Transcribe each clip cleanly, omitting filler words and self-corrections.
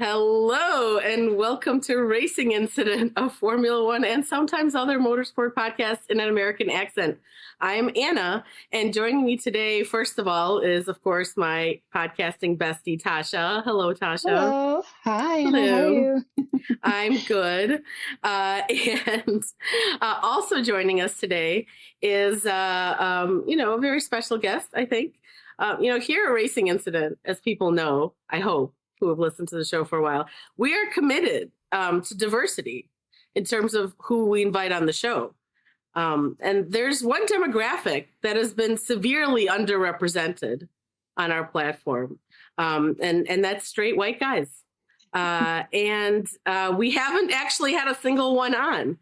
Hello, and welcome to Racing Incident, a Formula One and sometimes other motorsport podcast in an American accent. I'm Anna, and joining me today, first of all, is, of course, my podcasting bestie, Tasha. Hello, Tasha. Hello. Hi, Anna. Hello. How are you? I'm good. And also joining us today is, a very special guest, I think. Here at Racing Incident, as people know, I hope, who have listened to the show for a while, we are committed to diversity in terms of who we invite on the show. And there's one demographic that has been severely underrepresented on our platform, and that's straight white guys. And we haven't actually had a single one on.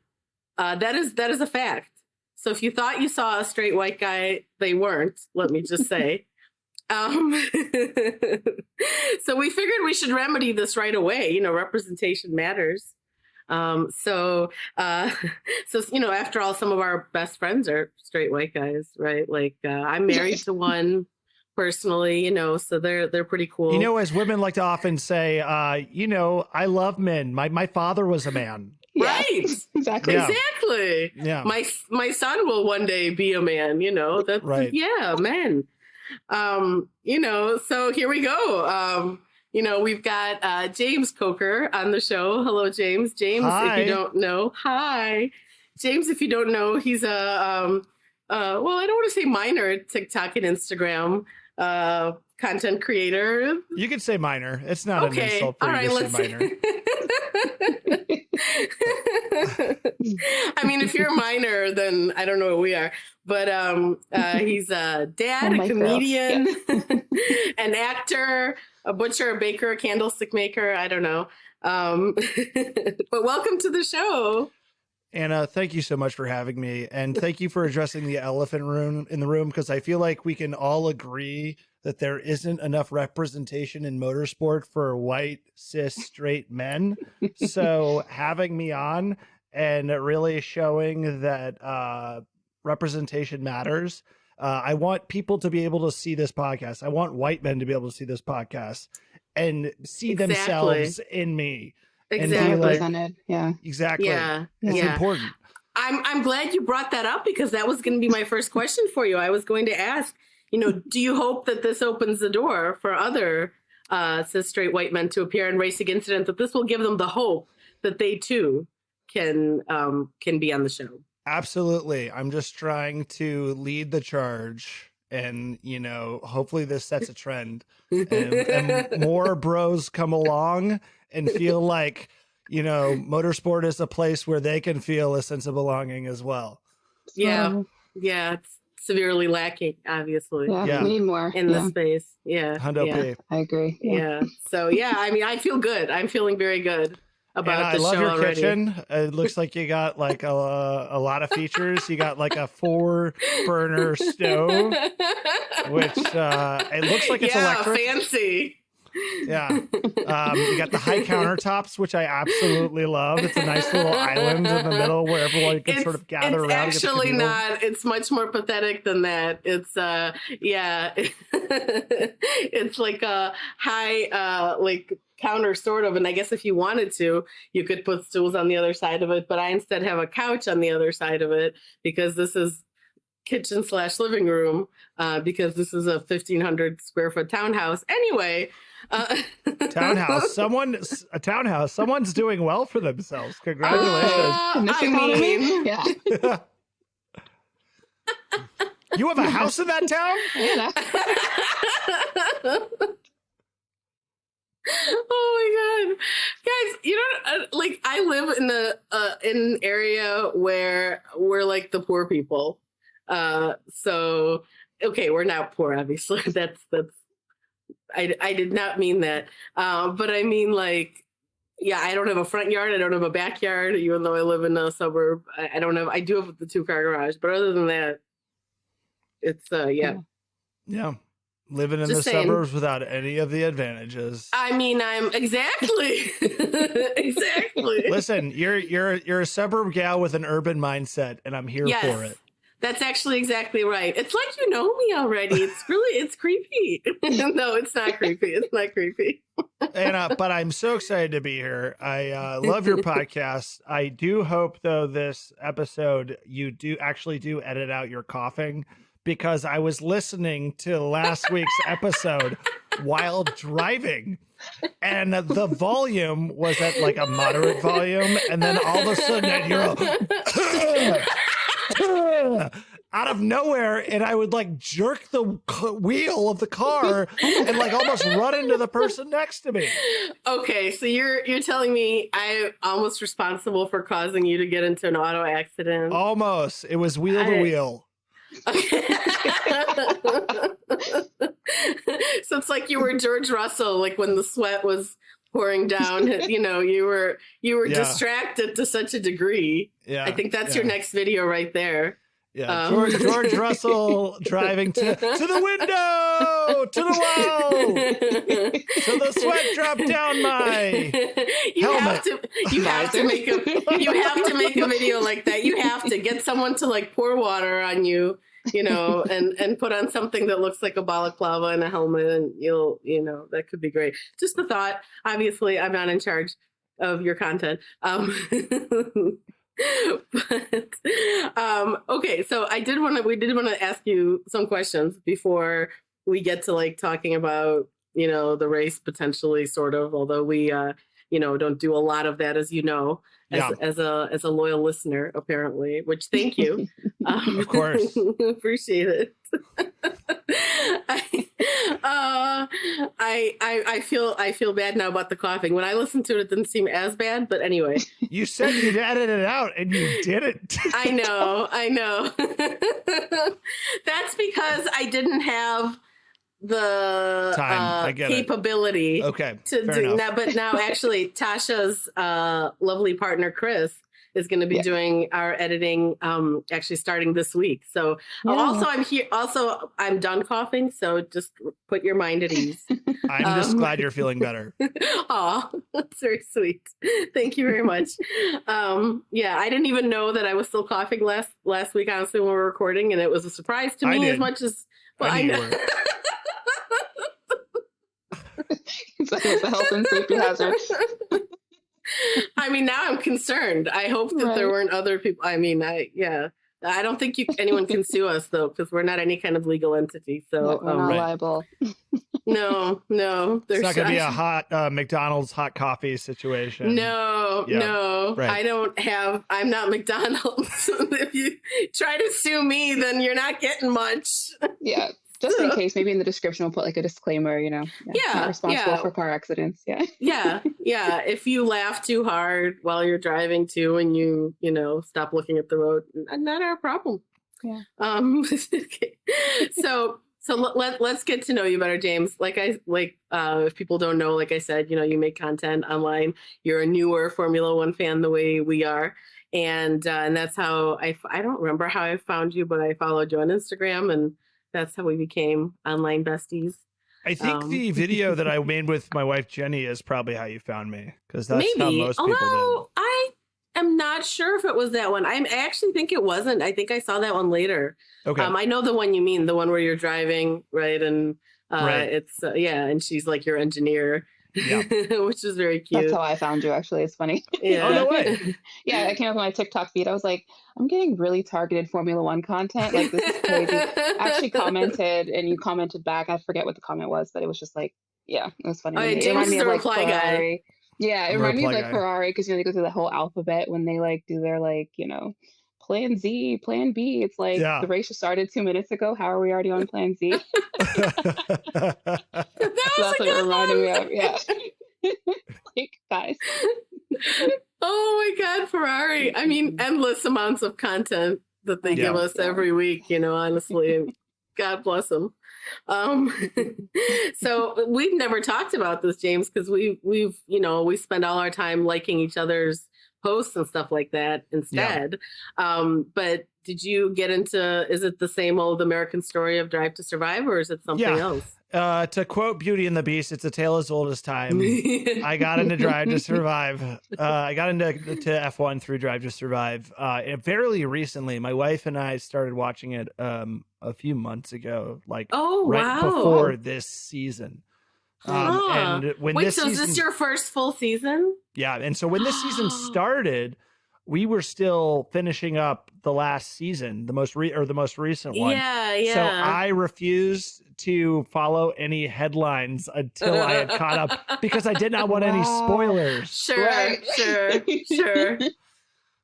That is a fact. So if you thought you saw a straight white guy, they weren't, let me just say. So we figured we should remedy this right away. Representation matters. So after all, some of our best friends are straight white guys, right? Like I'm married to one personally, so they're pretty cool. As women like to often say, I love men. My father was a man. Right. Exactly. Yeah. Exactly. Yeah. My son will one day be a man, that's right. Yeah, men. So here we go. We've got James Coker on the show. Hello, James. James, hi. If you don't know, hi. James, if you don't know, he's a I don't want to say minor TikTok and Instagram content creator. You could say minor. It's not an insult for you to say minor. I mean, if you're a minor, then I don't know what we are. But he's a dad, a comedian, an actor, a butcher, a baker, a candlestick maker. I don't know. But welcome to the show. Anna, thank you so much for having me. And thank you for addressing the elephant in the room, because I feel like we can all agree that there isn't enough representation in motorsport for white, cis, straight men. So having me on and really showing that representation matters. I want people to be able to see this podcast. I want white men to be able to see this podcast and see themselves in me. Exactly. Yeah. Exactly. Yeah. It's important. I'm glad you brought that up, because that was going to be my first question for you. I was going to ask, do you hope that this opens the door for other cis straight white men to appear in Racing Incident, that this will give them the hope that they too can be on the show? Absolutely. I'm just trying to lead the charge, and hopefully this sets a trend, and more bros come along and feel like motorsport is a place where they can feel a sense of belonging as well. Yeah. It's severely lacking, obviously. Yeah. We need more in the space. Yeah. P. I agree. Yeah. So I mean, I feel good. I'm feeling very good about the show already. I love your kitchen. It looks like you got like a lot of features. You got like a 4-burner stove, which it looks like it's electric. Fancy. Yeah. You got the high countertops, which I absolutely love. It's a nice little island in the middle where everyone can sort of gather around. It's actually not. It's much more pathetic than that. It's it's like a high counter sort of, and I guess if you wanted to, you could put stools on the other side of it, but I instead have a couch on the other side of it, because this is kitchen / living room, because this is a 1,500 square foot townhouse. Anyway, townhouse. Someone's doing well for themselves. Congratulations. Yeah. You have a house in that town? Yeah. Oh my god, guys! I live in an area where we're like the poor people. So okay, we're not poor, obviously. That's I did not mean that. But I mean, I don't have a front yard. I don't have a backyard, even though I live in a suburb. I don't have. I do have the 2-car garage, but other than that, it's yeah. Living in the suburbs without any of the advantages. I mean, I'm exactly. Listen, you're a suburb gal with an urban mindset, and I'm here for it. That's actually exactly right. It's like you know me already. It's creepy. No, it's not creepy. It's not creepy. Anna, but I'm so excited to be here. I love your podcast. I do hope, though, this episode you do edit out your coughing, because I was listening to last week's episode while driving, and the volume was at like a moderate volume, and then all of a sudden I'd hear out of nowhere, and I would like jerk the wheel of the car and like almost run into the person next to me. Okay, so you're telling me I'm almost responsible for causing you to get into an auto accident? Almost. It was wheel to wheel. Okay. So it's like you were George Russell, like when the sweat was pouring down. You know, you were distracted to such a degree. Yeah, I think that's your next video right there. Yeah, George Russell driving to the window, to the wall, so the sweat dropped down my helmet. You have to make a video like that. You have to get someone to like pour water on you, you know, and put on something that looks like a balaclava and a helmet, and that could be great. Just the thought. Obviously, I'm not in charge of your content. But okay, so we did want to ask you some questions before we get to like talking about the race potentially, sort of, although we don't do a lot of that, as as a loyal listener, apparently, which thank you. Of course. Appreciate it. I feel bad now about the coughing. When I listened to it, it didn't seem as bad, but anyway. You said you'd edit it out, and you didn't. I know. That's because I didn't have the time, capability to do now. But now, actually, Tasha's lovely partner Chris is going to be doing our editing, actually starting this week. So also I'm here. Also, I'm done coughing. So just put your mind at ease. I'm just glad you're feeling better. Oh, that's very sweet. Thank you very much. I didn't even know that I was still coughing last week, honestly, when we were recording, and it was a surprise to me as much as I know. It's like it's a health and safety hazard. I mean, now I'm concerned. I hope that there weren't other people. I mean, I don't think anyone can sue us, though, because we're not any kind of legal entity. So we're not liable. No. It's not going to be a hot McDonald's hot coffee situation. No. Right. I'm not McDonald's. If you try to sue me, then you're not getting much. Yeah. Just in case, maybe in the description we'll put like a disclaimer, not responsible for car accidents. Yeah. If you laugh too hard while you're driving too, and you stop looking at the road, not our problem. Yeah. So let's get to know you better, James. If people don't know, like I said, you make content online. You're a newer Formula One fan the way we are. And that's how I don't remember how I found you, but I followed you on Instagram, and that's how we became online besties. I think the video that I made with my wife Jenny is probably how you found me, because that's how most people did. I am not sure if it was that one. I actually think it wasn't. I think I saw that one later. Okay. I know the one you mean, the one where you're driving, right? And it's and she's like your engineer. Yeah. Which is very cute. That's how I found you, actually. It's funny. Yeah. Oh, no way. Yeah, I came up with my TikTok feed. I was like, I'm getting really targeted Formula One content. Like, this is crazy. I actually commented, and you commented back. I forget what the comment was, but it was just like, it was funny. Oh, yeah, it James is the reply Ferrari. guy. Yeah, it reminded me of like Ferrari, because they go through the whole alphabet when they like do their Plan Z, Plan B. It's like the race just started 2 minutes ago. How are we already on Plan Z? That's what it reminded me of. Yeah. Like, guys. Oh my God, Ferrari. I mean, endless amounts of content that they give us every week, honestly. God bless them. So we've never talked about this, James, because we spend all our time liking each other's posts and stuff like that instead. But did you get into, is it the same old American story of Drive to Survive, or is it something else? To quote Beauty and the Beast, it's a tale as old as time. I got into Drive to Survive. I got into F1 through Drive to Survive. And fairly recently, my wife and I started watching it a few months ago, like right before this season. And when Wait, this so season, is this your first full season? Yeah, and so when this season started, we were still finishing up the last season, the most recent one. Yeah. So I refused to follow any headlines until I had caught up because I did not want any spoilers. Sure.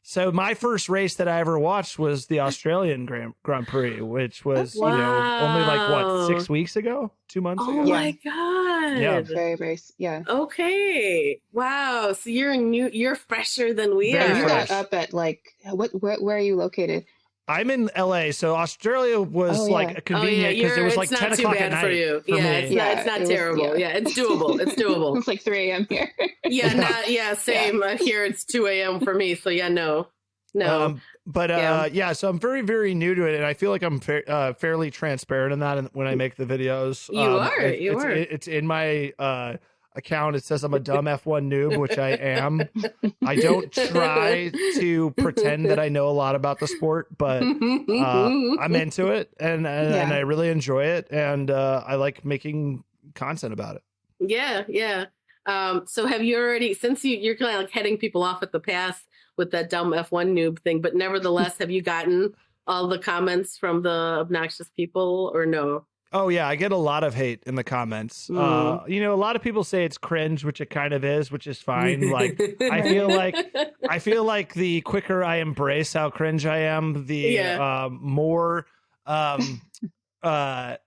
So my first race that I ever watched was the Australian Grand Prix, which was only like what 6 weeks ago, 2 months ago. Oh my god! Yeah, very Okay, wow. So you're fresher than we Very are. You fresh. got up at like where are you located? I'm in LA, so Australia was like convenient because it was like 10 o'clock at night for you. For me. It's not terrible. It's doable. It's doable. It's like 3 a.m. here. Same. Here it's 2 a.m. for me. So no. So I'm very, very new to it, and I feel like I'm fairly transparent in that when I make the videos. You are. It's in my account. It says I'm a dumb F1 noob, which I am. I don't try to pretend that I know a lot about the sport, but I'm into it, and I really enjoy it, and I like making content about it. Yeah. So have you already, since you're kind of like heading people off at the pass with that dumb F1 noob thing, but nevertheless, have you gotten all the comments from the obnoxious people or no? Oh yeah, I get a lot of hate in the comments. A lot of people say it's cringe, which it kind of is, which is fine. Like I feel like the quicker I embrace how cringe I am, the more I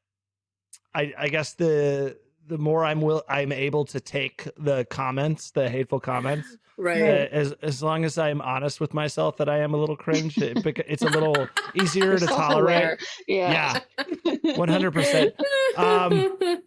guess the more I'm able to take the comments, the hateful comments. Right. As long as I'm honest with myself that I am a little cringe, it's a little easier to tolerate. Yeah. 100%.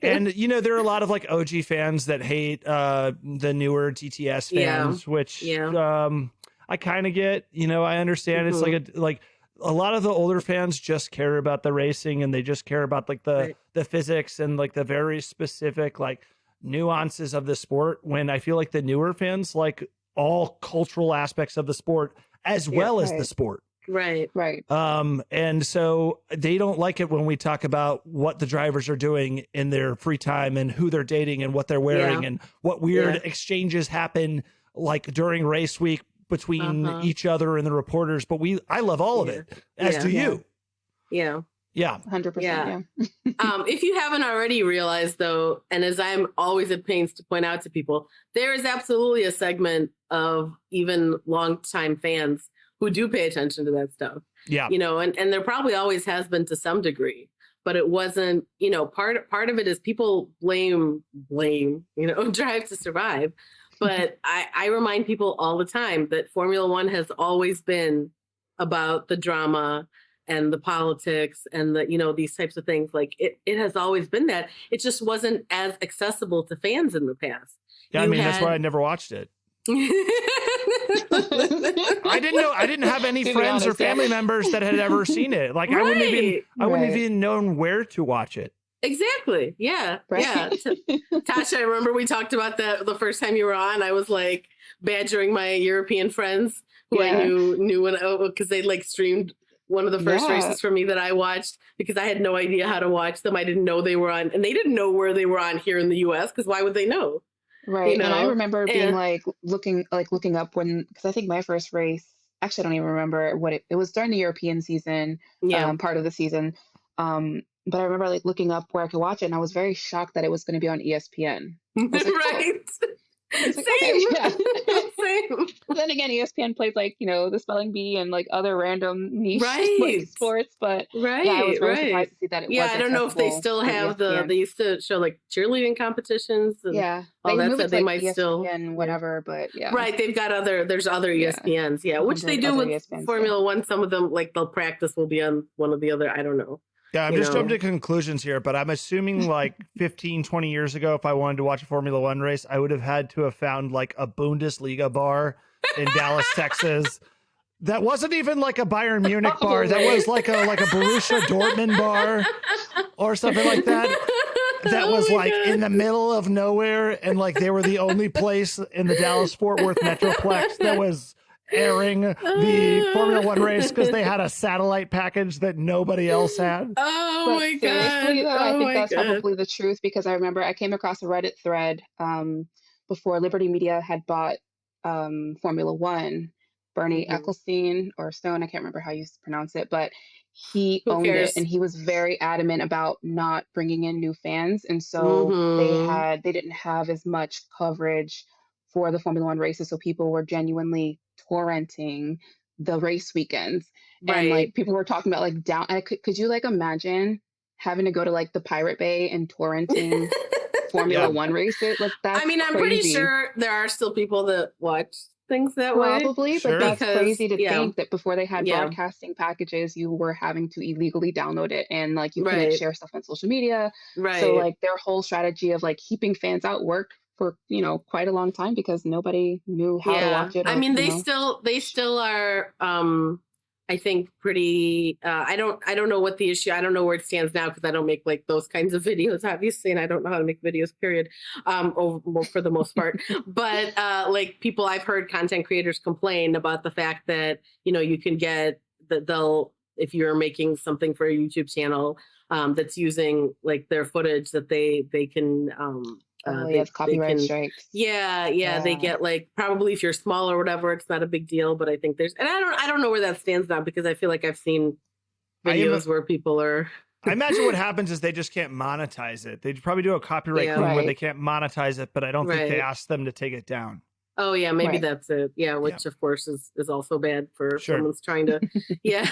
And there are a lot of like OG fans that hate the newer TTS fans, which I kind of get. I understand. It's like a lot of the older fans just care about the racing, and they just care about like the physics and like the very specific like nuances of the sport, when I feel like the newer fans like all cultural aspects of the sport as well as the sport. Right. And so they don't like it when we talk about what the drivers are doing in their free time and who they're dating and what they're wearing and what weird exchanges happen like during race week between each other and the reporters. But I love all of it, as do you. Yeah. 100%. Yeah. If you haven't already realized, though, and as I'm always at pains to point out to people, there is absolutely a segment of even longtime fans who do pay attention to that stuff. Yeah. And there probably always has been to some degree, but it wasn't, part of it is people blame, Drive to Survive. But I remind people all the time that Formula One has always been about the drama and the politics and the, these types of things. Like it has always been that. It just wasn't as accessible to fans in the past. Yeah, that's why I never watched it. I didn't have any friends or family members that had ever seen it. Like I wouldn't have even known where to watch it. Exactly. Yeah. Yeah. Tasha, I remember we talked about that the first time you were on. I was like badgering my European friends who I knew because they like streamed one of the first races for me that I watched because I had no idea how to watch them. I didn't know they were on, and they didn't know where they were on here in the US because why would they know? Right. And I remember being looking up because I think my first race, actually I don't even remember what it was during the European season, part of the season. But I remember like looking up where I could watch it, and I was very shocked that it was going to be on ESPN. Right. Like, Same. Okay, Same. But then again, ESPN plays like, the spelling bee and like other random niche sports. But I was very surprised to see that it was. I don't know if they still have they used to show like cheerleading competitions. And all that stuff. They might still and whatever, but Right. They've got there's other ESPNs. Which they do with ESPNs, Formula One. Some of them, like they'll practice will be on one of the other. I don't know. Yeah, I'm just jumping to conclusions here, but I'm assuming like 15, 20 years ago, if I wanted to watch a Formula One race, I would have had to have found like a Bundesliga bar in Dallas, Texas. That wasn't even like a Bayern Munich bar. That was like a Borussia Dortmund bar or something like that. that was like in the middle of nowhere, and like they were the only place in the Dallas-Fort Worth Metroplex that was airing the Formula One race because they had a satellite package that nobody else had. Oh But my seriously, god! though, I Oh think my that's god! probably the truth because I remember I came across a Reddit thread before Liberty Media had bought Formula One. Bernie Ecclestone or Stone, I can't remember how you pronounce it, but he Who owned it cares? and he was very adamant about not bringing in new fans. And so Mhm. they didn't have as much coverage for the Formula One races. So people were genuinely torrenting the race weekends. And Right. like people were talking about like down, could you like imagine having to go to like the Pirate Bay and torrenting Formula Yeah. One races? Like I that's mean, I'm pretty crazy. sure there are still people that watch things that way. Probably, but Sure. that's Because crazy to yeah, think that before they had yeah, broadcasting packages, you were having to illegally download it and like you couldn't right, share stuff on social media. So right. like their whole strategy of like keeping fans out worked for, you know, quite a long time because nobody knew how to Yeah. watch it I or, mean, you know. they still are I think pretty I don't know what the issue, I don't know where it stands now because I don't make like those kinds of videos obviously, and I don't know how to make videos period for the most part. But like people, I've heard content creators complain about the fact that, you know, you can get that they'll, if you're making something for a YouTube channel that's using like their footage, that they can Oh yeah, it's they copyright can, strikes. yeah, they Yeah. get like, probably if you're small or whatever, it's not a big deal. But I think there's, and I don't know where that stands now because I feel like I've seen videos where people are. I imagine what happens is they just can't monetize it. They'd probably do a copyright Yeah. claim where they Right. can't monetize it, but I don't think they Right. asked them to take it down. Oh yeah, maybe Right. that's it. Yeah, which of course is also bad for Sure. someone's trying to, yeah.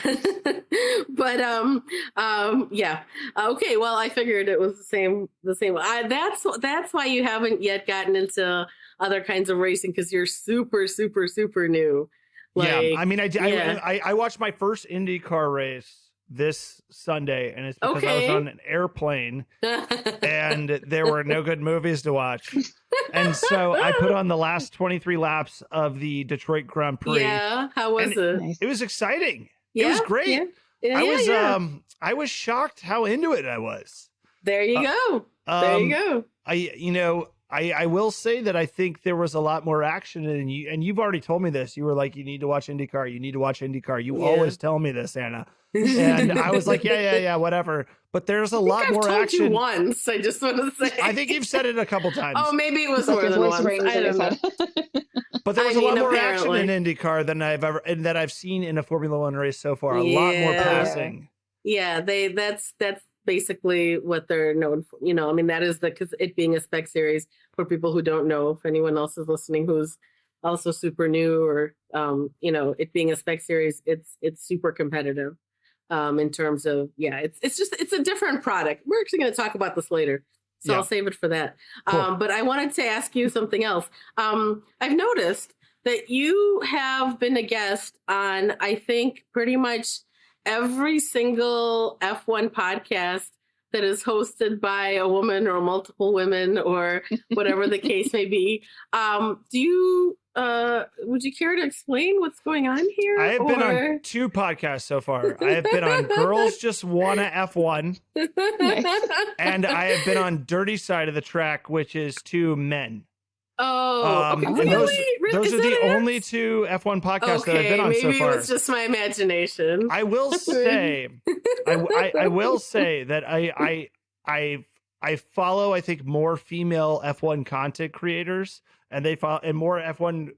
But yeah. Okay, well, I figured it was the same. That's why you haven't yet gotten into other kinds of racing, because you're super new. Yeah, Like, I mean, yeah. I watched my first IndyCar race this Sunday, and it's because I was Okay. on an airplane and there were no good movies to watch. And so I put on the last 23 laps of the Detroit Grand Prix. Yeah, how was And it? Nice. It was exciting. Yeah, It was great. Yeah, I was shocked how into it I was. There you go. There you go. I will say that I think there was a lot more action in you, and you've already told me this. You were like, you need to watch IndyCar. You need to watch IndyCar. You always tell me this, Anna. And I was like, yeah, whatever. But there's a lot more told action. You once, I just want to say. I think you've said it a couple times. Oh, maybe it was It's like more your than voice once. rings I in his don't know. head. But there was a lot more action apparently. in IndyCar than I've seen in a Formula One race so far. A lot more passing. Yeah, that's basically what they're known for. You know, I mean, that is because it being a spec series, for people who don't know, if anyone else is listening who's also super new, or you know, it being a spec series, it's super competitive in terms of, it's a different product. We're actually going to talk about this later, so I'll save it for that. Cool. But I wanted to ask you something else. I've noticed that you have been a guest on, I think, pretty much every single F1 podcast that is hosted by a woman or multiple women or whatever the case may be. Would you care to explain what's going on here? I have been on 2 podcasts so far. I have been on Girls Just Wanna F1, and I have been on Dirty Side of the Track, which is 2 men. Oh, okay. And Really? those are the only 2 F1 podcasts that I've been on so far. Maybe it was just my imagination. I will say, I will say that I follow, I think, more female F1 content creators, and they follow, and more F1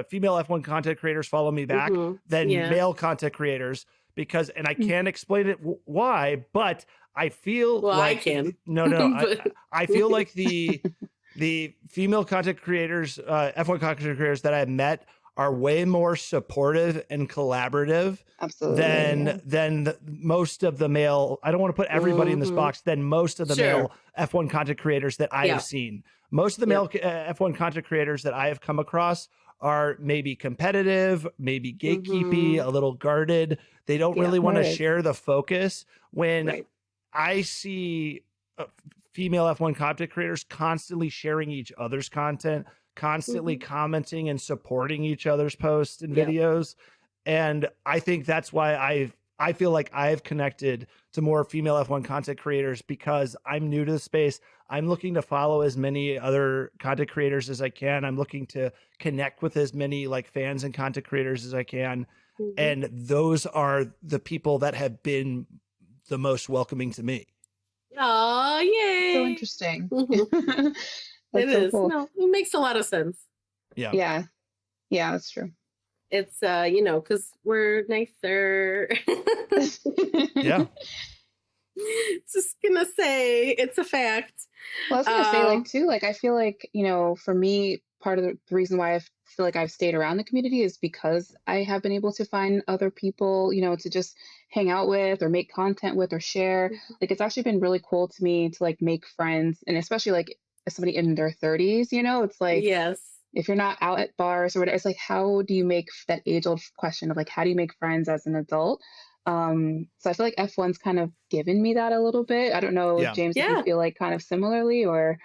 female F1 content creators follow me back than male content creators, because, and I can't explain it why, but I feel like I can. I feel like the female content creators, F1 content creators that I've met are way more supportive and collaborative than most of the male. I don't want to put everybody in this box. Than most of the male F1 content creators that I have seen. Most of the male F1 content creators that I have come across are maybe competitive, maybe gatekeepy, a little guarded. They don't really want to share the focus. When I see female F1 content creators constantly sharing each other's content, constantly commenting and supporting each other's posts and videos. And I think that's why I feel like I've connected to more female F1 content creators because I'm new to the space. I'm looking to follow as many other content creators as I can. I'm looking to connect with as many like fans and content creators as I can. And those are the people that have been the most welcoming to me. Oh, yay. So interesting. It so is. cool. No, it makes a lot of sense. Yeah, that's true. It's because we're nicer. Yeah. Just gonna say it's a fact. Well, I was gonna say like too, like I feel like, for me, part of the reason why I feel like I've stayed around the community is because I have been able to find other people, to just hang out with or make content with or share. Like it's actually been really cool to me to like make friends, and especially like as somebody in their 30s, it's like Yes. If you're not out at bars or whatever, it's like, how do you make that age-old question of like, how do you make friends as an adult? So I feel like F1's kind of given me that a little bit. I don't know, James, if you feel like kind of similarly or.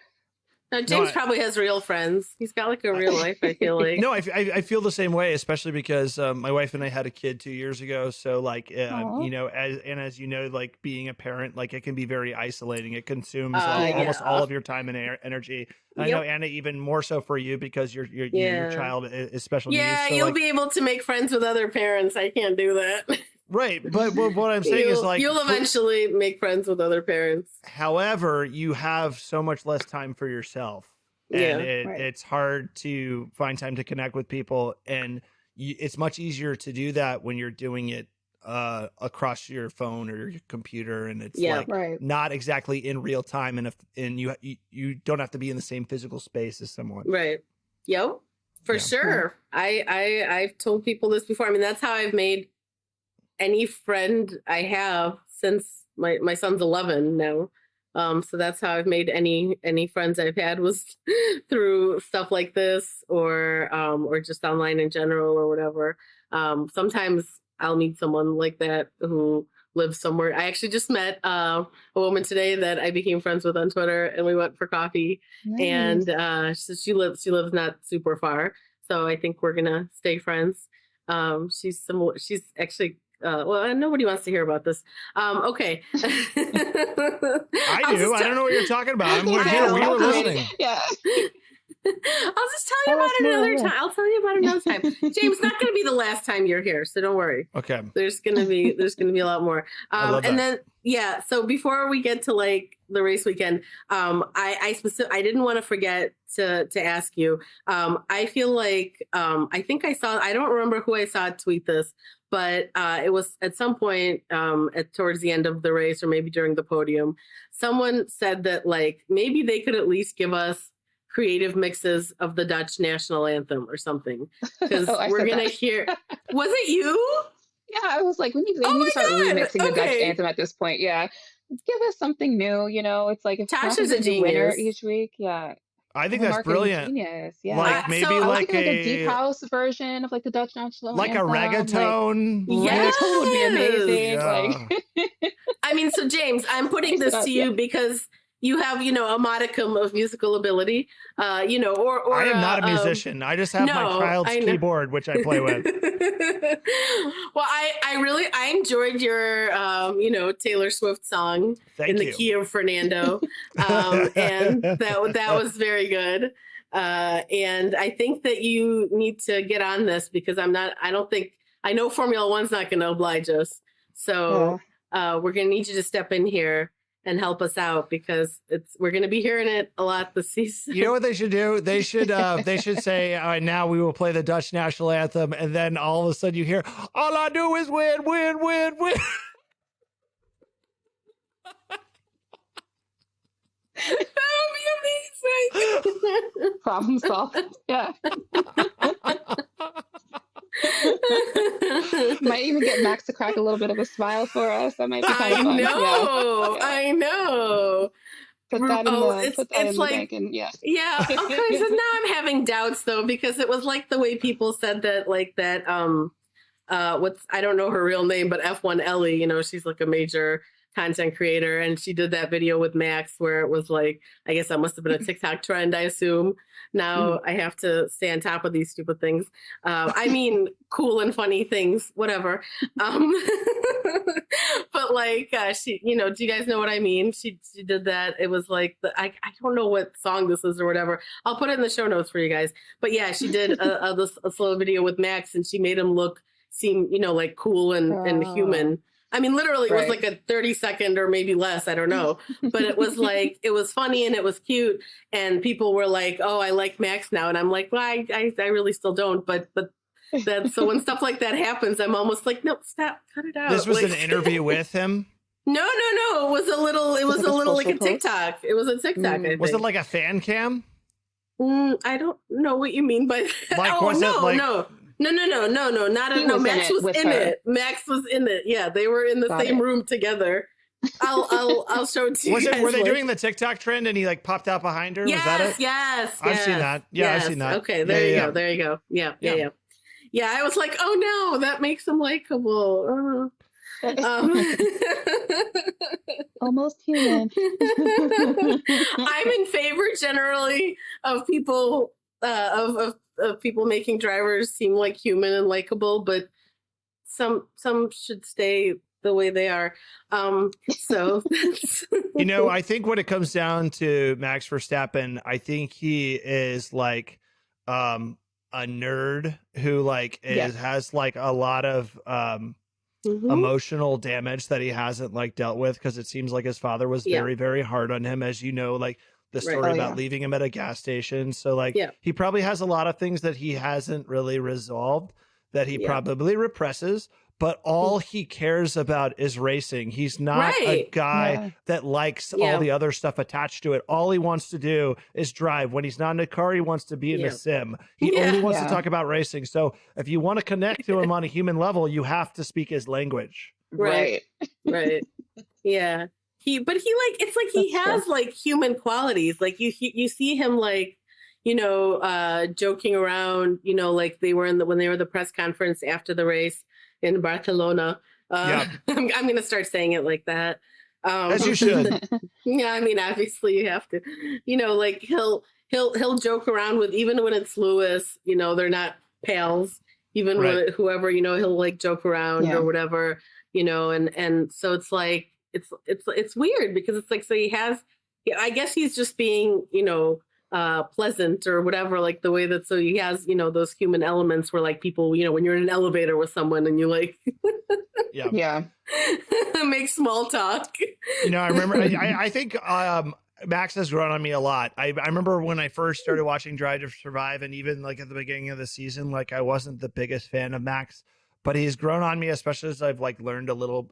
No, James probably has real friends. He's got like a real life, I feel like. No, I feel the same way, especially because my wife and I had a kid 2 years ago. So like, as you know, like being a parent, like it can be very isolating. It consumes almost all of your time and energy. I know, Anna, even more so for you because your child is special needs. Yeah, so you'll be able to make friends with other parents. I can't do that. Right. But what I'm saying is like you'll eventually make friends with other parents. However, you have so much less time for yourself. And it's hard to find time to connect with people. And it's much easier to do that when you're doing it across your phone or your computer. And it's not exactly in real time. And you don't have to be in the same physical space as someone. Right. Yep. For sure. I've told people this before. I mean, that's how I've made any friend I have since my son's 11 now. So that's how I've made any friends I've had was through stuff like this or just online in general or whatever. Sometimes I'll meet someone like that who lives somewhere. I actually just met a woman today that I became friends with on Twitter, and we went for coffee. Nice. And she lives not super far. So I think we're gonna stay friends. She's actually well, nobody wants to hear about this. Okay. I do. I don't know what you're talking about. I'm here. We were listening. Yeah. I'll just tell you about it another time. I'll tell you about it another time. James, not going to be the last time you're here, so don't worry. Okay. There's going to be a lot more. And then so before we get to like the race weekend, I didn't want to forget to ask you. I feel like I think I don't remember who I saw tweet this, but it was at some point towards the end of the race or maybe during the podium, someone said that like maybe they could at least give us creative mixes of the Dutch national anthem or something, because we're gonna hear. Was it you? Yeah, I was like, we need to start remixing the Dutch anthem at this point. Yeah, give us something new. It's like if Tasha's a genius. Winner each week. Yeah, I think that's brilliant. Genius. Yeah, like maybe like a deep house version of like the Dutch national like anthem. a reggaeton. Reggaeton would be amazing. Yeah. Like, I mean, so James, I'm putting this to you because you have, a modicum of musical ability, or I am not a musician. I just have my child's keyboard, which I play with. Well, I enjoyed your, Taylor Swift song the key of Fernando. And that was very good. And I think that you need to get on this because I know Formula One's not going to oblige us. So we're going to need you to step in here and help us out because we're going to be hearing it a lot this season. You know what they should do? They should say, all right, now we will play the Dutch national anthem. And then all of a sudden you hear, all I do is win, win, win, win. That would be amazing. Problem solved. Yeah. Might even get Max to crack a little bit of a smile for us. That might be kind of fun. I know. Put that in the bank and yeah. Okay, so now I'm having doubts though because it was like the way people said that, like that. I don't know her real name, but F1 Ellie. She's like a major content creator, and she did that video with Max where it was like, I guess that must have been a TikTok trend, I assume. Now I have to stay on top of these stupid things. I mean, cool and funny things, whatever. But like she, you know, do you guys know what I mean? She did that. It was like I don't know what song this is or whatever. I'll put it in the show notes for you guys. But yeah, she did a slow video with Max, and she made him seem, you know, like cool and human. I mean, literally, it was like a 30-second or maybe less. I don't know. But it was like, it was funny and it was cute. And people were like, oh, I like Max now. And I'm like, well, I really still don't. But that, so when stuff like that happens, I'm almost like, no, stop, cut it out. This was an interview with him? No. It was a little like a TikTok. It was a TikTok. Was it like a fan cam? I don't know what you mean by that. Like, oh, was no, it like... no. Not He no. was Max was in her. it. Max was in it. Yeah, they were in the same room together. I'll show it to you. Were they doing the TikTok trend and he like popped out behind her? Yes, was that it? Yes. I've seen that. Yeah, yes. I've seen that. Okay, there you go. Yeah. Yeah, I was like, oh no, that makes him likable. Almost human. I'm in favor generally of people of people making drivers seem like human and likable, but some should stay the way they are. So you know, I think when it comes down to Max Verstappen, I think he is like a nerd who like has like a lot of emotional damage that he hasn't like dealt with, because it seems like his father was very, very hard on him, as you know, like the story about leaving him at a gas station. So like he probably has a lot of things that he hasn't really resolved that he probably represses, but all he cares about is racing. He's not a guy that likes all the other stuff attached to it. All he wants to do is drive. When he's not in a car, he wants to be in a sim. He only wants to talk about racing. So if you want to connect to him on a human level, you have to speak his language. Right. Yeah. It's like he has like human qualities. Like you see him like, you know, joking around, you know, like they were when they were the press conference after the race in Barcelona. I'm going to start saying it like that. As you should. Yeah. I mean, obviously you have to, you know, like he'll joke around with, even when it's Lewis, you know, they're not pals, even with whoever, you know, he'll like joke around or whatever, you know, and so it's like, it's weird because it's like, so he has, I guess he's just being, you know, pleasant or whatever, like the way that, so he has, you know, those human elements where like people, you know, when you're in an elevator with someone and you like make small talk. You know, I remember, I think Max has grown on me a lot. I remember when I first started watching Drive to Survive, and even like at the beginning of the season, like I wasn't the biggest fan of Max, but he's grown on me, especially as I've like learned a little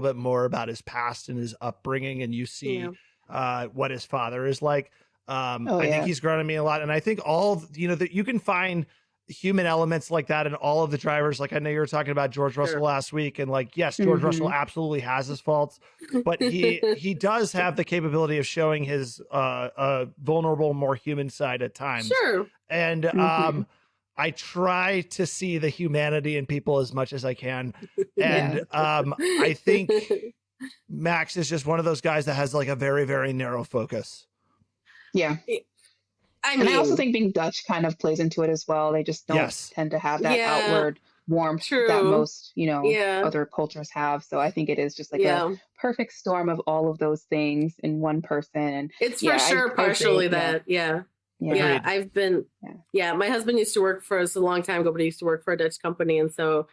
bit more about his past and his upbringing, and you see what his father is like. I think he's grown on me a lot, and I think all, you know, that you can find human elements like that in all of the drivers. Like I know you were talking about George Russell last week, and like, yes, George Russell absolutely has his faults, but he does have the capability of showing his vulnerable, more human side at times. And I try to see the humanity in people as much as I can. And I think Max is just one of those guys that has like a very, very narrow focus. Yeah. I also think being Dutch kind of plays into it as well. They just don't tend to have that outward warmth that most, you know, other cultures have. So I think it is just like a perfect storm of all of those things in one person. And it's for sure partially that. Yeah. I've been, my husband used to work for us a long time ago, but he used to work for a Dutch company. And so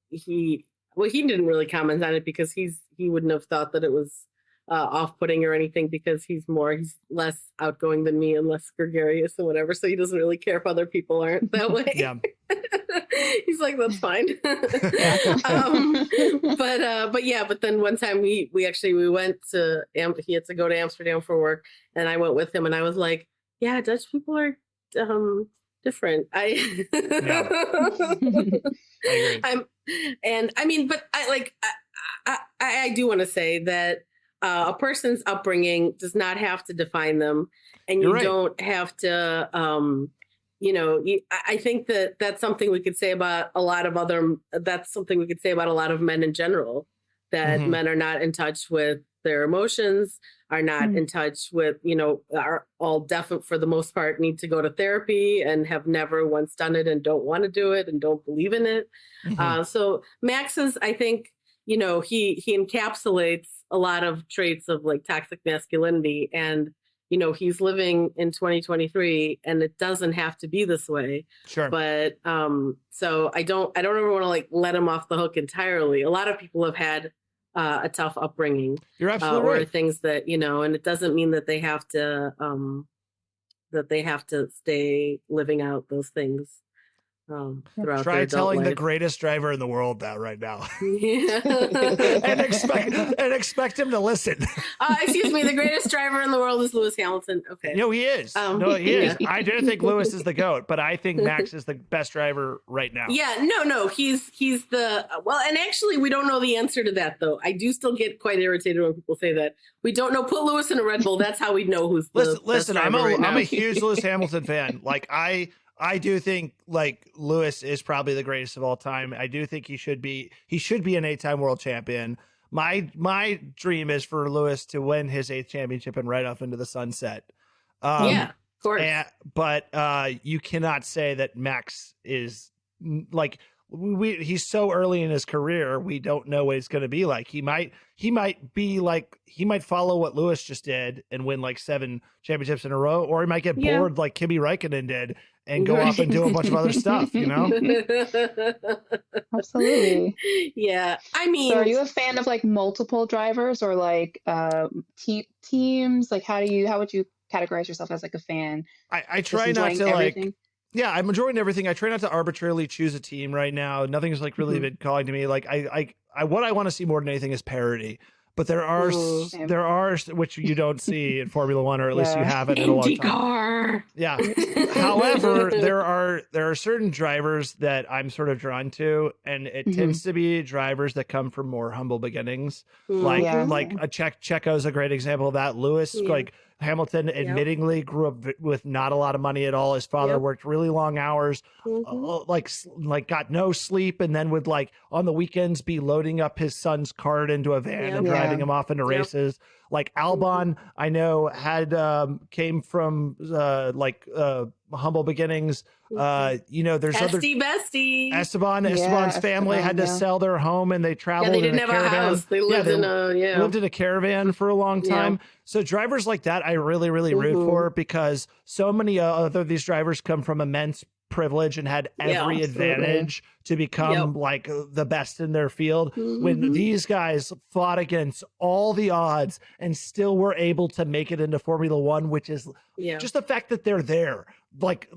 he didn't really comment on it because he wouldn't have thought that it was off-putting or anything, because he's less outgoing than me and less gregarious and whatever, so he doesn't really care if other people aren't that way. He's like, that's fine. But then one time we went to he had to go to Amsterdam for work, and I went with him, and I was like, yeah, Dutch people are different. I agree. I do want to say that a person's upbringing does not have to define them, and you don't have to, you know, I think that's something we could say about a lot of men in general, that men are not in touch with their emotions, are not in touch with, are all deaf for the most part, need to go to therapy and have never once done it and don't want to do it and don't believe in it. So Max is, I think, he encapsulates a lot of traits of like toxic masculinity, and he's living in 2023 and it doesn't have to be this way. Sure. But so I don't ever want to like let him off the hook entirely. A lot of people have had a tough upbringing. You're absolutely or right. things that, and it doesn't mean that they have to stay living out those things throughout Try their adult telling the life. greatest driver in the world that right now. Yeah. and expect him to listen. Excuse me, the greatest driver in the world is Lewis Hamilton. Okay. No, he is. He is. I do think Lewis is the GOAT, but I think Max is the best driver right now. Yeah, no, he's the and actually we don't know the answer to that though. I do still get quite irritated when people say that. We don't know. Put Lewis in a Red Bull. That's how we know who's the listen. best I'm driver right now. a huge Lewis Hamilton fan. Like I do think like Lewis is probably the greatest of all time. I do think he should be an 8-time world champion. My dream is for Lewis to win his 8th championship and ride off into the sunset. Yeah, of course. But you cannot say that Max is like he's so early in his career. We don't know what he's going to be like. He might follow what Lewis just did and win like 7 championships in a row, or he might get bored like Kimi Räikkönen did and go off and do a bunch of other stuff, Absolutely. Yeah. I mean, so are you a fan of like multiple drivers or like teams? Like how would you categorize yourself as like a fan? I try not to everything? like, yeah, I'm enjoying everything. I try not to arbitrarily choose a team right now. Nothing's like really been calling to me. Like I what I want to see more than anything is parity. But there are which you don't see in Formula One, or at least you haven't in a long time. Indy Car. Yeah. However, there are certain drivers that I'm sort of drawn to, and it tends to be drivers that come from more humble beginnings. Like a Checo is a great example of that. Lewis, like Hamilton, admittingly grew up with not a lot of money at all. His father worked really long hours, like got no sleep, and then would like on the weekends be loading up his son's cart into a van and driving him off into races. Like Albon, I know had came from humble beginnings. There's Bestie. Esteban's family had to sell their home and they traveled. Yeah, they didn't have a house. They lived lived in a caravan for a long time. Yeah. So drivers like that, I really, really root for, because so many other these drivers come from immense privilege and had every advantage to become like the best in their field. When these guys fought against all the odds and still were able to make it into Formula One, which is just the fact that they're there, like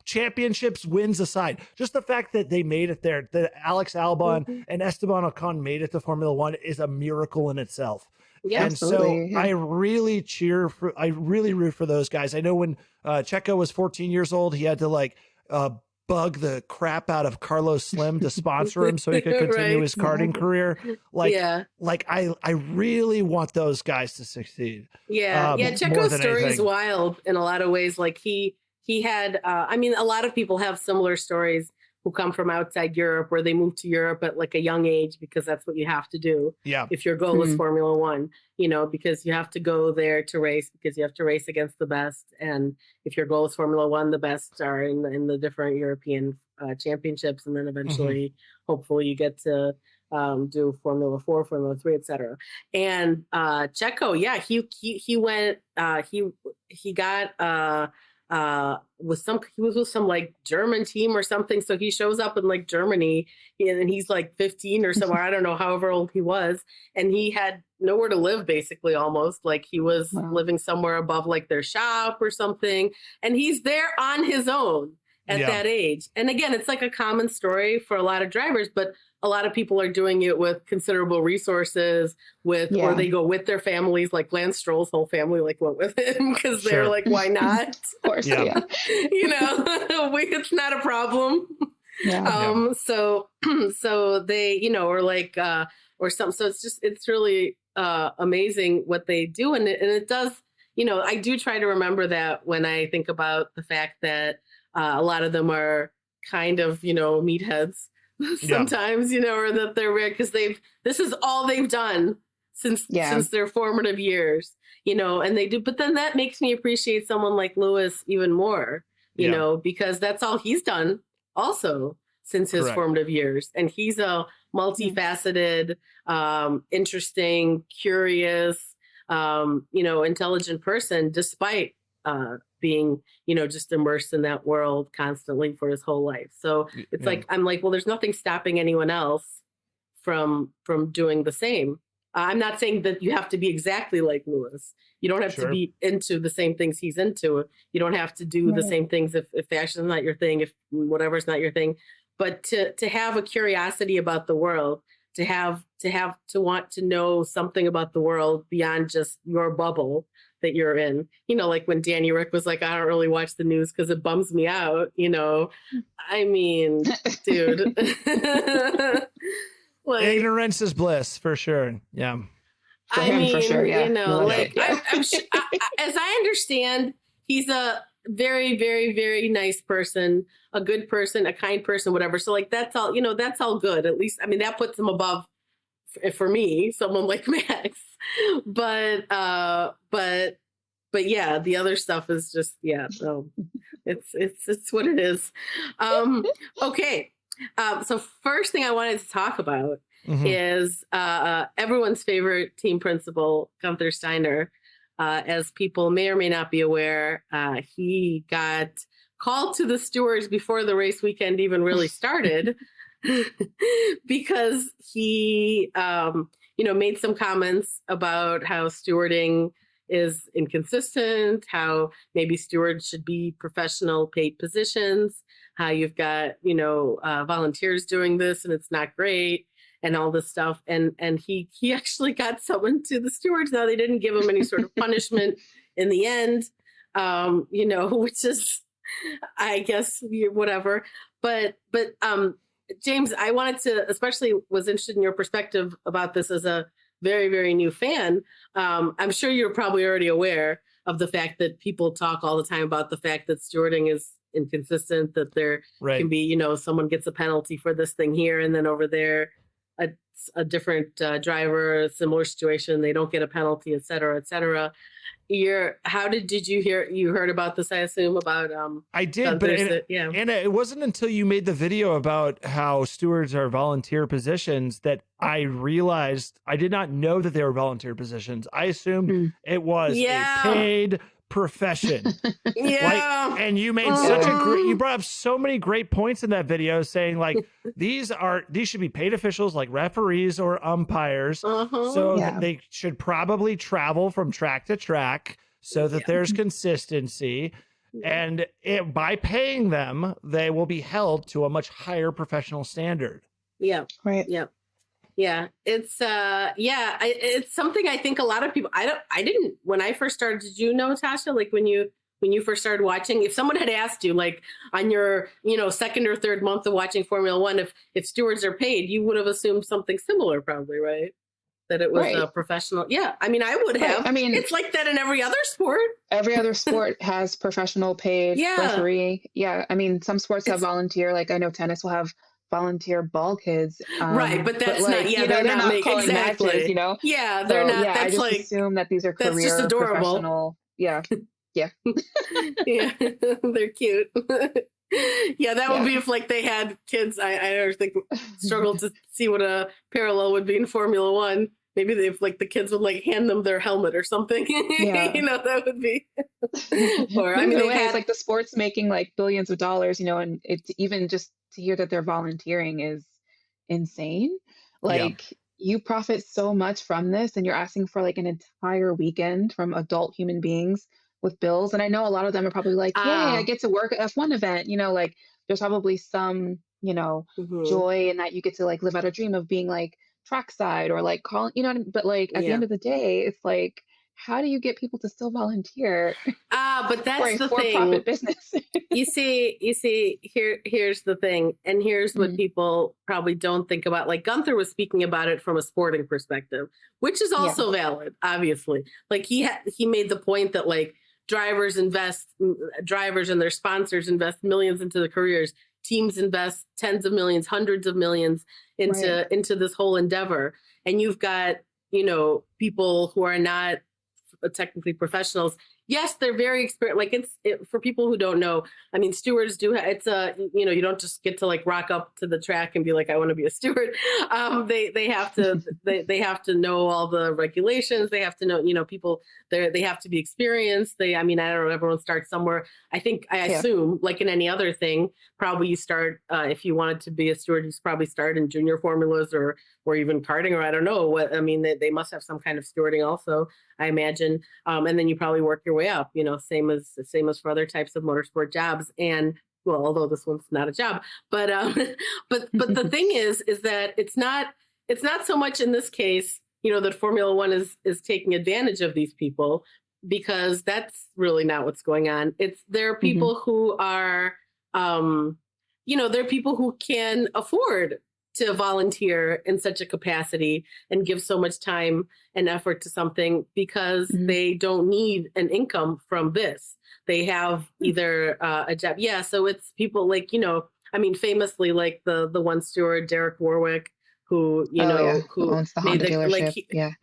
championships, wins aside, just the fact that they made it there, that Alex Albon and Esteban Ocon made it to Formula One is a miracle in itself. Yeah, and so I really root for those guys. I know when Checo was 14 years old, he had to bug the crap out of Carlos Slim to sponsor him so he could continue his karting career. I really want those guys to succeed. Checo's story is wild in a lot of ways. Like he had, a lot of people have similar stories who come from outside Europe, where they moved to Europe at like a young age because that's what you have to do. Yeah. If your goal is Formula One, because you have to go there to race, because you have to race against the best. And if your goal is Formula One, the best are in the different European championships. And then eventually, hopefully you get to do Formula 4, Formula 3, etc. And Checo, he went, he got, he was with some like German team or something, so he shows up in like Germany and he's like 15 or somewhere, I don't know, however old he was, and he had nowhere to live, basically, almost like he was living somewhere above like their shop or something, and he's there on his own at that age. And again, it's like a common story for a lot of drivers, but a lot of people are doing it with considerable resources, or they go with their families, like Lance Stroll's whole family went with him because they're like, why not? Of course, it's not a problem. So they, or like, or something. So it's really amazing what they do. And it does, I do try to remember that when I think about the fact that a lot of them are kind of, meatheads sometimes, or that they're rare because this is all they've done since their formative years, and they do. But then that makes me appreciate someone like Lewis even more, because that's all he's done also since his formative years. And he's a multifaceted, interesting, curious, intelligent person, despite being, just immersed in that world constantly for his whole life. So it's like, I'm like, well, there's nothing stopping anyone else from doing the same. I'm not saying that you have to be exactly like Lewis. You don't have to be into the same things he's into. You don't have to do the same things if fashion's not your thing, if whatever's not your thing. But to have a curiosity about the world, to want to know something about the world beyond just your bubble that you're in. Like when Danny Rick was like, I don't really watch the news because it bums me out. I mean, dude. Like, ignorance is bliss for sure. Yeah. For sure. Yeah. I'm sure, as I understand, he's a very, very, very nice person, a good person, a kind person, whatever. So like, that's all, that's all good. At least, I mean, that puts him above for me, someone like Max, but yeah, the other stuff is just, no, it's what it is. Okay. So first thing I wanted to talk about is everyone's favorite team principal, Guenther Steiner. As people may or may not be aware, he got called to the stewards before the race weekend even really started because he, made some comments about how stewarding is inconsistent, how maybe stewards should be professional paid positions, how you've got, volunteers doing this and it's not great and all this stuff. And he actually got summoned to the stewards. Now they didn't give him any sort of punishment in the end, which is, I guess, whatever. But James, I wanted to, especially was interested in your perspective about this as a very, very new fan. I'm sure you're probably already aware of the fact that people talk all the time about the fact that stewarding is inconsistent, that there can be, someone gets a penalty for this thing here and then over there, a different driver, a similar situation, they don't get a penalty, et cetera, et cetera. Did you hear? You heard about this, I assume, about I did, but Anna, it wasn't until you made the video about how stewards are volunteer positions that I realized I did not know that they were volunteer positions. I assumed it was a paid profession. And you made you brought up so many great points in that video saying like these should be paid officials like referees or umpires, so that they should probably travel from track to track so that there's consistency, and by paying them they will be held to a much higher professional standard. It's it's something I think a lot of people, I didn't, when I first started, did you know, Tasha, like when you first started watching, if someone had asked you like on your, second or third month of watching Formula One, if stewards are paid, you would have assumed something similar probably, right? That it was a professional. Yeah. I mean, I would have. I mean, it's like that in every other sport. Every other sport has professional paid referee. Yeah. I mean, some sports have volunteer, like I know tennis will have volunteer ball kids, but that's not they're not calling matches, they're not. That's I just like assume that these are career just adorable. Professional. Yeah they're cute. That would be if like they had kids. I think struggled to see what a parallel would be in Formula One. Maybe if like the kids would like hand them their helmet or something, that would be. Or I mean, it's like the sports making like billions of dollars, and it's even just to hear that they're volunteering is insane. Like you profit so much from this, and you're asking for like an entire weekend from adult human beings with bills. And I know a lot of them are probably like, yay, I get to work at F1 event, like there's probably some, joy in that you get to like live out a dream of being like trackside or like calling, but like at the end of the day, it's like, how do you get people to still volunteer? But that's the thing. For-profit business. you see, here's the thing. And here's what people probably don't think about. Like Guenther was speaking about it from a sporting perspective, which is also valid, obviously. Like he made the point that like drivers and their sponsors invest millions into the careers. Teams invest tens of millions, hundreds of millions into this whole endeavor. And you've got, people who are not technically professionals. Yes, they're very experienced. Like for people who don't know, I mean, stewards do. It's you don't just get to like rock up to the track and be like, I want to be a steward. They have to they have to know all the regulations. They have to know, people. They have to be experienced. I don't know. Everyone starts somewhere. I assume, like in any other thing, probably you start if you wanted to be a steward, you probably start in junior formulas or even karting, or I don't know what. I mean, they must have some kind of stewarding also, I imagine, and then you probably work your way up, same as for other types of motorsport jobs. And well, although this one's not a job, but but the thing is that it's not so much in this case, that Formula One is taking advantage of these people, because that's really not what's going on. There are people who are, there are people who can afford to volunteer in such a capacity and give so much time and effort to something because they don't need an income from this. They have either a job. Yeah. So it's people like, famously, like the one steward, Derek Warwick, who, who owns the Honda dealership.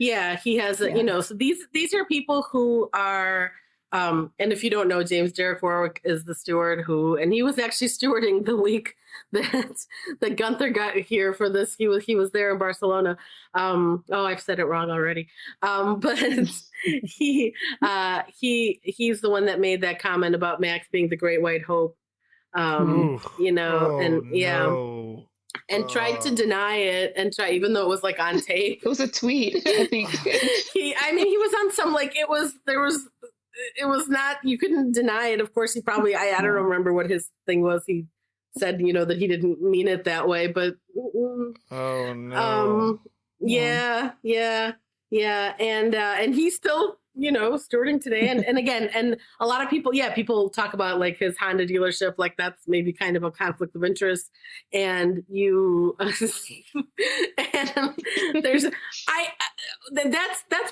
He has, so these are people who are, and if you don't know James, Derek Warwick is the steward and he was actually stewarding the week that Guenther got here for this. He was there in Barcelona. I've said it wrong already. But he's the one that made that comment about Max being the great white hope. And tried to deny it even though it was like on tape. It was a tweet, I think. He was on some, like, it was not, you couldn't deny it. Of course, he probably, I don't remember what his thing was. He said, that he didn't mean it that way, but. Oh, no. Yeah. And he's still, stewarding today. And again, and a lot of people talk about like his Honda dealership, like that's maybe kind of a conflict of interest. And that's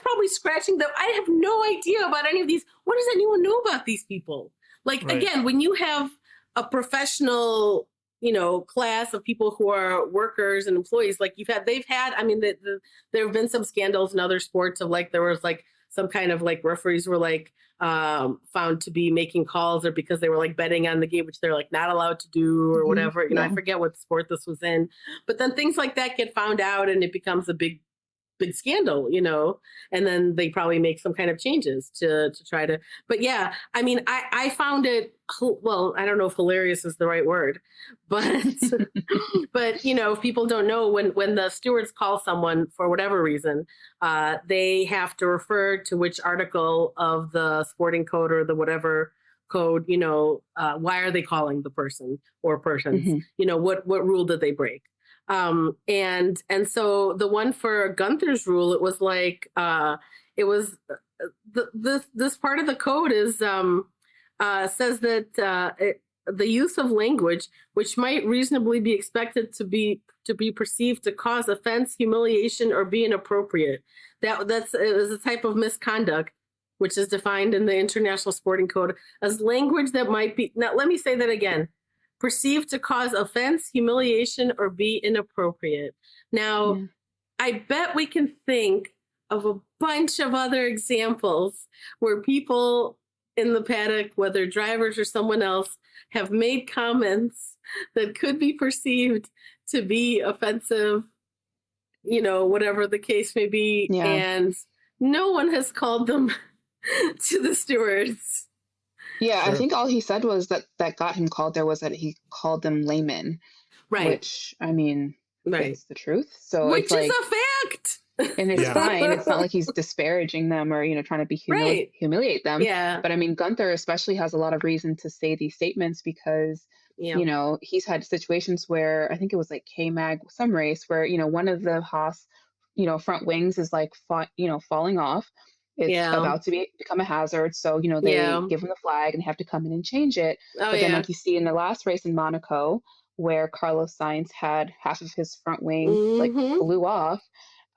probably scratching I have no idea about any of these. What does anyone know about these people? Like, right. Again, when you have a professional, class of people who are workers and employees, like they've had, there have been some scandals in other sports of like, there was like some kind of like referees were like found to be making calls or because they were like betting on the game, which they're like not allowed to do or whatever. I forget what sport this was in, but then things like that get found out and it becomes a big scandal, and then they probably make some kind of changes to try to, but yeah, I found it, well, I don't know if hilarious is the right word, but, but, if people don't know, when the stewards call someone for whatever reason, they have to refer to which article of the sporting code or the whatever code, why are they calling the person or persons, what rule did they break? And so the one for Guenther's rule, it was like, it was this part of the code is, says that, the use of language, which might reasonably be expected to be perceived to cause offense, humiliation, or be inappropriate. It was a type of misconduct, which is defined in the International Sporting Code as language that might be, now let me say that again, perceived to cause offense, humiliation, or be inappropriate. Now, I bet we can think of a bunch of other examples where people in the paddock, whether drivers or someone else, have made comments that could be perceived to be offensive, whatever the case may be. Yeah. And no one has called them to the stewards. Yeah, sure. I think all he said was that got him called there was that he called them laymen. Right. Which, right. It's the truth. So which it's is a fact. And it's fine. It's not like he's disparaging them or, trying to be humiliate them. Yeah. But Guenther especially has a lot of reason to say these statements because, he's had situations where I think it was like K-Mag, some race where, one of the Haas, front wings is like, falling off. It's about to become a hazard. So, they give him the flag and have to come in and change it. But then like you see in the last race in Monaco, where Carlos Sainz had half of his front wing like blew off.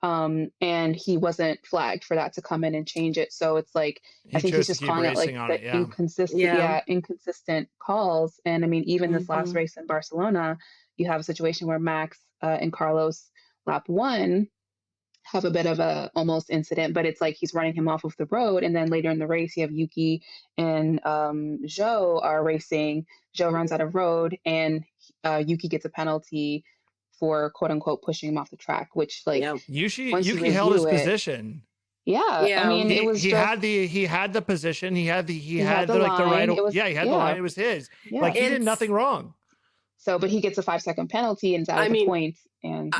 And he wasn't flagged for that to come in and change it. So it's like, I think he's just calling it like the inconsistent calls. And even this last race in Barcelona, you have a situation where Max and Carlos lap one, have a bit of a almost incident, but it's like he's running him off of the road. And then later in the race, you have Yuki and Zhou are racing. Zhou runs out of road, and Yuki gets a penalty for quote unquote pushing him off the track, which like Yuki held his position. Yeah, I mean, it was he had the position. He had the like the right. He had the line. It was his. Yeah. Like he did nothing wrong. So, but he gets a 5-second penalty and is out of the point. And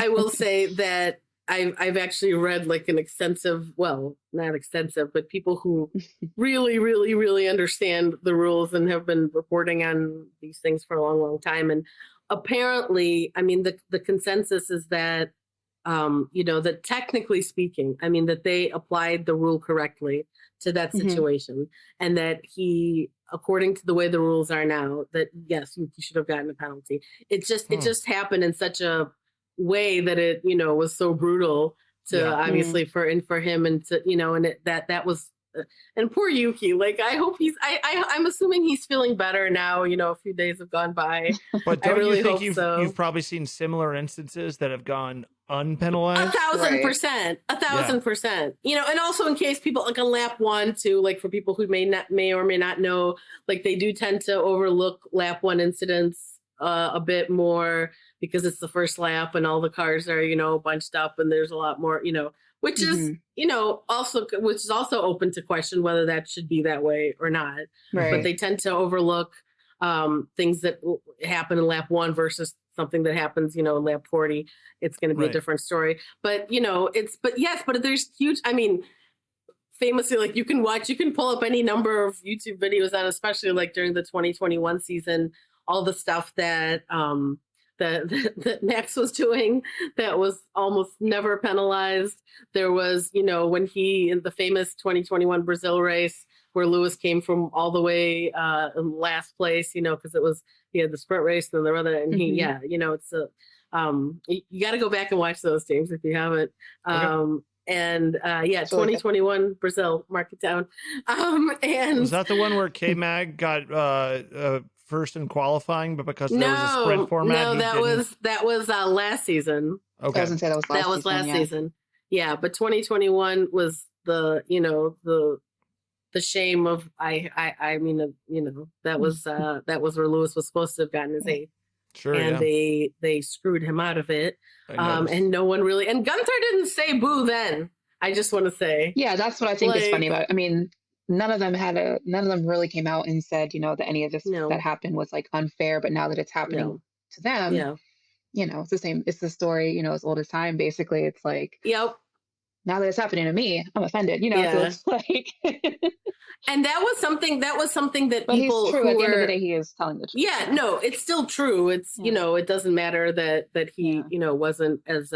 I will say that I've actually read like an extensive, well, not extensive, but people who really, really, really understand the rules and have been reporting on these things for a long, long time. And apparently, I mean, the consensus is that, that technically speaking, I mean, that they applied the rule correctly to that situation, and that he, according to the way the rules are now, that yes, you should have gotten a penalty. It just happened in such a way that it, was so brutal to obviously for him, and to, and that was, and poor Yuki, like I hope I'm assuming he's feeling better now, a few days have gone by. But don't you think you've probably seen similar instances that have gone unpenalized? 1,000%, 1,000%. And also in case people like on lap 1, 2, like for people who may or may not know, like they do tend to overlook lap 1 incidents a bit more because it's the first lap and all the cars are, bunched up and there's a lot more, which is, which is also open to question whether that should be that way or not. Right. But they tend to overlook things that happen in lap 1 versus something that happens, in lap 40. It's going to be a different story. But, but there's huge, I mean, famously, like you can pull up any number of YouTube videos on, especially like during the 2021 season, all the stuff that that Max was doing that was almost never penalized. There was, when he, in the famous 2021 Brazil race, where Lewis came from all the way in last place, because he had the sprint race and the other, and it's you got to go back and watch those games if you haven't. Okay. 2021 Brazil, mark it down. And was that the one where K-Mag got first in qualifying, but because there was a sprint format? No, that was last season. Okay, I was gonna say that was last season. Yeah, but 2021 was the the shame of that was where Lewis was supposed to have gotten his eighth. Sure, and they screwed him out of it. And no one really, and Guenther didn't say boo then. I just want to say, that's what I think is funny about it. I mean, none of them really came out and said, that any of this that happened was like unfair. But now that it's happening to them, it's the same. It's the story, as old as time. Basically, it's like, now that it's happening to me, I'm offended. So it's like. And that was something that but people he's true. At the end of the day, he is telling the truth. Yeah, no, it's still true. It's it doesn't matter that he wasn't as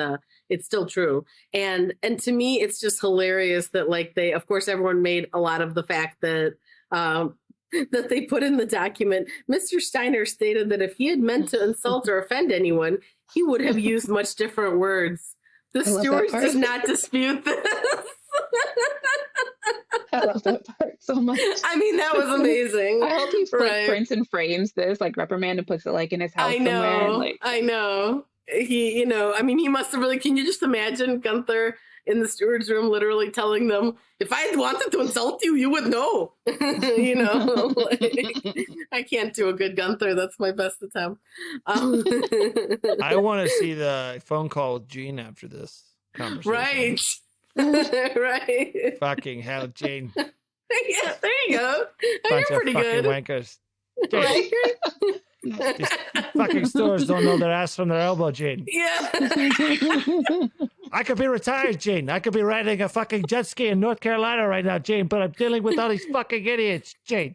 it's still true. And to me, it's just hilarious that like they, of course, everyone made a lot of the fact that that they put in the document. Mr. Steiner stated that if he had meant to insult or offend anyone, he would have used much different words. The stewards does not dispute this. I love that part so much. I mean, that was amazing. I hope he prints and frames this like reprimand and puts it like in his house somewhere. Like, I know. He, I mean, he must have really. Can you just imagine Guenther in the steward's room, literally telling them, "If I had wanted to insult you, you would know." I can't do a good Guenther. That's my best attempt. I want to see the phone call with Gene after this conversation. Right. Right. Fucking hell, Jane. Yeah, there you go. Bunch You're pretty of good. Wankers. Right? These fucking stewards don't know their ass from their elbow, Jane. Yeah. I could be retired, Jane. I could be riding a fucking jet ski in North Carolina right now, Jane, but I'm dealing with all these fucking idiots, Jane.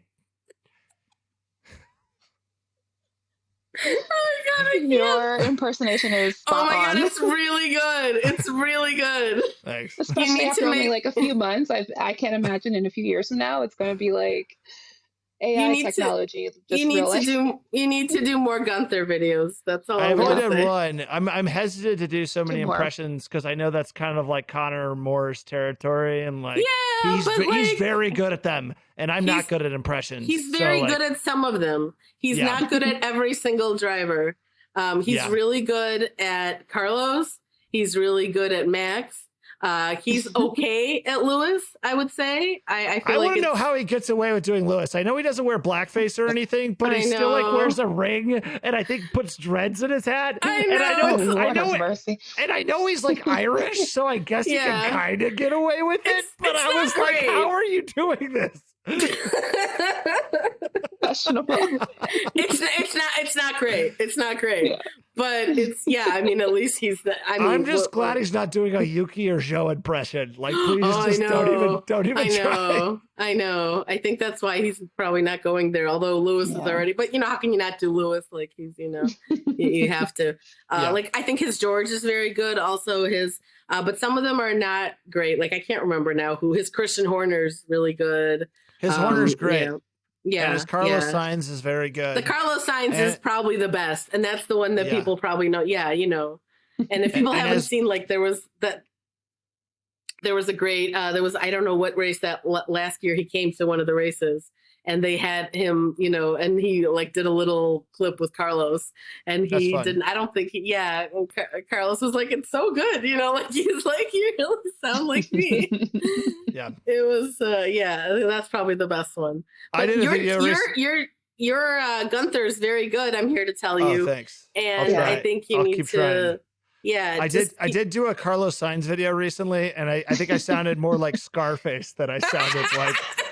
Oh my God, your impersonation is spot oh my God, on. it's really good. It's really good. Thanks. Especially after only like a few months. I can't imagine in a few years from now it's going to be like AI technology. You need to do more Guenther videos. That's all. I've only done one. I'm hesitant to do so many impressions because I know that's kind of like Connor Moore's territory, and like he's very good at them, and I'm not good at impressions. He's very good at some of them. He's not good at every single driver. He's really good at Carlos. He's really good at Max. He's okay at Lewis, I would say. I feel want to know how he gets away with doing Lewis. I know he doesn't wear blackface or anything, but he still like wears a ring and I think puts dreads in his hat. I know. And I know he's like Irish, so I guess he can kind of get away with it. But I was like, how are you doing this? Questionable. It's not great. It's not great. Yeah. But it's at least he's the. I'm just glad he's not doing a Yuki or Joe impression. Like, please just don't even try. I know. I think that's why he's probably not going there. Although Lewis is already. But how can you not do Lewis? Like he's you have to. Like I think his George is very good. Also his. But some of them are not great. Like I can't remember now who his Christian Horner's really good. His Horner's great. Yeah. And his Carlos Sainz is very good. The Carlos Sainz is probably the best. And that's the one that people probably know. Yeah, And if people haven't seen, like there was a great, I don't know what race that last year he came to one of the races. And they had him, and he like did a little clip with Carlos, and he didn't. I don't think Carlos was like, "It's so good," like he's like, "You really sound like me." Yeah, it was. That's probably the best one. But I didn't your Guenther is very good. I'm here to tell you. Oh, thanks. And I think you need to. Trying. Yeah, I did do a Carlos Sainz video recently, and I think I sounded more like Scarface than I sounded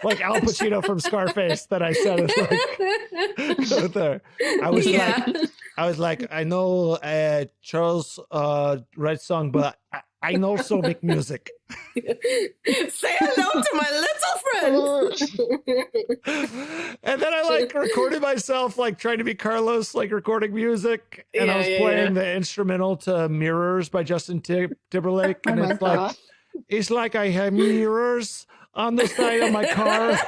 like Al Pacino from Scarface that I sounded like there. I was like, I know Charles writes song, but I also make music. Say hello to my little friend. And then I recorded myself trying to be Carlos, recording music, and I was playing the instrumental to Mirrors by Justin Timberlake, and it's like I have mirrors on the side of my car.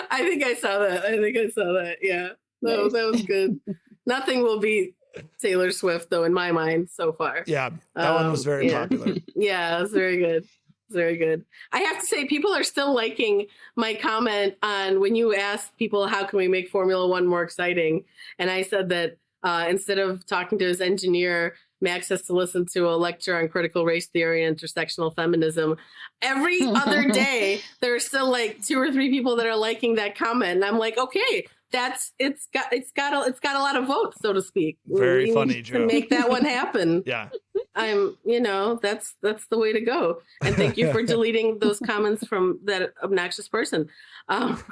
I think I saw that. Yeah, that was good. Nothing will beat Taylor Swift, though, in my mind so far. Yeah, that one was very popular. Yeah, it was very good. Very good. I have to say, people are still liking my comment on when you asked people, how can we make Formula One more exciting? And I said that instead of talking to his engineer, Max has to listen to a lecture on critical race theory and intersectional feminism. Every other day, there are still 2 or 3 people that are liking that comment. And I'm like, okay, it's got a lot of votes, so to speak. Very funny, Joe. To make that one happen. Yeah. That's the way to go. And thank you for deleting those comments from that obnoxious person. But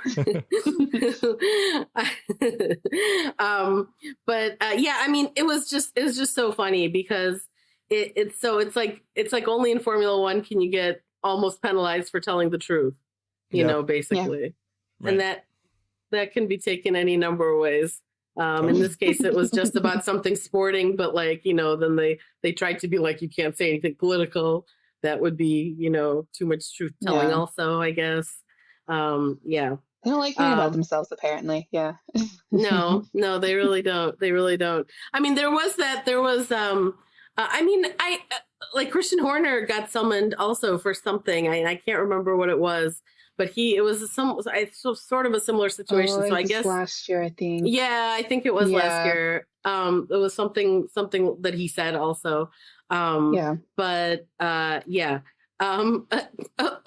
it was just so funny because it's like only in Formula One can you get almost penalized for telling the truth, basically. Yeah. Right. And that can be taken any number of ways. In this case, it was just about something sporting, but then they tried to be like, you can't say anything political. That would be, too much truth telling also, I guess. Yeah. They don't like hearing about themselves, apparently. Yeah. No, they really don't. They really don't. I mean, Christian Horner got summoned also for something. I can't remember what it was. But it was sort of a similar situation. So I guess last year, I think. Yeah, I think it was last year. It was something that he said also. But yeah.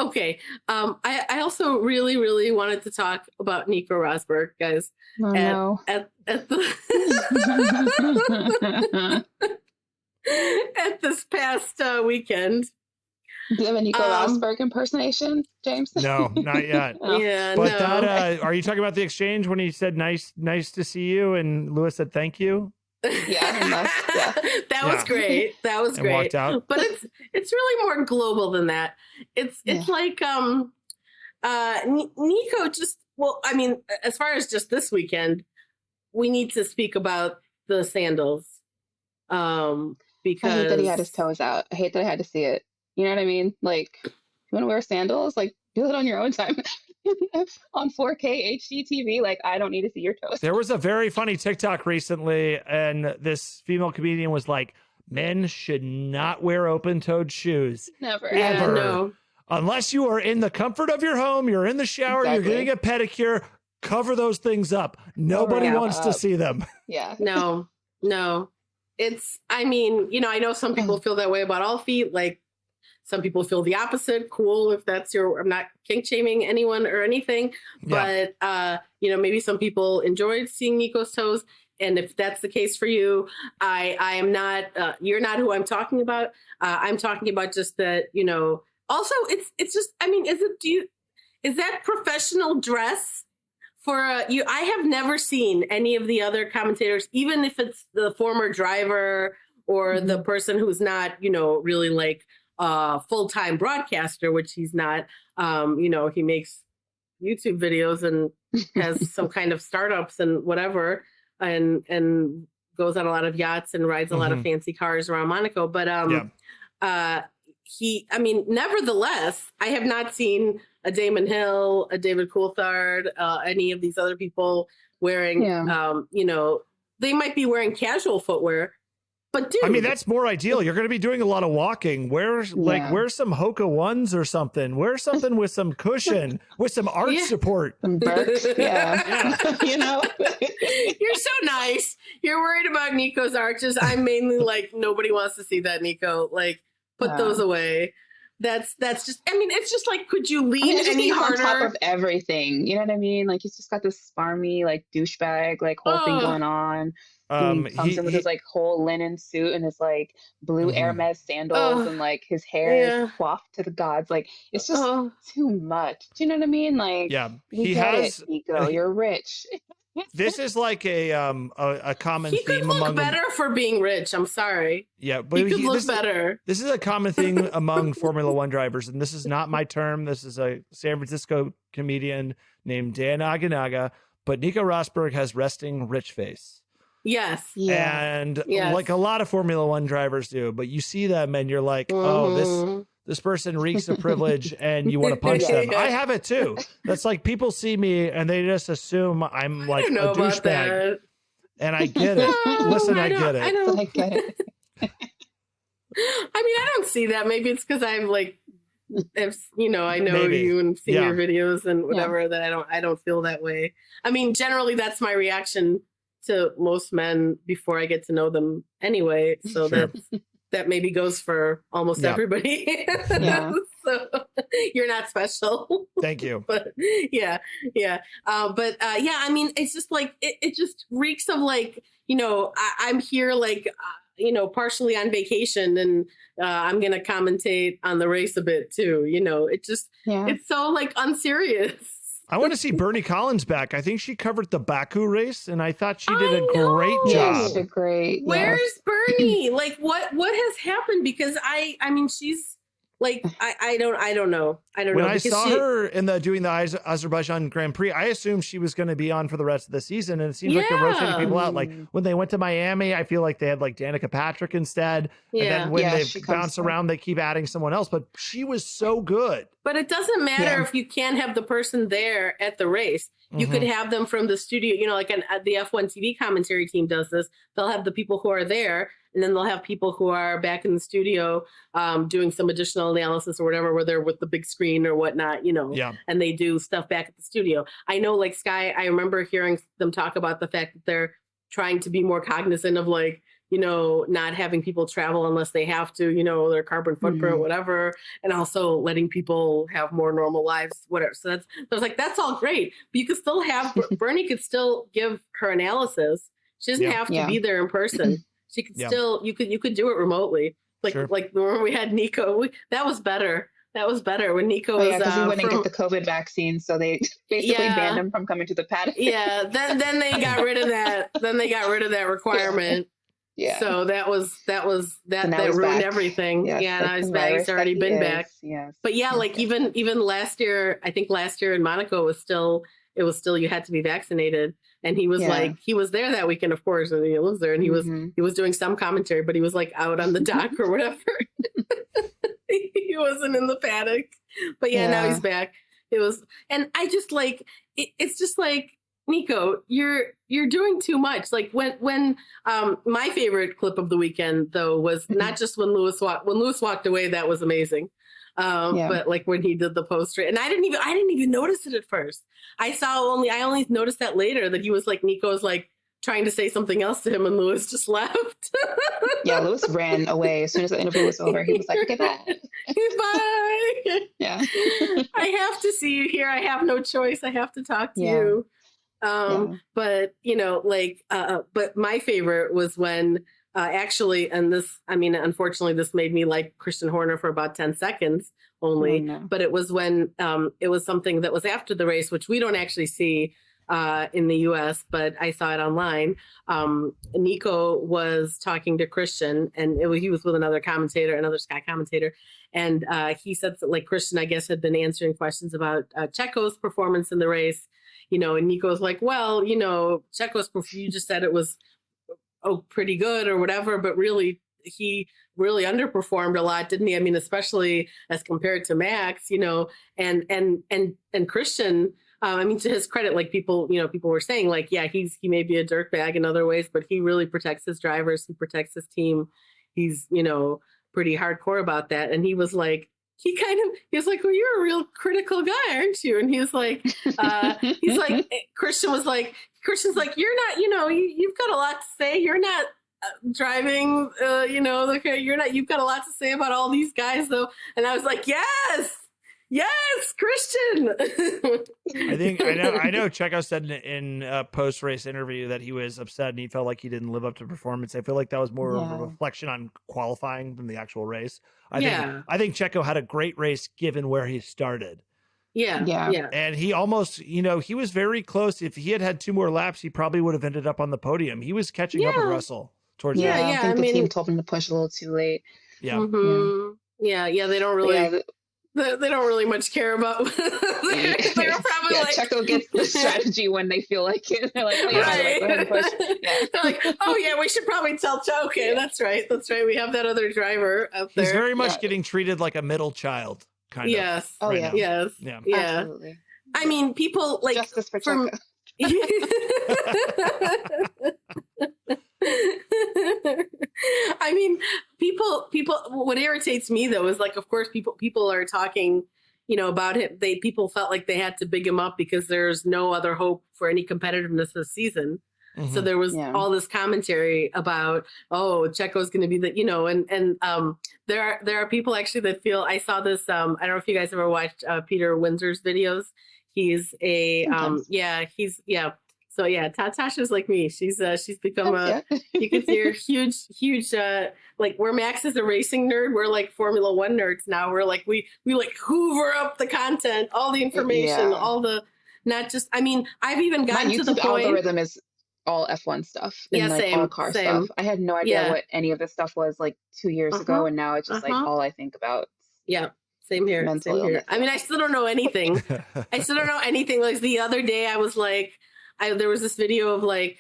Okay. I also really, really wanted to talk about Nico Rosberg, guys. Oh, no. At the at this past weekend. Do you have a Nico Rosberg impersonation, James? No, not yet. Yeah, but that are you talking about the exchange when he said nice to see you and Lewis said thank you? Yeah. That was great. That was great. Walked out. But it's really more global than that. It's like Nico as far as just this weekend, we need to speak about the sandals. Because I hate that he had his toes out. I hate that I had to see it. You know what I mean? Like, you want to wear sandals? Like, do it on your own time. On 4K HD TV, I don't need to see your toes. There was a very funny TikTok recently, and this female comedian was like, men should not wear open-toed shoes. Never. Ever. No. Unless you are in the comfort of your home, you're in the shower, You're getting a pedicure, cover those things up. Nobody wants to see them. Yeah. No. I mean, I know some people feel that way about all feet. Like some people feel the opposite. Cool. If that's I'm not kink shaming anyone or anything, but, maybe some people enjoyed seeing Nico's toes. And if that's the case for you, I am not, you're not who I'm talking about. I'm talking about just that, also it's just, I mean, is that professional dress for you? I have never seen any of the other commentators, even if it's the former driver or the person who's not, really like a full-time broadcaster, which he's not. He makes YouTube videos and has some kind of startups and whatever, and goes on a lot of yachts and rides a lot of fancy cars around Monaco. But nevertheless, I have not seen a Damon Hill, a David Coulthard, any of these other people wearing, they might be wearing casual footwear, but dude. I mean, that's more ideal. You're going to be doing a lot of walking. Wear some Hoka ones or something. Wear something with some cushion, with some arch support. Some Birks, yeah. You're so nice. You're worried about Nico's arches. I'm mainly like, nobody wants to see that, Nico. Like, put those away. That's just, I mean, it's just like, could you lean any harder? On top of everything, you know what I mean? Like, he's just got this smarmy, like, douchebag, like, whole thing going on. He comes in with his, like, whole linen suit and his, like, blue Hermes sandals and, like, his hair is coiffed to the gods. Like, it's just too much. Do you know what I mean? Like, he has, Nico, you're rich. This is like a common he theme could look among better for being rich. I'm sorry. Yeah, but he could look better. This is a common thing among Formula One drivers, and this is not my term. This is a San Francisco comedian named Dan Aganaga. But Nico Rosberg has resting rich face. Yes. And like a lot of Formula One drivers do, but you see them and you're like, oh, this person reeks of privilege and you want to punch them. I have it too. That's like people see me and they just assume I'm like a douchebag. And I get it. Listen, I get it. I get it. I mean, I don't see that. Maybe it's because I'm like, if I know you and seen your videos and whatever, that I don't feel that way. I mean, generally that's my reaction to most men before I get to know them anyway. So that maybe goes for almost everybody. So you're not special. Thank you. But I mean, it's just like, it just reeks of like, I'm here like, partially on vacation and I'm going to commentate on the race a bit too. It just, it's so like unserious. I want to see Bernie Collins back. I think she covered the Baku race, and I thought she did a great job. She did great. Where's Bernie? Like, what has happened? Because I mean, she's like, I don't know. When I saw her in doing the Azerbaijan Grand Prix, I assumed she was going to be on for the rest of the season, and it seems like they're rotating people out. Like when they went to Miami, I feel like they had like Danica Patrick instead, and then when they bounce around, they keep adding someone else. But she was so good. But it doesn't matter if you can't have the person there at the race. You could have them from the studio, like the F1 TV commentary team does this. They'll have the people who are there, and then they'll have people who are back in the studio doing some additional analysis or whatever, where they're with the big screen or whatnot, and they do stuff back at the studio. I know like Sky, I remember hearing them talk about the fact that they're trying to be more cognizant of like, not having people travel unless they have to, their carbon footprint, whatever, and also letting people have more normal lives, whatever. So that's all great, but you could still have, Bernie could still give her analysis. She doesn't have to be there in person. She could still, you could do it remotely. Like when we had Nico, that was better. That was better when Nico was because he wouldn't get the COVID vaccine, so they basically banned him from coming to the paddock. Then they got rid of that. Then they got rid of that requirement. So that ruined everything. Yes, now he's back. He's already been back. Yes. But like even last year, I think last year in Monaco was still you had to be vaccinated. And he was like, he was there that weekend, of course, and he lives there, and he was doing some commentary, but he was like out on the dock or whatever. He wasn't in the paddock. But now he's back. And I just like it's just like, Nico, you're doing too much. Like when my favorite clip of the weekend though was not just when Lewis walked away, that was amazing. But like when he did the poster, and I didn't even notice it at first. I only noticed that later, that he was like, Nico's like trying to say something else to him, and Lewis just left. Yeah, Lewis ran away as soon as the interview was over. He was like, okay, bye. Bye. Yeah. I have to see you here. I have no choice. I have to talk to Yeah. you. Yeah. But, you know, like, but my favorite was when actually, and this, I mean, unfortunately, this made me like Christian Horner for about 10 seconds only, Oh, no. but it was when it was something that was after the race, which we don't actually see in the US, but I saw it online. Nico was talking to Christian, and he was with another commentator, another Sky commentator. And he said that, like, Christian, I guess, had been answering questions about Checo's performance in the race, you know, and Nico's like, well, you know, Checo's, you just said it was pretty good or whatever, but really, he really underperformed a lot, didn't he? I mean, especially as compared to Max, you know, and Christian, I mean, to his credit, like people were saying, like, yeah, he may be a dirtbag in other ways, but he really protects his drivers, he protects his team. He's, you know, pretty hardcore about that. And he was like, he was like, well, you're a real critical guy, aren't you? And he was like, Christian's like, you're not, you know, you've got a lot to say. You're not driving, you know, like you've got a lot to say about all these guys though. And I was like, yes, Christian. I know Checo said in a post-race interview that he was upset and he felt like he didn't live up to performance. I feel like that was more of a reflection on qualifying than the actual race. I think Checo had a great race given where he started. Yeah. And he almost, you know, he was very close. If he had had 2 more laps, he probably would have ended up on the podium. He was catching up with Russell towards the end. I think the team told him to push a little too late. Yeah. Mm-hmm. Yeah. They don't really. They don't really much care about. They're probably like, Checo gets the strategy when they feel like it. They're like, oh, yeah, right. Go ahead and push. Yeah. They're like, oh yeah, we should probably tell Checo. Okay, that's right. We have that other driver out there. He's very much getting treated like a middle child, kind of. Yes. Oh right yeah. Now. Yeah. Absolutely. I mean, people like justice for Checo. I mean, people, what irritates me though is like, of course, people are talking, you know, about him. People felt like they had to big him up because there's no other hope for any competitiveness this season. Mm-hmm. So there was all this commentary about, oh, Checo's going to be the, you know, and there are people actually that feel, I saw this, I don't know if you guys ever watched Peter Windsor's videos. He's a, So yeah, Tasha's like me. She's become you can see her huge, like where Max is a racing nerd, we're like Formula One nerds now. We're like, we like hoover up the content, all the information, all the, not just, I mean, I've even gotten to the point. Algorithm is all F1 stuff and like all car stuff. I had no idea what any of this stuff was like 2 years ago. And now it's just like all I think about. Yeah. Same here. I mean, I still don't know anything. Like the other day I was like, there was this video of like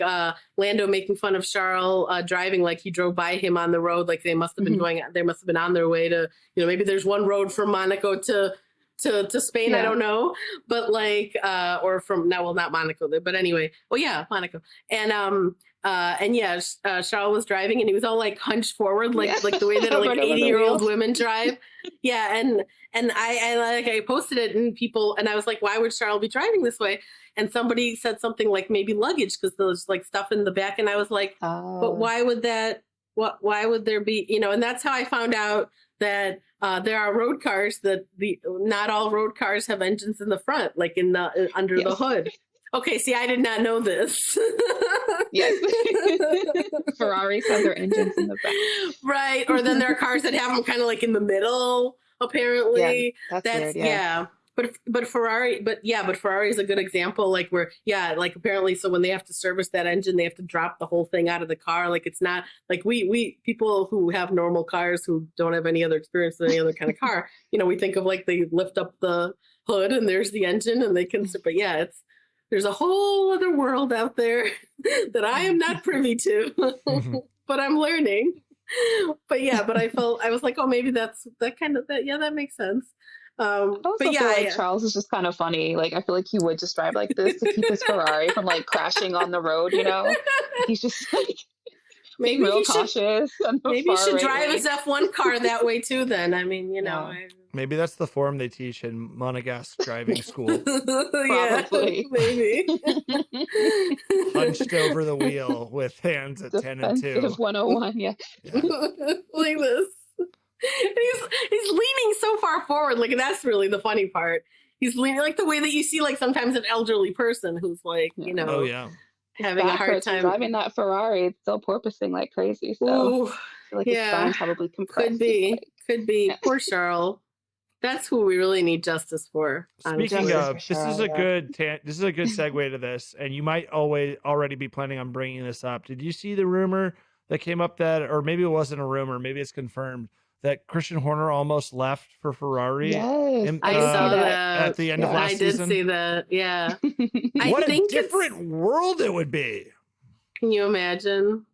Lando making fun of Charles driving, like he drove by him on the road. Like they must have been they must have been on their way to, you know, maybe there's one road from Monaco to Spain. I don't know, but like, or from not Monaco, but anyway, Monaco. And Charles was driving and he was all like hunched forward, like the way that like 80-year-old women drive. Yeah. And I posted it and I was like, why would Charles be driving this way? And somebody said something like maybe luggage because there's like stuff in the back. And I was like, but why would that, why would there be, you know, and that's how I found out that there are road cars that not all road cars have engines in the front, like in the, under the hood. Okay. See, I did not know this. Yes. Ferraris have their engines in the back. Right. Or then there are cars that have them kind of like in the middle, apparently. Yeah, that's weird, yeah. But Ferrari is a good example, like where, like apparently, so when they have to service that engine, they have to drop the whole thing out of the car. Like it's not like we people who have normal cars who don't have any other experience with any other kind of car, you know, we think of like they lift up the hood and there's the engine and they can, but there's a whole other world out there that I am not privy to, but I'm learning. But I was like, oh, maybe that makes sense. I feel like Charles is just kind of funny. Like I feel like he would just drive like this to keep his Ferrari from like crashing on the road, you know? He's just like maybe real cautious. Maybe he should drive his F1 car that way too then. I mean, you know. Maybe that's the form they teach in Monegasque driving school. Probably. Maybe. Hunched over the wheel with hands at 10 and 2. Defensive 101, yeah. Like this. He's leaning so far forward. Like, that's really the funny part. He's leaning like the way that you see, like, sometimes an elderly person who's like, you know, Oh yeah, having a hard time driving that Ferrari. It's still porpoising like crazy. So Ooh, I feel like his spine's probably compressed. could be. Like, Could be. Poor Charles. That's who we really need justice for. Speaking honestly. of, for this is sure, a good this is a good segue to this, and you might already be planning on bringing this up. Did you see the rumor that came up that, or maybe it wasn't a rumor, maybe it's confirmed, that Christian Horner almost left for Ferrari? yes, I saw that at the end of last season. I did see that. Yeah. What I think a different world it would be. Can you imagine?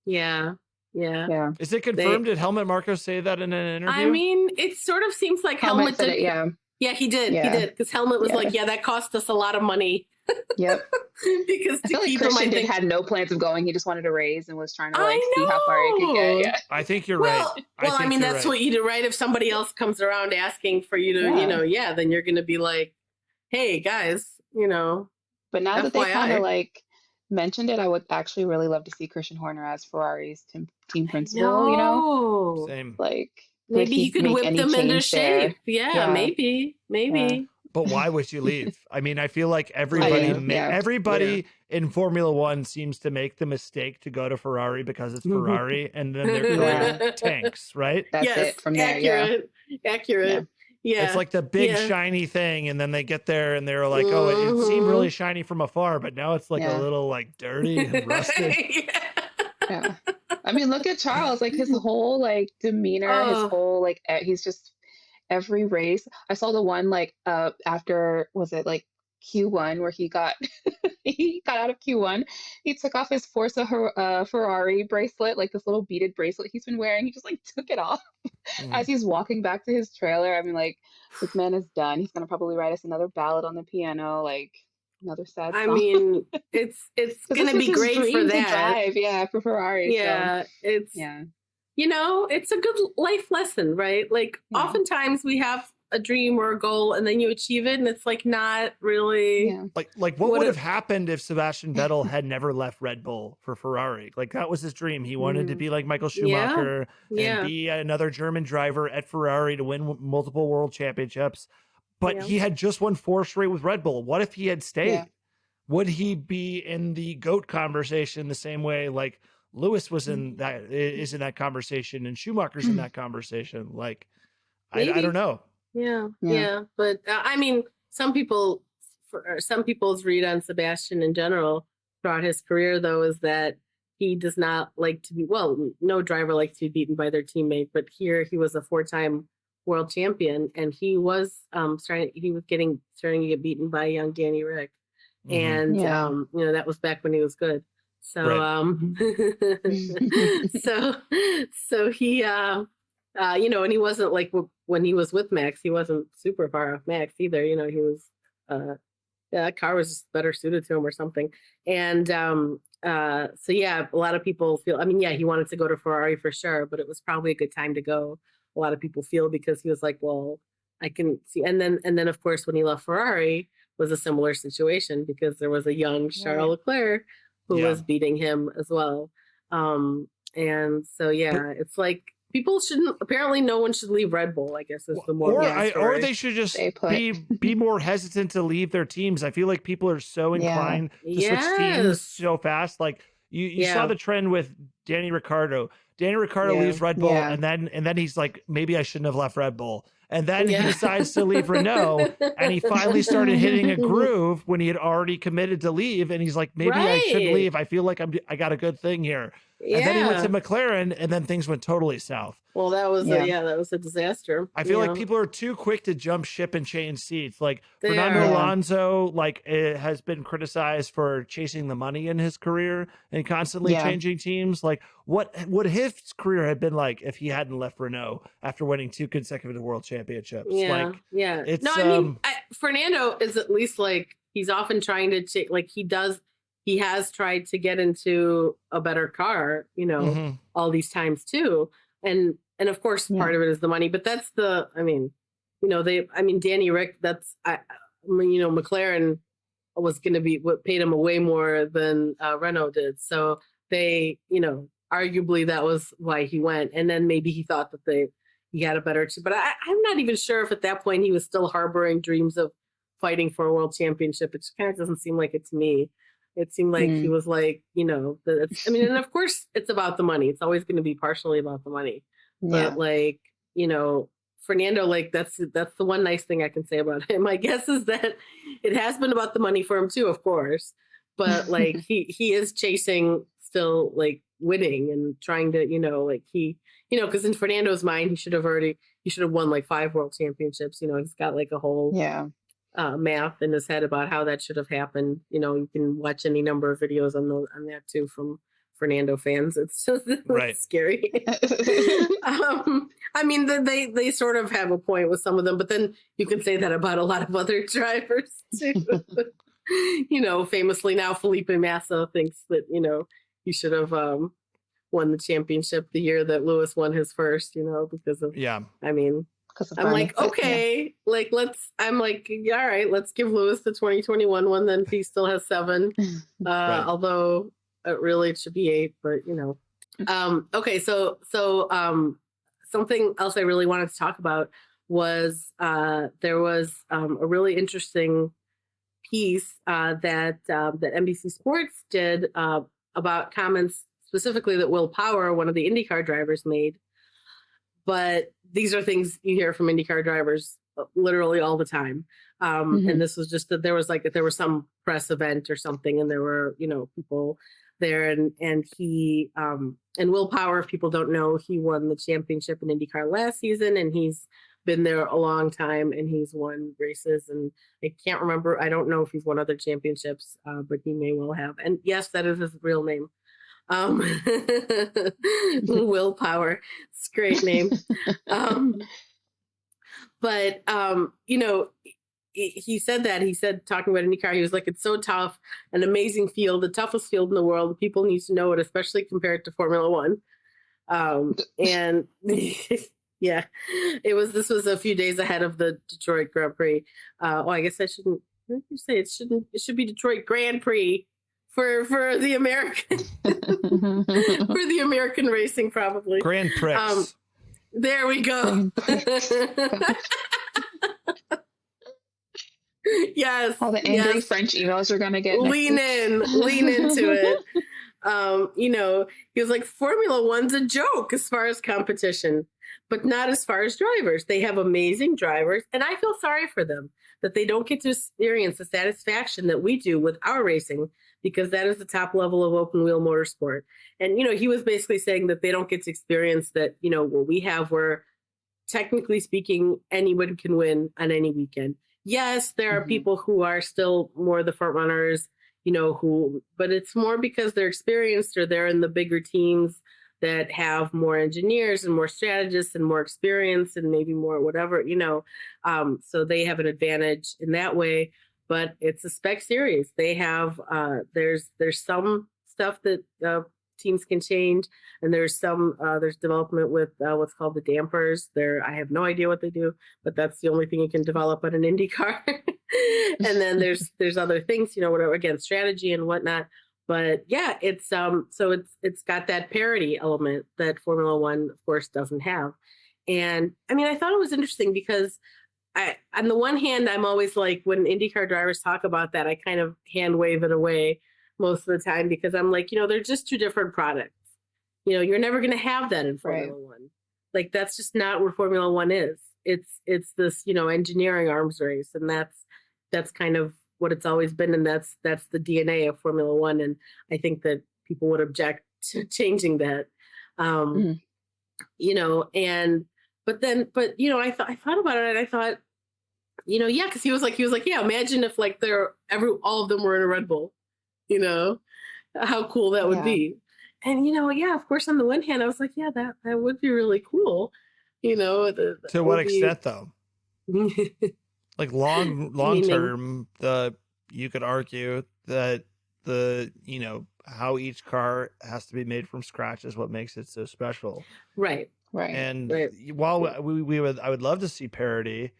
Yeah. Yeah. Is it confirmed? Did Helmut Marko say that in an interview? I mean, it sort of seems like Helmut said did. it, yeah. Yeah, he did. Yeah. He did. Because Helmut was like, yeah, that cost us a lot of money. Yep. Because I to feel like keep him, Christian had no plans of going. He just wanted to race and was trying to like see how far he could get. Yeah. I think you're well, right. Well, I think mean, you're that's right. what you do, right? If somebody else comes around asking for you to, you know, then you're going to be like, hey, guys, you know. But now that they FYI. kind of like mentioned it, I would actually really love to see Christian Horner as Ferrari's team principal, you know? Same. Like, maybe he could whip them into shape. There? Yeah, maybe. Yeah. But why would you leave? I mean, I feel like everybody in Formula One seems to make the mistake to go to Ferrari because it's Ferrari, and then their career tanks, right? That's it from there. Accurate. Yeah. It's like the big shiny thing, and then they get there and they're like, oh, it seemed really shiny from afar, but now it's like a little like dirty and rusted. Yeah. I mean, look at Charles, like his whole like demeanor, his whole like he's just every race. I saw the one like after, was it like Q1 where he got he got out of Q1. He took off his Forza Ferrari bracelet, like this little beaded bracelet he's been wearing. He just like took it off as he's walking back to his trailer. I mean, like, this man is done. He's gonna probably write us another ballad on the piano, like another sad song. I mean, it's gonna be great for that. For Ferrari. Yeah, so, it's you know, it's a good life lesson, right? Like oftentimes we have a dream or a goal and then you achieve it and it's like not really like what would have happened if Sebastian Vettel had never left Red Bull for Ferrari? Like that was his dream. He wanted to be like Michael Schumacher and be another German driver at Ferrari to win multiple world championships. But he had just won 4 straight with Red Bull. What if he had stayed? Would he be in the GOAT conversation the same way like Lewis was in that, is in that conversation, and Schumacher's in that conversation? Like, I don't know. Yeah. But I mean, some people's read on Sebastian in general throughout his career, though, is that he does not like to be, well, no driver likes to be beaten by their teammate, but here he was a 4-time world champion, and he was starting to get beaten by young Danny Rick. And you know, that was back when he was good. So so he you know, and he wasn't like when he was with Max, he wasn't super far off Max either. You know, he was that car was just better suited to him or something. And so a lot of people feel, I mean, he wanted to go to Ferrari for sure, but it was probably a good time to go. A lot of people feel, because he was like, well, I can see. And then of course when he left Ferrari was a similar situation, because there was a young Charles Leclerc who was beating him as well. And so it's like, people shouldn't, apparently no one should leave Red Bull, I guess is the more or they should just be more hesitant to leave their teams. I feel like people are so inclined to switch teams so fast. Like you saw the trend with Danny Ricciardo. Danny Ricciardo leaves Red Bull and then he's like, maybe I shouldn't have left Red Bull. And then he decides to leave Renault, and he finally started hitting a groove when he had already committed to leave. And he's like, maybe I shouldn't leave. I feel like I got a good thing here. And then he went to McLaren, and then things went totally south. Well, that was that was a disaster. I feel like people are too quick to jump ship and change seats. Like Fernando Alonso, like has been criticized for chasing the money in his career and constantly changing teams. Like what would his career have been like if he hadn't left Renault after winning 2 consecutive world championships? It's, no, I mean, Fernando is at least like, he's often trying to he has tried to get into a better car, you know, all these times too. And and of course part of it is the money, but that's Danny Rick, McLaren was going to be what paid him way more than Renault did. So they, arguably that was why he went. And then maybe he thought that he had a better, but I'm not even sure if at that point he was still harboring dreams of fighting for a world championship. It kind of doesn't seem like it to me. It seemed like he was like, and of course it's about the money. It's always going to be partially about the money. But Fernando, like that's the one nice thing I can say about him. My guess is that it has been about the money for him too, of course. But like he is chasing still like winning and trying to, because in Fernando's mind he should have won like 5 world championships. He's got like a whole math in his head about how that should have happened. You can watch any number of videos on that too from Fernando fans. It's just scary. They sort of have a point with some of them, but then you can say that about a lot of other drivers too. Famously now Felipe Massa thinks that, he should have won the championship the year that Lewis won his first, because of, I'm like, okay, like all right, let's give Lewis the 2021 one, then he still has 7. Although really it should be 8, but okay, so something else I really wanted to talk about was there was a really interesting piece that NBC Sports did about comments specifically that Will Power, one of the IndyCar drivers, made. But these are things you hear from IndyCar drivers literally all the time. And this was just that there was some press event or something, and there were, people there, and he and Will Power, if people don't know, he won the championship in IndyCar last season, and he's been there a long time, and he's won races, and I can't remember, I don't know if he's won other championships, but he may well have. And yes, that is his real name. Will Power. It's a great name. But he said talking about IndyCar, he was like, it's so tough, an amazing field, the toughest field in the world. People need to know it, especially compared to Formula One. And yeah, this was a few days ahead of the Detroit Grand Prix. I guess I shouldn't say it should be Detroit Grand Prix for the American for the American racing, probably. Grand Prix. There we go. Yes. All the angry French emails are gonna get. Lean into it. He was like, Formula One's a joke as far as competition, but not as far as drivers. They have amazing drivers, and I feel sorry for them that they don't get to experience the satisfaction that we do with our racing, because that is the top level of open wheel motorsport. And, he was basically saying that they don't get to experience that, what we have, where technically speaking, anyone can win on any weekend. Yes, there are people who are still more the front runners, but it's more because they're experienced, or they're in the bigger teams that have more engineers and more strategists and more experience and maybe more whatever, so they have an advantage in that way. But it's a spec series. They have there's some stuff that teams can change, and there's development with what's called the dampers. I have no idea what they do, but that's the only thing you can develop on an Indy car. And then there's other things, whatever, again, strategy and whatnot. But yeah, it's it's got that parity element that Formula One, of course, doesn't have. And I thought it was interesting because on the one hand, I'm always like, when IndyCar drivers talk about that, I kind of hand wave it away most of the time, because I'm like, they're just 2 different products. You're never going to have that in Formula One. Like, that's just not where Formula One is. It's this, engineering arms race, and that's kind of what it's always been, and that's the DNA of Formula One. And I think that people would object to changing that. I thought about it, and I thought, because he was like, yeah, imagine if like all of them were in a Red Bull, how cool that would be. And of course, on the one hand, I was like, yeah, that would be really cool. To what extent, though? Like long term, you could argue that how each car has to be made from scratch is what makes it so special. Right. Right. And Right. while I would love to see parity,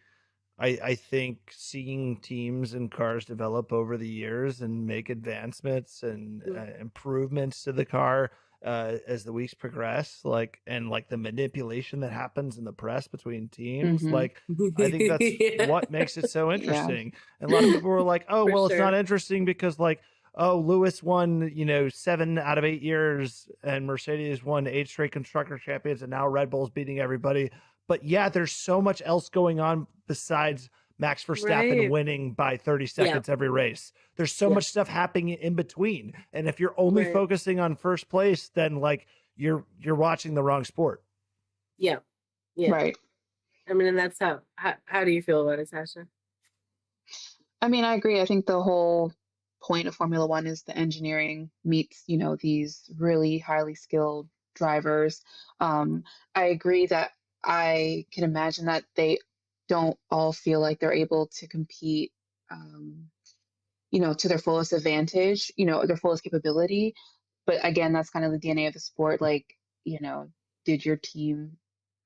I think seeing teams and cars develop over the years and make advancements and improvements to the car as the weeks progress, like the manipulation that happens in the press between teams, like I think that's what makes it so interesting. And a lot of people were like, oh, well, it's not interesting because like, oh, Lewis won, 7 out of 8 years and Mercedes won 8 straight constructor champions and now Red Bull's beating everybody. But yeah, there's so much else going on besides Max Verstappen winning by 30 seconds every race. There's so much stuff happening in between. And if you're only focusing on first place, then like you're watching the wrong sport. Yeah. Right. I mean, and that's how do you feel about it, Tasha? I mean, I agree. I think the whole point of Formula One is the engineering meets, these really highly skilled drivers. I agree that I can imagine that they don't all feel like they're able to compete, to their fullest advantage, their fullest capability. But again, that's kind of the DNA of the sport. Like, did your team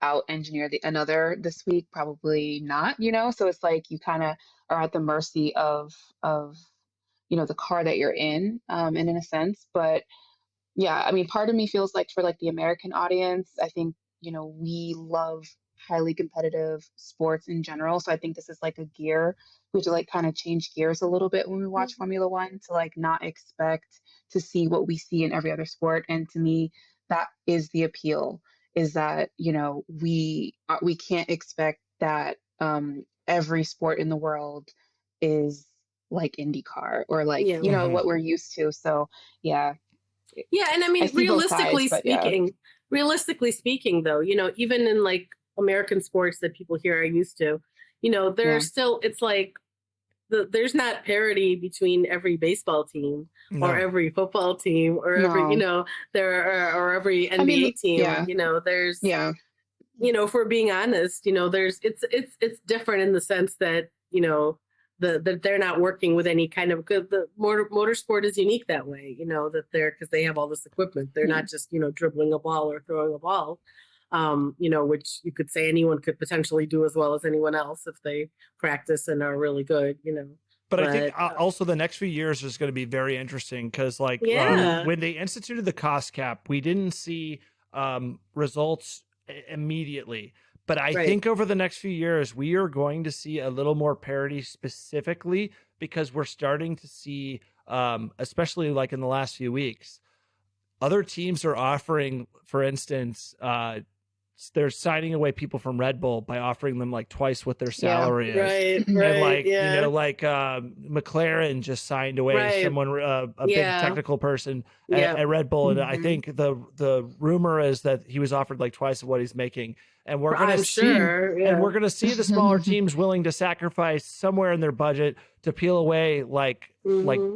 out engineer another this week? Probably not, So it's like you kind of are at the mercy of the car that you're in a sense. But yeah, I mean, part of me feels like for like the American audience, I think, we love highly competitive sports in general. So I think this is like a gear. We have to like kind of change gears a little bit when we watch Formula One to like not expect to see what we see in every other sport. And to me, that is the appeal, is that, we can't expect that every sport in the world is like IndyCar or like, what we're used to. So yeah. Yeah. And I mean, realistically speaking though, even in like American sports that people here are used to, there's still, it's like there's not parity between every baseball team or every football team or every, or every NBA team, there's, if we're being honest, there's, it's different in the sense that, that they're not working with any kind of the motorsport is unique that way, that because they have all this equipment. They're not just, dribbling a ball or throwing a ball, which you could say anyone could potentially do as well as anyone else if they practice and are really good, But I think also the next few years is going to be very interesting because when they instituted the cost cap, we didn't see results immediately. But I think over the next few years, we are going to see a little more parity specifically because we're starting to see, especially like in the last few weeks, other teams are offering, for instance, they're signing away people from Red Bull by offering them like twice what their salary is. And like, McLaren just signed away someone, a big technical person at Red Bull. And I think the rumor is that he was offered like twice of what he's making. And we're going to see, and we're going to see the smaller teams willing to sacrifice somewhere in their budget to peel away like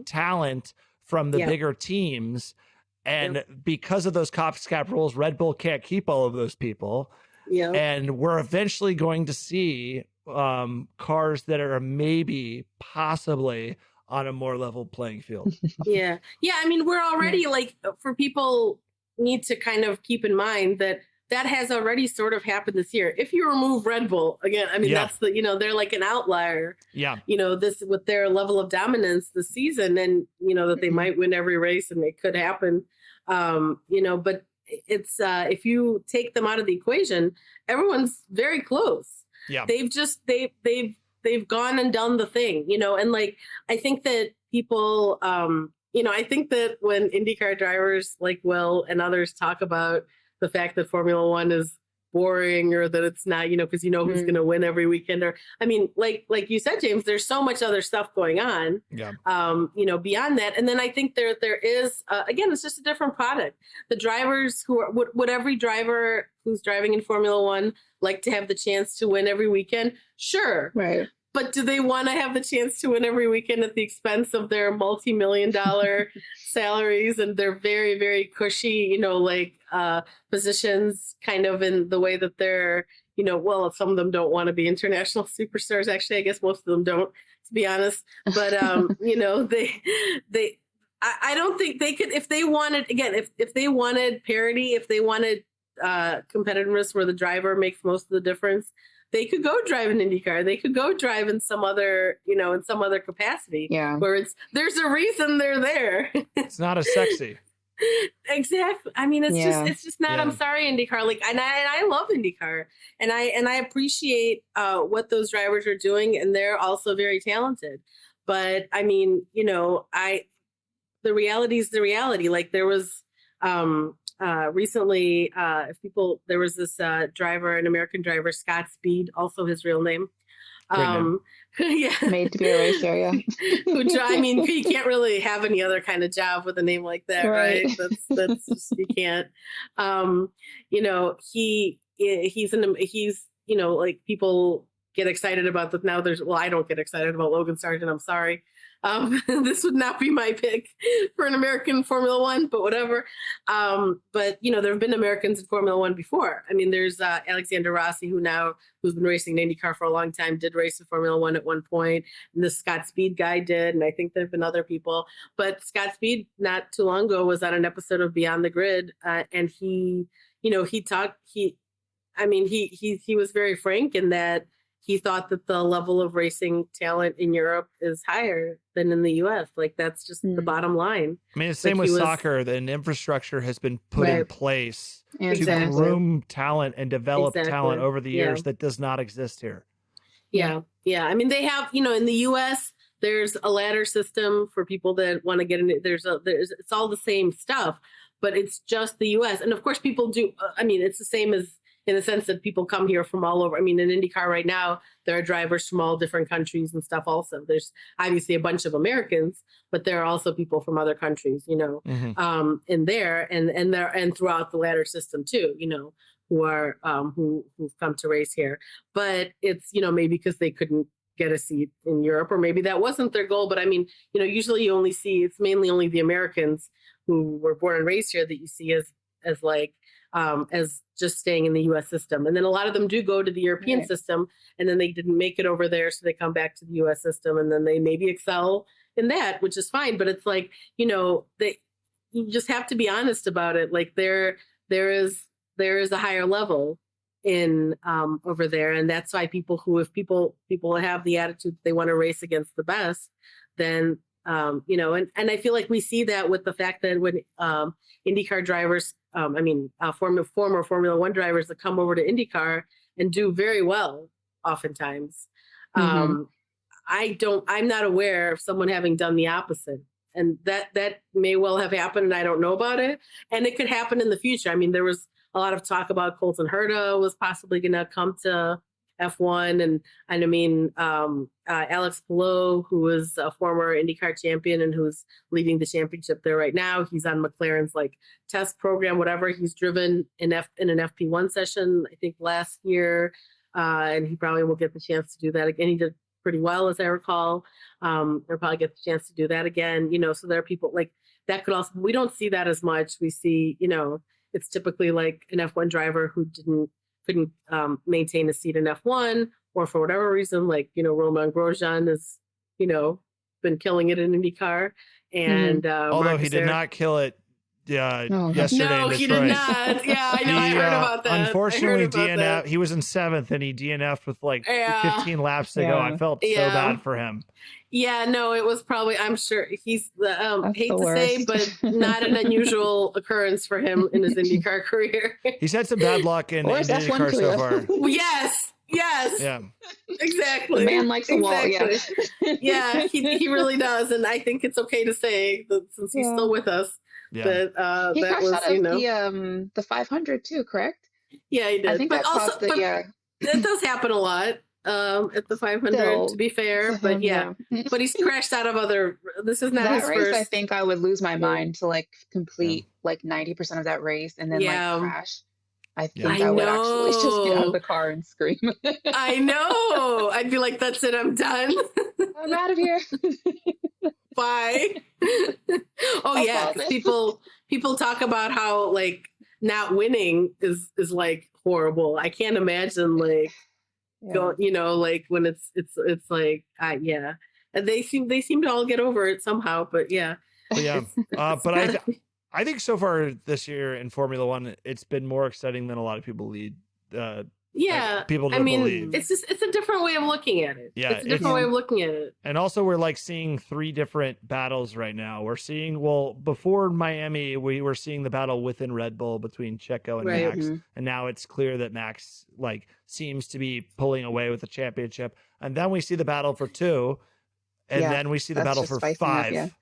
talent from the bigger teams. And because of those cost cap rules, Red Bull can't keep all of those people. Yeah. And we're eventually going to see cars that are possibly on a more level playing field. Yeah. I mean, we're already like, for people need to kind of keep in mind that has already sort of happened this year. If you remove Red Bull again, I mean, that's they're like an outlier. Yeah. This with their level of dominance this season, and that they might win every race, and it could happen. But it's if you take them out of the equation, everyone's very close. Yeah. They've gone and done the thing, and like I think that people, I think that when IndyCar drivers like Will and others talk about the fact that Formula One is boring or that it's not, because who's going to win every weekend, or I mean, like you said, James, there's so much other stuff going on, beyond that. And then I think there is, again, it's just a different product. The drivers would every driver who's driving in Formula One like to have the chance to win every weekend? Sure. Right. But do they want to have the chance to win every weekend at the expense of their multi-million-dollar salaries and their very, very cushy, positions kind of in the way that they're, some of them don't want to be international superstars. Actually, I guess most of them don't, to be honest. But, I don't think they could, if they wanted, again, if they wanted parity, if they wanted competitiveness where the driver makes most of the difference, they could go drive an IndyCar. They could go drive in some other, in some other capacity. Yeah. Where there's a reason they're there. It's not as sexy. Exactly. I mean, it's just not. I'm sorry, IndyCar. Like, and I love IndyCar, and I appreciate what those drivers are doing, and they're also very talented. But I mean, the reality is the reality. Like there was recently, there was this driver, an American driver, Scott Speed, also his real name. Yeah, made to be a racer. Yeah, I mean, you can't really have any other kind of job with a name like that, right? That's just, you can't. He's like people get excited about that now. I don't get excited about Logan Sargent. I'm sorry. This would not be my pick for an American Formula One, but whatever. But there have been Americans in Formula One before. I mean, there's Alexander Rossi, who's been racing in IndyCar for a long time, did race in Formula One at one point, and the Scott Speed guy did, and I think there have been other people. But Scott Speed, not too long ago, was on an episode of Beyond the Grid, and he was very frank in that he thought that the level of racing talent in Europe is higher than in the U.S. Like, that's just the bottom line. I mean, it's the same with soccer. An infrastructure has been put in place to groom talent and develop talent over the years that does not exist here. Yeah. Yeah. I mean, they have, in the U.S., there's a ladder system for people that want to get in. It's all the same stuff, but it's just the U.S. And of course, people do. It's the same as, in the sense that people come here from all over. I mean, in IndyCar right now, there are drivers from all different countries and stuff also. There's obviously a bunch of Americans, but there are also people from other countries, in there and throughout the ladder system too, who are who've come to race here. But it's, maybe because they couldn't get a seat in Europe, or maybe that wasn't their goal. But I mean, usually you only see, it's mainly only the Americans who were born and raised here that you see as just staying in the U.S. system. And then a lot of them do go to the European system, and then they didn't make it over there, so they come back to the U.S. system, and then they maybe excel in that, which is fine. But it's like, you just have to be honest about it. Like there is a higher level in over there, and that's why if people have the attitude that they want to race against the best, then and I feel like we see that with the fact that when IndyCar drivers, former Formula One drivers that come over to IndyCar and do very well, oftentimes. I'm not aware of someone having done the opposite, and that may well have happened, and I don't know about it, and it could happen in the future. I mean, there was a lot of talk about Colton Herta was possibly going to come to F1, and Alex Palou, who is a former IndyCar champion and who's leading the championship there right now. He's on McLaren's test program, whatever. He's driven in an FP1 session, I think, last year, and he probably will get the chance to do that again. He did pretty well, as I recall. He'll probably get the chance to do that again. So there are people like that could also. We don't see that as much. We see, it's typically like an F1 driver who couldn't maintain a seat in F1, or for whatever reason, like, Romain Grosjean has, been killing it in IndyCar. And although he did not kill it yesterday. No, he did not. Yeah, I know. I heard about that. Unfortunately, DNF. He was in 7th, and he DNF'd with 15 laps to go. I felt so bad for him. Yeah, no, it was probably, I'm sure he's, hate to say, but not an unusual occurrence for him in his IndyCar career. He's had some bad luck in IndyCar so far. Yes. Yeah. Exactly. The man likes a wall, yeah. Yeah, he really does. And I think it's okay to say that since he's still with us, that he that crashed was, out of the 500 too, correct? Yeah, he did. I think but that caused it does happen a lot. At the 500, still, to be fair, but but he's crashed out of other. This is not that his race. First. I think I would lose my mind to complete 90% of that race and then crash. I think I would actually just get out of the car and scream. I know. I'd be like, "That's it. I'm done. I'm out of here. Bye." Oh yeah, people talk about how not winning is horrible. I can't imagine go, when it's and they seem to all get over it somehow, but but I think so far this year in Formula One, it's been more exciting than a lot of people people don't believe. It's a different way of looking at it. Yeah, it's a different way of looking at it. And also we're like seeing 3 different battles right now. We're seeing, before Miami, we were seeing the battle within Red Bull between Checo and Max. And now it's clear that Max like seems to be pulling away with the championship. And then we see the battle for 2. And then we see the battle for 5.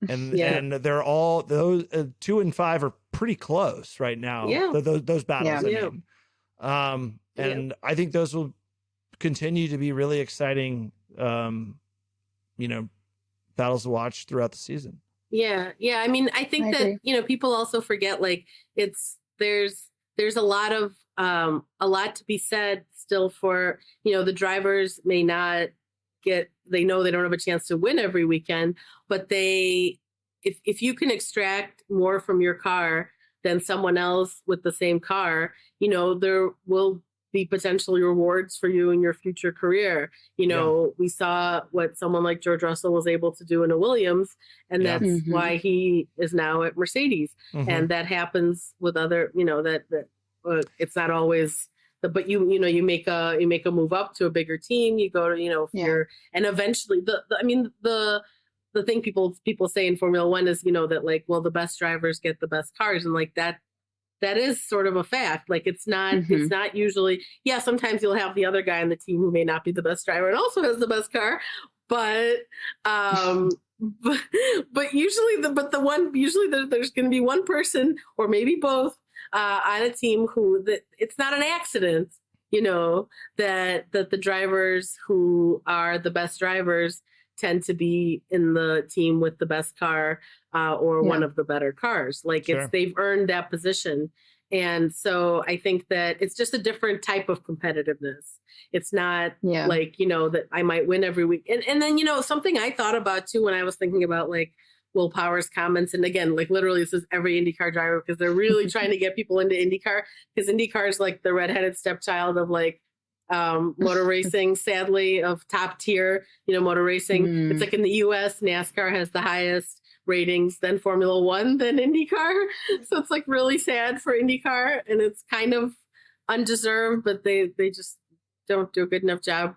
And they're all those 2 and 5 are pretty close right now. Those battles. And I think those will continue to be really exciting, battles to watch throughout the season. Yeah. I mean, I think that people also forget like there's a lot to be said still for the drivers may not they know they don't have a chance to win every weekend, but if you can extract more from your car than someone else with the same car, there will be potentially rewards for you in your future career. We saw what someone like George Russell was able to do in a Williams, and that's why he is now at Mercedes. And that happens with other, it's not always but you make a move up to a bigger team. You go to and eventually the thing people say in Formula One is that like, well, the best drivers get the best cars, and like that is sort of a fact. Like it's not usually, sometimes you'll have the other guy on the team who may not be the best driver and also has the best car, but usually there's going to be one person or maybe both on a team that it's not an accident, that the drivers who are the best drivers tend to be in the team with the best car or one of the better cars. Like they've earned that position. And so I think that it's just a different type of competitiveness. It's not like, that I might win every week. And then, something I thought about too, when I was thinking about like Will Power's comments, and again, like literally this is every IndyCar driver, because they're really trying to get people into IndyCar, because IndyCar is like the redheaded stepchild of like motor racing, sadly, of top tier, motor racing. It's like in the US, NASCAR has the highest ratings, then Formula One, then IndyCar. So it's like really sad for IndyCar, and it's kind of undeserved, but they just don't do a good enough job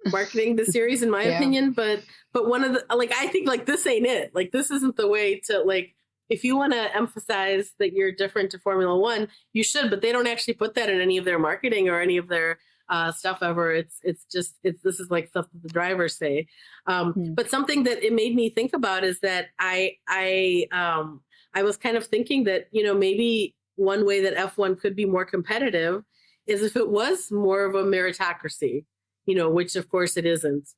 marketing the series, in my opinion. But one of the, like, I think like this ain't it. Like this isn't the way to, like, if you want to emphasize that you're different to Formula One, you should, but they don't actually put that in any of their marketing or any of their stuff ever. It's this is like stuff that the drivers say. But something that it made me think about is that I was kind of thinking that, maybe one way that F1 could be more competitive is if it was more of a meritocracy, which of course it isn't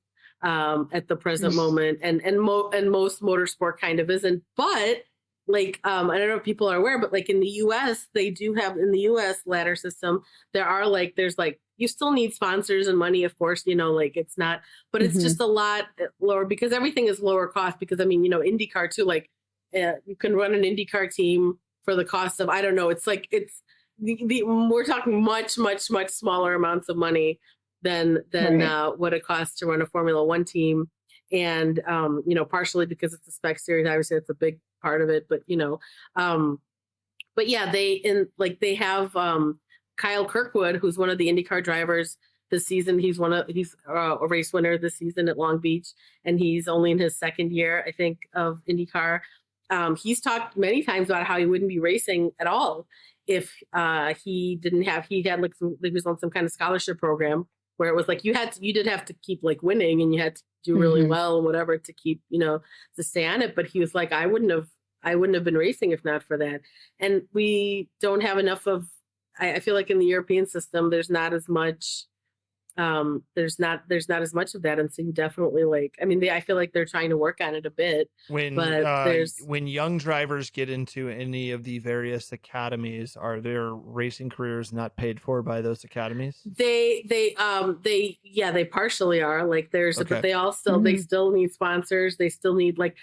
at the present moment, and most motorsport kind of isn't. But like, I don't know if people are aware, but like in the US, they do have, in the US ladder system, there's you still need sponsors and money, of course, like it's not, but it's just a lot lower because everything is lower cost. Because I mean, IndyCar too, like you can run an IndyCar team for the cost of, I don't know, it's like, we're talking much, much, much smaller amounts of money than what it costs to run a Formula One team. And, partially because it's a spec series, obviously it's a big part of it, but they have Kyle Kirkwood, who's one of the IndyCar drivers this season. He's a race winner this season at Long Beach, and he's only in his second year, I think, of IndyCar. He's talked many times about how he wouldn't be racing at all if he was on some kind of scholarship program where it was like you did have to keep like winning, and you had to do really well and whatever to keep, to stay on it. But he was like, I wouldn't have been racing if not for that. And we don't have enough of, I feel like in the European system, there's not as much, there's not as much of that. And so you definitely I feel like they're trying to work on it a bit. When young drivers get into any of the various academies, are their racing careers not paid for by those academies? They partially are. Like but they all still, they still need sponsors. They still need, like,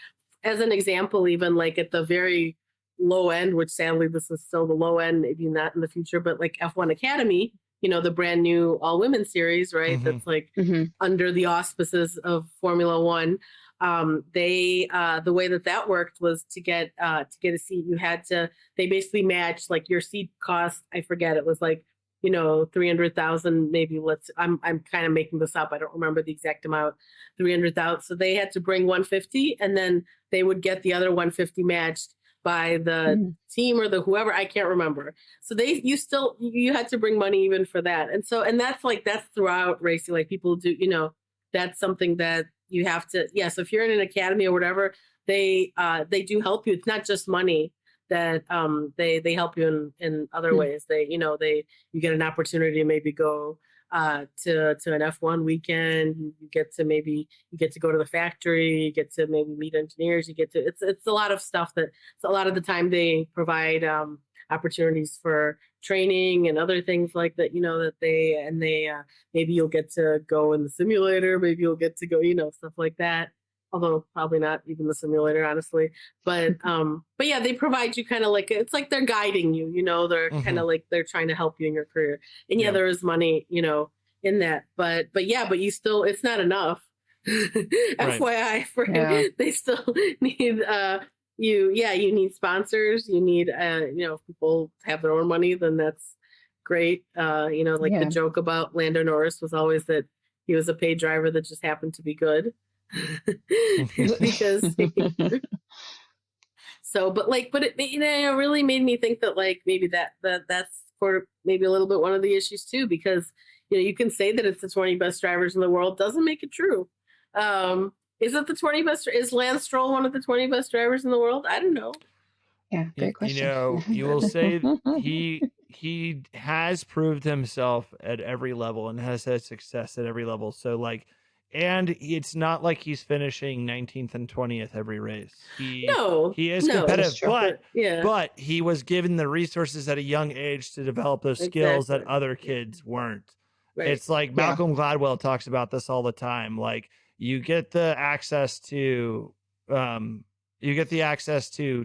as an example, even like at the very low end, which sadly this is still the low end, maybe not in the future, but like F1 Academy, the brand new all women series, right? That's like under the auspices of Formula One. they the way that worked was to get a seat, they basically matched like your seat cost. I forget, it was like 300,000 maybe. I'm kind of making this up, I don't remember the exact amount. 300,000, so they had to bring 150, and then they would get the other 150 matched by the team or the whoever, I can't remember. So you had to bring money even for that. And that's throughout racing, like people do, that's something that you have to, yes, if you're in an academy or whatever, they do help you. It's not just money that they help you in other ways. You get an opportunity to maybe go to an F1 weekend. You get to go to the factory. You get to maybe meet engineers. It's a lot of stuff that, so a lot of the time they provide opportunities for training and other things like that, maybe you'll get to go in the simulator, maybe you'll get to go, stuff like that. Although probably not even the simulator, honestly. But yeah, they provide you kind of like, it's like they're guiding you, they're kind of like they're trying to help you in your career. And yeah, there is money, in that. But you still, it's not enough. FYI, they still need you need sponsors. You need if people have their own money, then that's great. The joke about Lando Norris was always that he was a paid driver that just happened to be good. Because but it really made me think that like maybe that's for maybe a little bit one of the issues too, because you can say that it's the 20 best drivers in the world, doesn't make it true. Is it the 20 best? Is Lance Stroll one of the 20 best drivers in the world? I don't know. Yeah, great question. You will say he has proved himself at every level and has had success at every level. So like, and it's not like he's finishing 19th and 20th every race. He is competitive, but he was given the resources at a young age to develop those skills that other kids weren't. Right. It's like Malcolm Gladwell talks about this all the time. Like you get the access to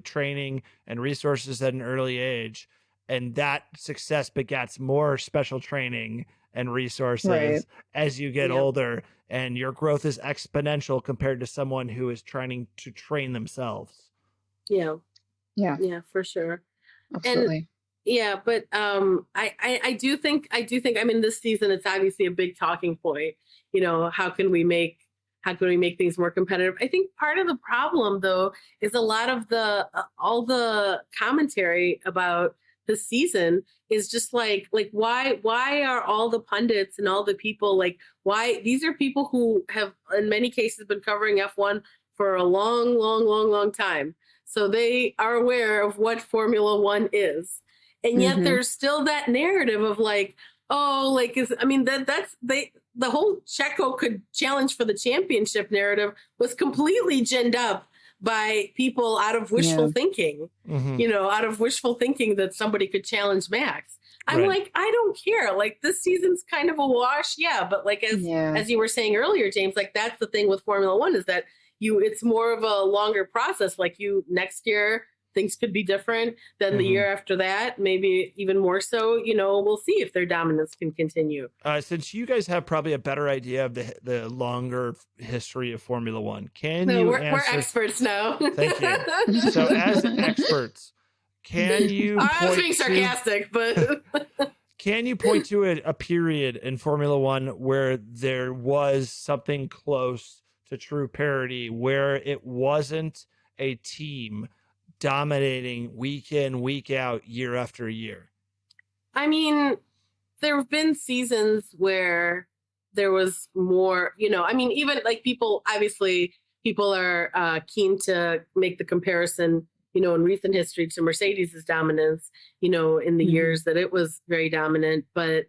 training and resources at an early age, and that success begets more special training and resources as you get older, and your growth is exponential compared to someone who is trying to train themselves. Yeah, for sure. Absolutely. And but I do think this season it's obviously a big talking point. How can we make things more competitive? I think part of the problem though is a lot of all the commentary about the season is just like why are all the pundits and all the people, like, why these are people who have in many cases been covering F1 for a long time, so they are aware of what Formula One is, and yet there's still that narrative of like, the whole Checo could challenge for the championship narrative was completely ginned up by people out of wishful thinking, out of wishful thinking that somebody could challenge Max. I'm like, I don't care. Like, this season's kind of a wash. Yeah. But like, as you were saying earlier, James, like that's the thing with Formula One is that it's more of a longer process. Like next year, things could be different than the year after that, maybe even more so. We'll see if their dominance can continue. Since you guys have probably a better idea of the longer history of Formula One, we're experts now. Thank you. So as experts, can you I was being sarcastic, but can you point to a period in Formula One where there was something close to true parity, where it wasn't a team dominating week in, week out, year after year? I mean, there have been seasons where there was more, even like people are keen to make the comparison, in recent history to Mercedes' dominance, in the years that it was very dominant. But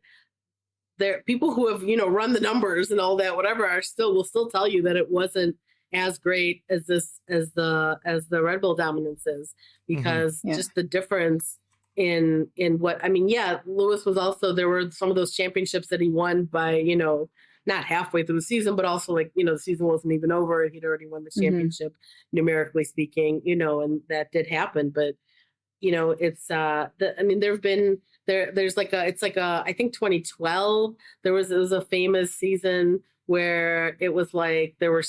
there people who have, run the numbers and all that, whatever, will still tell you that it wasn't as great as the Red Bull dominance is, because just the difference in what, Lewis was also, there were some of those championships that he won by, not halfway through the season, but also like, the season wasn't even over. He'd already won the championship, numerically speaking, and that did happen. But, it's, there've been, there's like I think 2012, it was a famous season where it was like, there were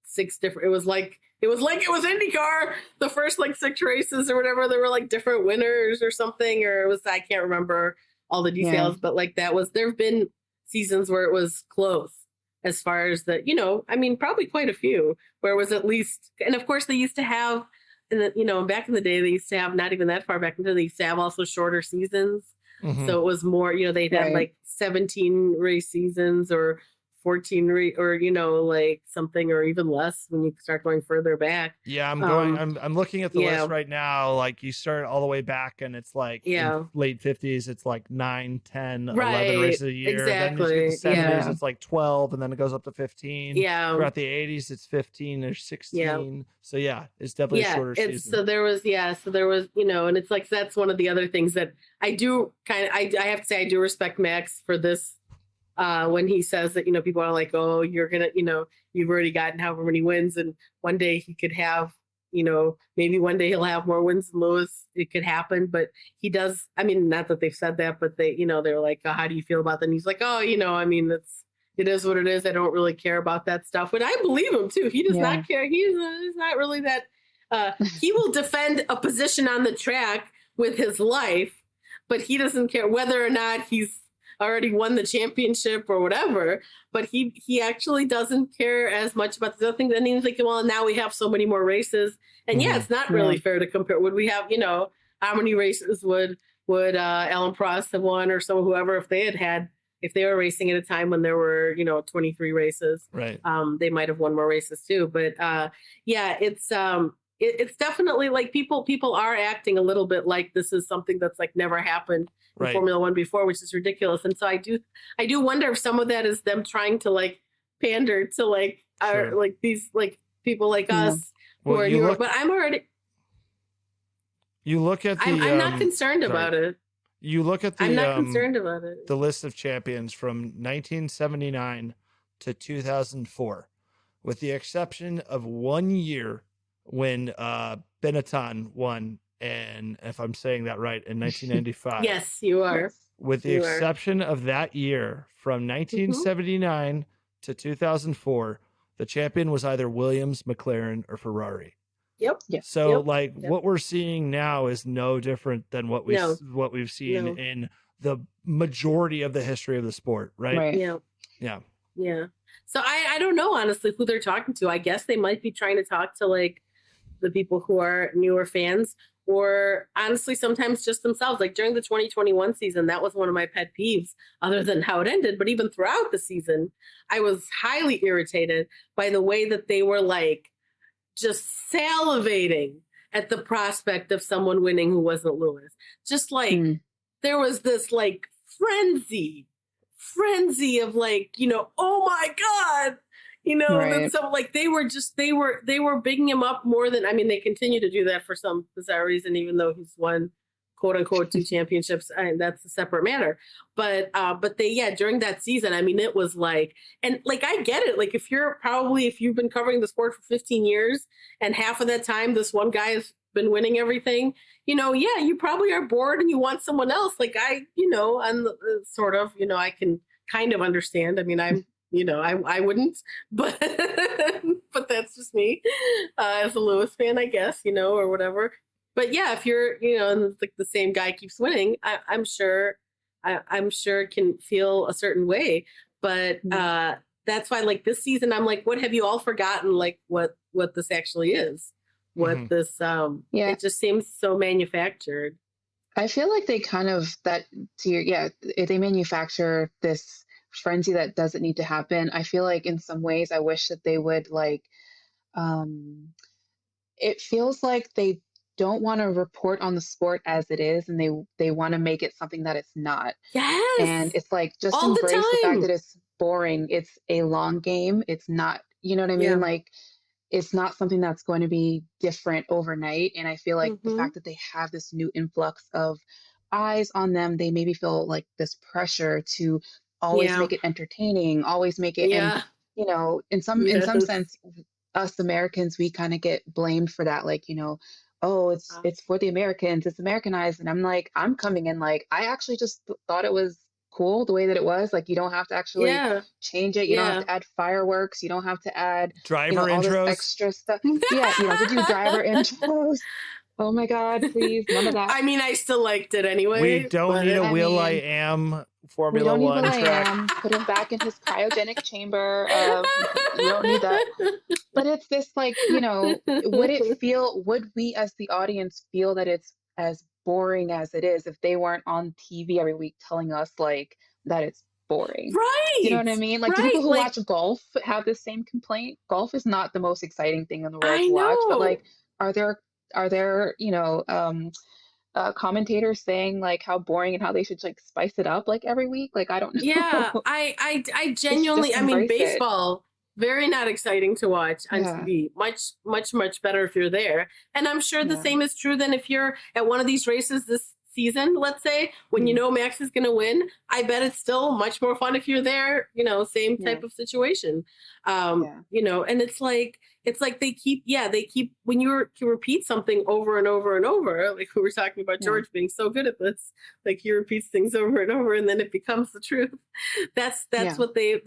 6 different, it was like it was IndyCar, the first like 6 races or whatever, there were like different winners or something, or it was, I can't remember all the details, but like that was, there have been seasons where it was close as far as the, I mean, probably quite a few where it was at least, and of course they used to have, back in the day, they used to have, not even that far back into, they used to have also shorter seasons. So it was more, they'd have like 17 race seasons or 14 or like something, or even less when you start going further back. Yeah, I'm looking at the list right now. Like you start all the way back and it's like in late 50s, it's like 9, 10, 11 races a year. Exactly. Then you get the 70s, it's like 12, and then it goes up to 15. Yeah. Throughout the 80s, it's 15 or 16. Yeah. So yeah, it's definitely a shorter season. So there was, and it's like, that's one of the other things that I do I have to say, I do respect Max for this. When he says that, people are like, oh, you're going to, you've already gotten however many wins, and one day he could have, maybe one day he'll have more wins than Lewis. It could happen, but he does. I mean, not that they've said that, but they, they're like, oh, how do you feel about that? And he's like, oh, I mean, it is what it is. I don't really care about that stuff. But I believe him too. He does not care. He's not really that. He will defend a position on the track with his life, but he doesn't care whether or not he's already won the championship or whatever, but he actually doesn't care as much about the other thing. Then he's like, well, now we have so many more races, and it's not really fair to compare. Would we have, how many races would Alan Prost have won, or whoever, if they were racing at a time when there were 23 races, right? They might have won more races too. But it's definitely like people are acting a little bit like this is something that's like never happened in Formula One before, which is ridiculous. And so I do wonder if some of that is them trying to like pander to like our like these like people like us who are New York. But I'm already. You look at the. I'm not concerned about it. You look at the. I'm not concerned about it. The list of champions from 1979 to 2004, with the exception of 1 year when Benetton won, and if I'm saying that right, in 1995. Yes, you are. With the exception of that year, from 1979 to 2004, the champion was either Williams, McLaren, or Ferrari. Yep. So what we're seeing now is no different than what we've seen in the majority of the history of the sport, right? Yeah. So I don't know, honestly, who they're talking to. I guess they might be trying to talk to like the people who are newer fans, or honestly, sometimes just themselves. Like during the 2021 season, that was one of my pet peeves, other than how it ended. But even throughout the season, I was highly irritated by the way that they were like just salivating at the prospect of someone winning who wasn't Lewis. Just like there was this like frenzy of like, oh my God. And so like they were bigging him up more than, I mean, they continue to do that for some bizarre reason, even though he's won quote unquote 2 championships, and that's a separate matter. But they, during that season, I mean, it was like, and like, I get it. Like if you've been covering the sport for 15 years and half of that time, this one guy has been winning everything, you probably are bored and you want someone else. Like I'm sort of, I can kind of understand. I mean, I wouldn't, but but that's just me as a Lewis fan, I guess, or whatever. But yeah, if you're, and like the same guy keeps winning, I'm sure it can feel a certain way. But that's why, like this season, I'm like, what have you all forgotten? Like what this actually is? What this? It just seems so manufactured. I feel like they kind of they manufacture this frenzy that doesn't need to happen. I feel like in some ways I wish that they would like it feels like they don't want to report on the sport as it is, and they want to make it something that it's not. Yes. And it's like just all embrace the fact that time. it's boring. It's a long game. It's not, you know what I mean? Like it's not something that's going to be different overnight. And I feel like the fact that they have this new influx of eyes on them, they maybe feel like this pressure to always make it entertaining, always make it, and in some sense, us Americans, we kind of get blamed for that, like, oh, it's for the Americans, it's Americanized, and I'm like, I'm coming in like, I actually just thought it was cool the way that it was. Like, you don't have to actually change it. You don't have to add fireworks. You don't have to add driver all this intros. extra stuff. Yeah, you don't have to do driver intros. Oh my God, please, none of that. I mean, I still liked it anyway. We don't need a Will.i.am Formula One track. Put him back in his cryogenic chamber. You don't need that. But it's this, like, would we as the audience feel that it's as boring as it is if they weren't on TV every week telling us, like, that it's boring? Right. You know what I mean? Like, do people who watch golf have the same complaint? Golf is not the most exciting thing in the world to watch, but, like, are there commentators saying, like, how boring and how they should, like, spice it up, like, every week? Like, I don't know. Yeah, I genuinely, I mean, baseball, very not exciting to watch on TV. Much better if you're there. And I'm sure the same is true then if you're at one of these races this season, let's say, when Max is going to win. I bet it's still much more fun if you're there, same type of situation. And it's like they keep when you repeat something over and over and over, like we were talking about George being so good at this, like he repeats things over and over and then it becomes the truth. That's what they've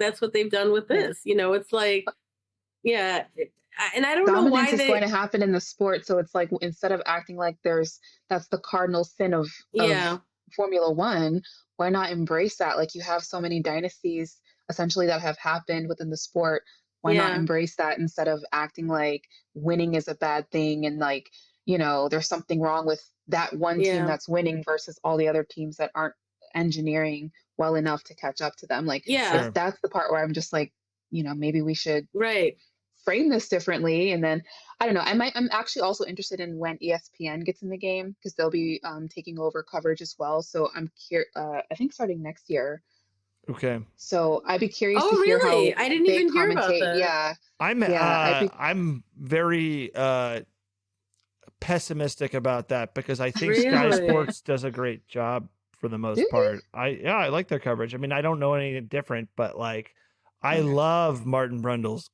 done with this. It's like, and I don't know why dominance is going to happen in the sport. So it's like, instead of acting like that's the cardinal sin of Formula One, why not embrace that? Like, you have so many dynasties essentially that have happened within the sport. Why not embrace that instead of acting like winning is a bad thing and, like, there's something wrong with that one team that's winning versus all the other teams that aren't engineering well enough to catch up to them. Like, that's the part where I'm just like, maybe we should frame this differently. And then I don't know, I'm actually also interested in when ESPN gets in the game, because they'll be taking over coverage as well. So I'm curious, I think starting next year. Okay. So I'd be curious to hear how I didn't even hear about that. Yeah. I'm very pessimistic about that, because I think Sky Sports does a great job for the most part. I like their coverage. I mean, I don't know anything different, but, like, I love Martin Brundle's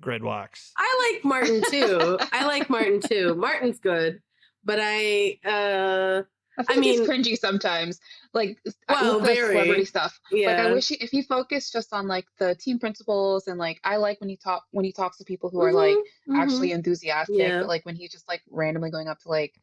grid walks. I like Martin too. Martin's good, but I mean, he's cringy sometimes, like, with the celebrity stuff. Yeah. Like, I wish if he focused just on, like, the team principles, and, like, I like when he talks to people who are like actually enthusiastic. But, like, when he's just, like, randomly going up to, like,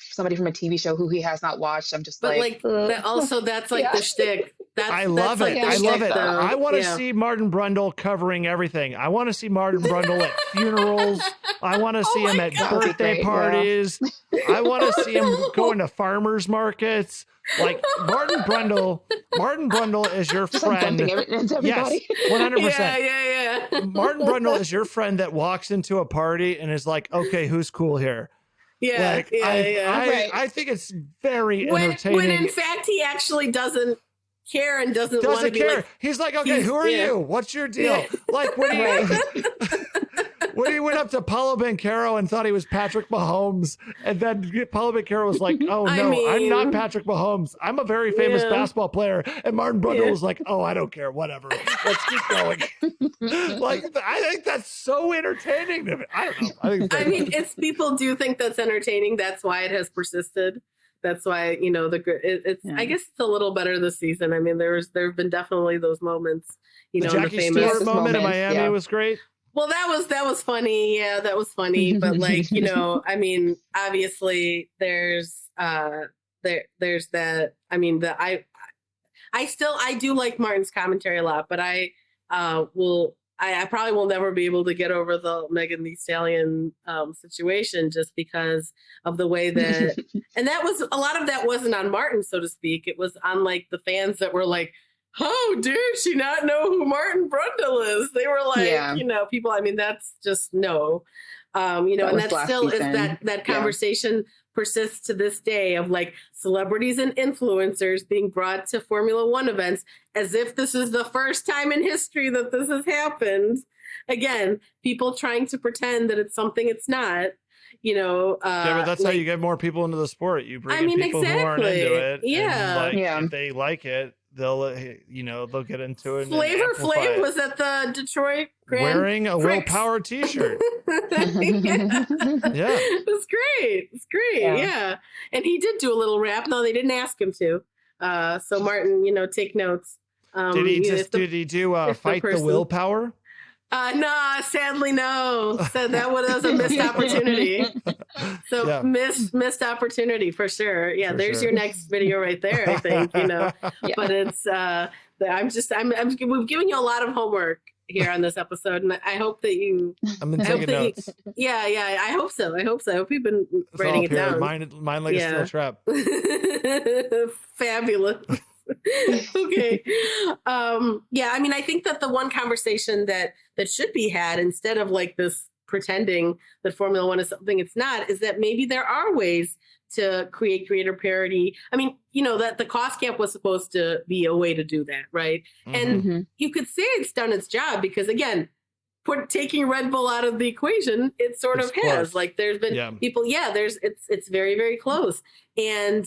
somebody from a TV show who he has not watched, I'm just like also that's like the shtick. I love it. I love it. I want to see Martin Brundle covering everything. I want to see Martin Brundle at funerals. I want to see him at birthday parties. I want to see him going to farmers markets. Like, Martin Brundle is your friend. Yes, 100%. Yeah. Martin Brundle is your friend that walks into a party and is like, okay, who's cool here? Yeah, like, I think it's very entertaining. When in fact he actually doesn't care and doesn't want to be care. like, he's like, okay, who are you? What's your deal? Like, when he went up to Paulo Banchero and thought he was Patrick Mahomes, and then Paulo Banchero was like, oh no, I'm not Patrick Mahomes. I'm a very famous basketball player. And Martin Brundle was like, oh, I don't care, whatever. Let's keep going. Like, I think that's so entertaining to me. I don't know. I mean, it's people do think that's entertaining. That's why it has persisted. That's why, I guess it's a little better this season. I mean, there have been definitely those moments, the Jackie the famous Stewart moment in Miami was great. Well, that was funny. Yeah, that was funny. But, like, I mean, obviously there's that. I mean, I do like Martin's commentary a lot, but I probably will never be able to get over the Megan Thee Stallion situation, just because of the way that, and that was, a lot of that wasn't on Martin, so to speak. It was on, like, the fans that were like, oh, dare she not know who Martin Brundle is? They were like, people, I mean, that's just no. And that still is that conversation persists to this day, of, like, celebrities and influencers being brought to Formula One events as if this is the first time in history that this has happened. Again, people trying to pretend that it's something it's not. But that's how you get more people into the sport. You bring in people who aren't into it. Yeah. And, if they like it, they'll get into it. Flavor Flav was at the Detroit Grand wearing a Will Power t-shirt. It's great. Yeah. And he did do a little rap. No, they didn't ask him to. So Martin, take notes. Did he do fight the willpower? No, sadly, no. So that was a missed opportunity. So missed opportunity for sure. Yeah, there's your next video right there, I think, But it's we've given you a lot of homework here on this episode, and I hope that you I've been taking notes. I hope so. I hope you've been writing it down. Mine like a steel trap. Fabulous. Okay. I think that the one conversation that should be had, instead of like this pretending that Formula One is something it's not, is that maybe there are ways to create greater parity. That the cost cap was supposed to be a way to do that, right? And you could say it's done its job, because again, taking Red Bull out of the equation, it sort of has. Like, there's been people, it's very, very close. And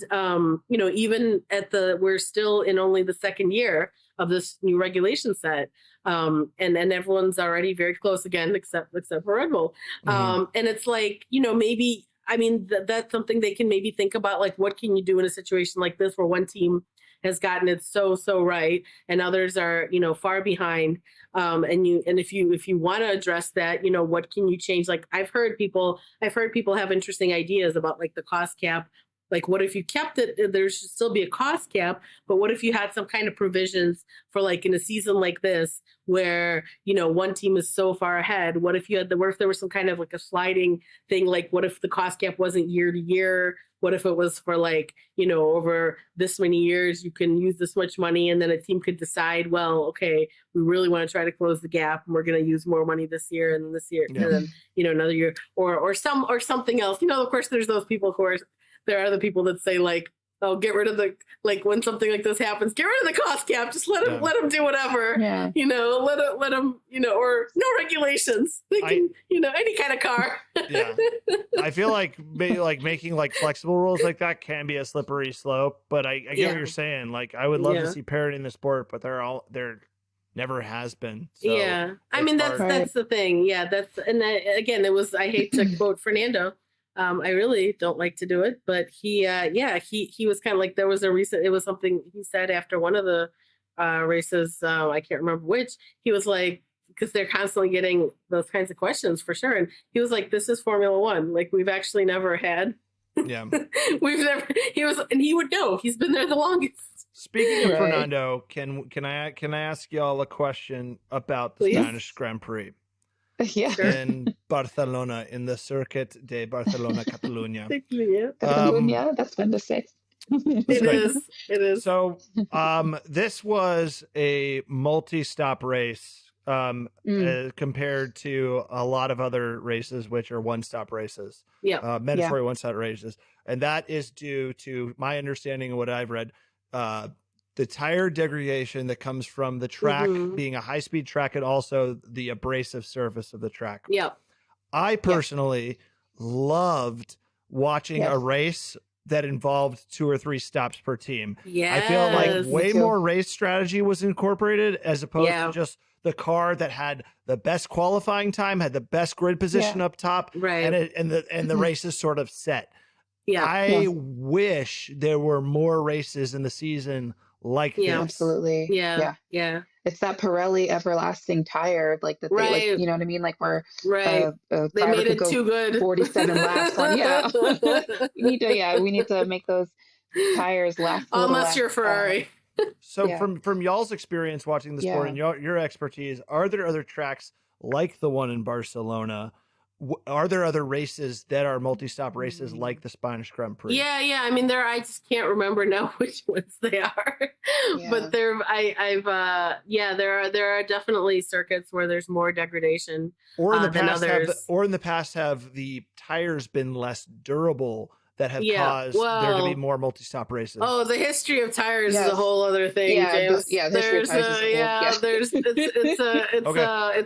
even we're still in only the second year of this new regulation set. And then everyone's already very close again, except for Red Bull. And it's like, maybe, that's something they can maybe think about, like, what can you do in a situation like this where one team has gotten it so right and others are far behind, and if you want to address that, what can you change? Like, I've heard people have interesting ideas about, like, the cost cap. Like, what if you kept it? There should still be a cost cap, but what if you had some kind of provisions for, like, in a season like this where, one team is so far ahead? What if there was some kind of like a sliding thing? Like, what if the cost cap wasn't year to year? What if it was for, like, over this many years, you can use this much money, and then a team could decide, well, okay, we really want to try to close the gap, and we're going to use more money this year and this year, and then, another year, or something else. Of course, there's those people, of course. There are the people that say, like, oh, get rid of when something like this happens, get rid of the cost cap. Just let them do whatever. Yeah. Let them, or no regulations. They can, any kind of car. Yeah. I feel like making like flexible rules like that can be a slippery slope, but I get what you're saying. Like, I would love to see parity in the sport, but there never has been. So that's the thing. Yeah. Again, I hate to quote Fernando. I really don't like to do it, but he was kind of like, it was something he said after one of the races. I can't remember which. He was like, because they're constantly getting those kinds of questions for sure. And he was like, this is Formula One. Like, we've actually never had. Yeah. He would know. He's been there the longest. Speaking of Fernando, can I ask y'all a question about the Spanish Grand Prix? Yeah. In Barcelona, in the Circuit de Barcelona, Catalunya. Catalunya, that's fun to say. It is. So, this was a multi-stop race compared to a lot of other races, which are one-stop races. Yeah. Mandatory one-stop races. And that is due to my understanding of what I've read, the tire degradation that comes from the track being a high-speed track, and also the abrasive surface of the track. Yeah. I personally loved watching a race that involved 2 or 3 stops per team. Yeah. I feel like way more race strategy was incorporated, as opposed to just the car that had the best qualifying time, had the best grid position up top, right? And the race is sort of set. Yeah. I wish there were more races in the season like this. Absolutely. Yeah. It's that Pirelli everlasting tire, like that. Right. They, like, you know what I mean? Like, where they made it too good. 47 laps on. Yeah. we need to make those tires last. Unless you're Ferrari. So from y'all's experience watching the sport and your expertise, are there other tracks like the one in Barcelona? Are there other races that are multi-stop races like the Spanish Grand Prix? Yeah. I mean, I just can't remember now which ones they are, but there are definitely circuits where there's more degradation than others. In the past, have the tires been less durable that have caused there to be more multi-stop races? Oh, the history of tires is a whole other thing, James. It's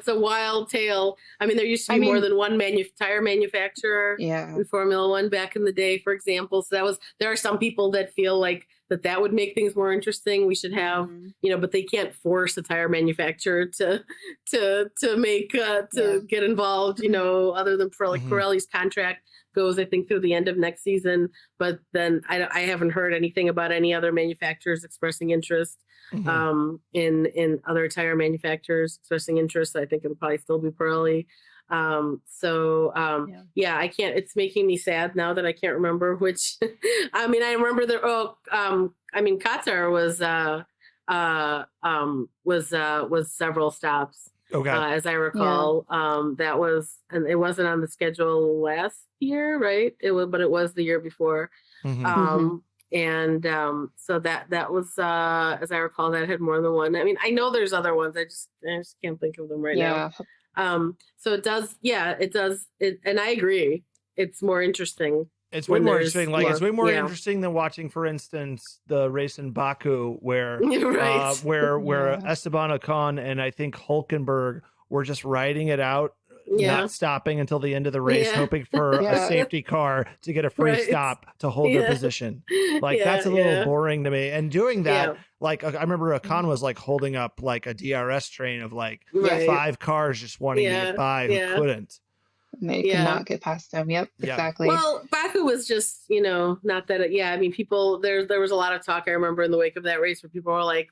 a wild tale. I mean, there used to be more than one tire manufacturer in Formula One back in the day, for example. So there are some people that feel like that would make things more interesting. We should have, but they can't force a tire manufacturer to get involved, other than for like Pirelli's contract goes, I think, through the end of next season. But then I haven't heard anything about any other manufacturers expressing interest. In other tire manufacturers expressing interest. I think it'll probably still be Pirelli. I can't. It's making me sad now that I can't remember which. I mean, I remember Qatar was several stops. Okay. As I recall, that was, and it wasn't on the schedule last year, right? But it was the year before. So that was, as I recall, that had more than one. I mean, I know there's other ones. I just can't think of them right now. So it does, and I agree. It's more interesing. It's way more interesting. It's way more interesting than watching, for instance, the race in Baku where Esteban Ocon and I think Hülkenberg were just riding it out, not stopping until the end of the race, hoping for a safety car to get a free stop to hold their position. That's a little boring to me. And doing that, I remember Ocon was holding up a DRS train of 5 cars just wanting to get by who couldn't. And they could not get past them. Yep, exactly. Well, Baku was just, not that. I mean, people. There was a lot of talk. I remember in the wake of that race where people were like,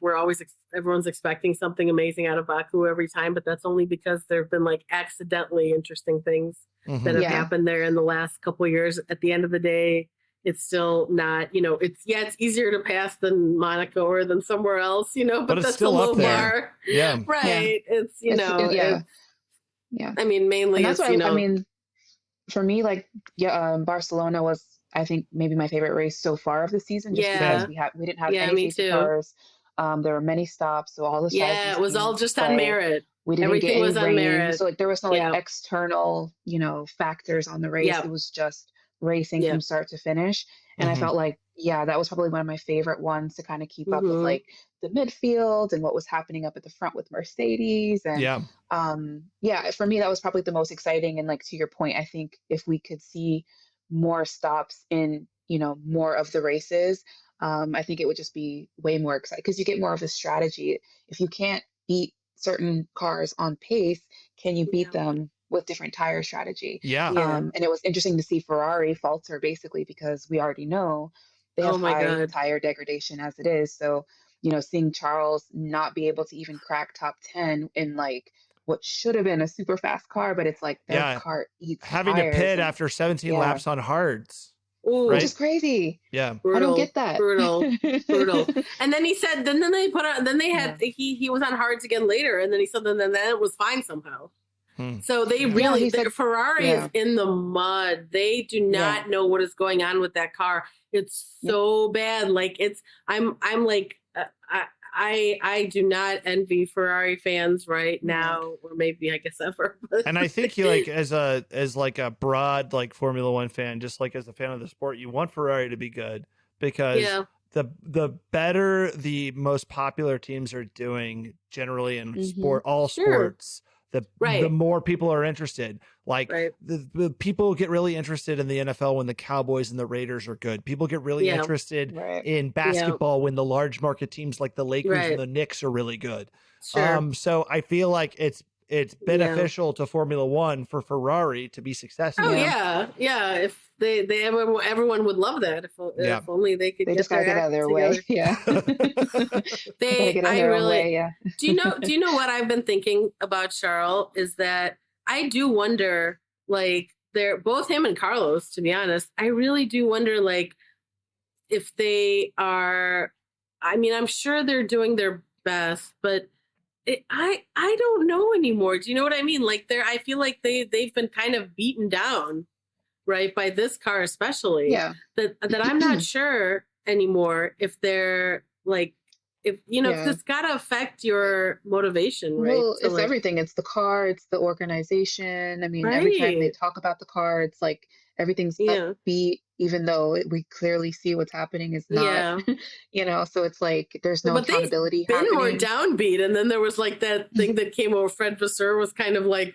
everyone's expecting something amazing out of Baku every time, but that's only because there've been accidentally interesting things that have happened there in the last couple of years. At the end of the day, it's still not. It's easier to pass than Monaco or than somewhere else. But that's still a low up there. bar. Yeah, right. Yeah. I mean, mainly and that's why, I mean, for me, Barcelona was, I think, maybe my favorite race so far of the season, just because we didn't have any safety cars. There were many stops, so all the it was all just on merit. We didn't Everything get any was on rain, merit. so there was no external, factors on the race. It was just racing from start to finish, and I felt that was probably one of my favorite ones to kind of keep up with the midfield and what was happening up at the front with Mercedes. And for me, that was probably the most exciting. And to your point, I think if we could see more stops in, more of the races, I think it would just be way more exciting because you get more of a strategy. If you can't beat certain cars on pace, can you beat them with different tire strategy? And it was interesting to see Ferrari falter basically because we already know they have high tire degradation as it is. So, seeing Charles not be able to even crack top 10 in what should have been a super fast car, but it's their car eats having tires to pit after 17 laps on hards. Ooh, which is crazy. Yeah. Brutal, I don't get that. Brutal. And then he said, then they put on, then they had, he was on hards again later. And then he said, then it was fine somehow. So they really, Ferrari is in the mud. They do not know what is going on with that car. It's so bad. I do not envy Ferrari fans right now, or maybe I guess ever. And I think you as a broad Formula One fan, just as a fan of the sport, you want Ferrari to be good because the better the most popular teams are doing generally in sports, the more people are interested. The people get really interested in the NFL when the Cowboys and the Raiders are good. People get really interested in basketball when the large market teams like the Lakers and the Knicks are really good. So I feel like it's beneficial to Formula One for Ferrari to be successful. If everyone would love that. If only they could. They just gotta get out of their way. Do you know what I've been thinking about Charles is that I do wonder, they're both him and Carlos, to be honest. I really do wonder, if they are. I mean, I'm sure they're doing their best, but I don't know anymore. Do you know what I mean? I feel like they've been kind of beaten down, right, by this car especially. That I'm not sure anymore if they're if it's got to affect your motivation, right? Well, it's everything. It's the car, it's the organization. I mean, every time they talk about the car, it's everything's upbeat. even though we clearly see what's happening is not, so it's like there's no but accountability they've been more happening. downbeat, and then there was like that thing that came over Fred Vasseur was kind of like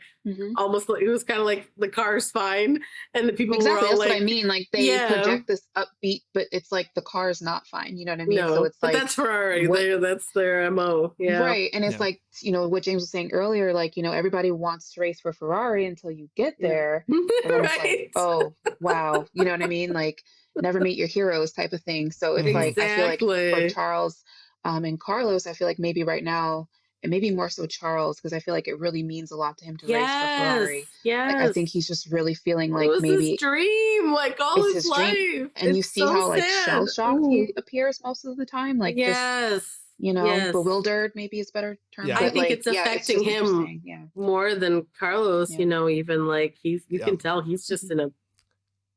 almost like it was kind of like the car's fine, and the people were all that's like, what I mean. Like they project this upbeat, but it's like the car's not fine. You know what I mean? No, so it's but like that's Ferrari. That's their MO. Yeah. Right. And it's like, what James was saying earlier, like, everybody wants to race for Ferrari until you get there. And then it's like, oh, wow. You know what I mean? Like, never meet your heroes type of thing. So it's like, I feel like for Charles and Carlos, I feel like maybe right now, and maybe more so Charles, because I feel like it really means a lot to him to race for Ferrari. Yes. Like, I think he's just really feeling like it was maybe his dream, like all his life. Dream. And you see how like shell shocked he appears most of the time. Like just bewildered, maybe is a better term. Yeah. I think it's affecting him more than Carlos, even like you can tell he's just in a,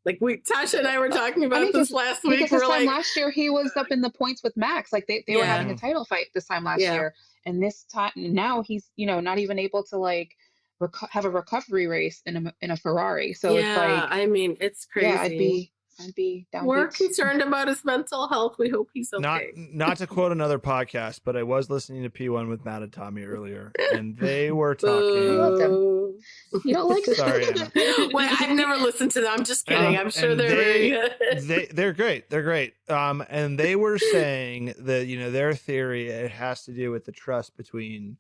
like Tasha and I were talking about this last week. Because last year he was up in the points with Max. Like they were having a title fight this time last year. And this time now he's, not even able to like have a recovery race in a Ferrari. So it's like, I mean, it's crazy. Yeah, I'd be down. We're concerned about his mental health. We hope he's okay. Not to quote another podcast, but I was listening to P1 with Matt and Tommy earlier, and they were talking. I love them. You don't like them? Sorry, Anna. Well, I've never listened to them. I'm just kidding. I'm sure they're very good. They're great. They're great. And they were saying that their theory, it has to do with the trust between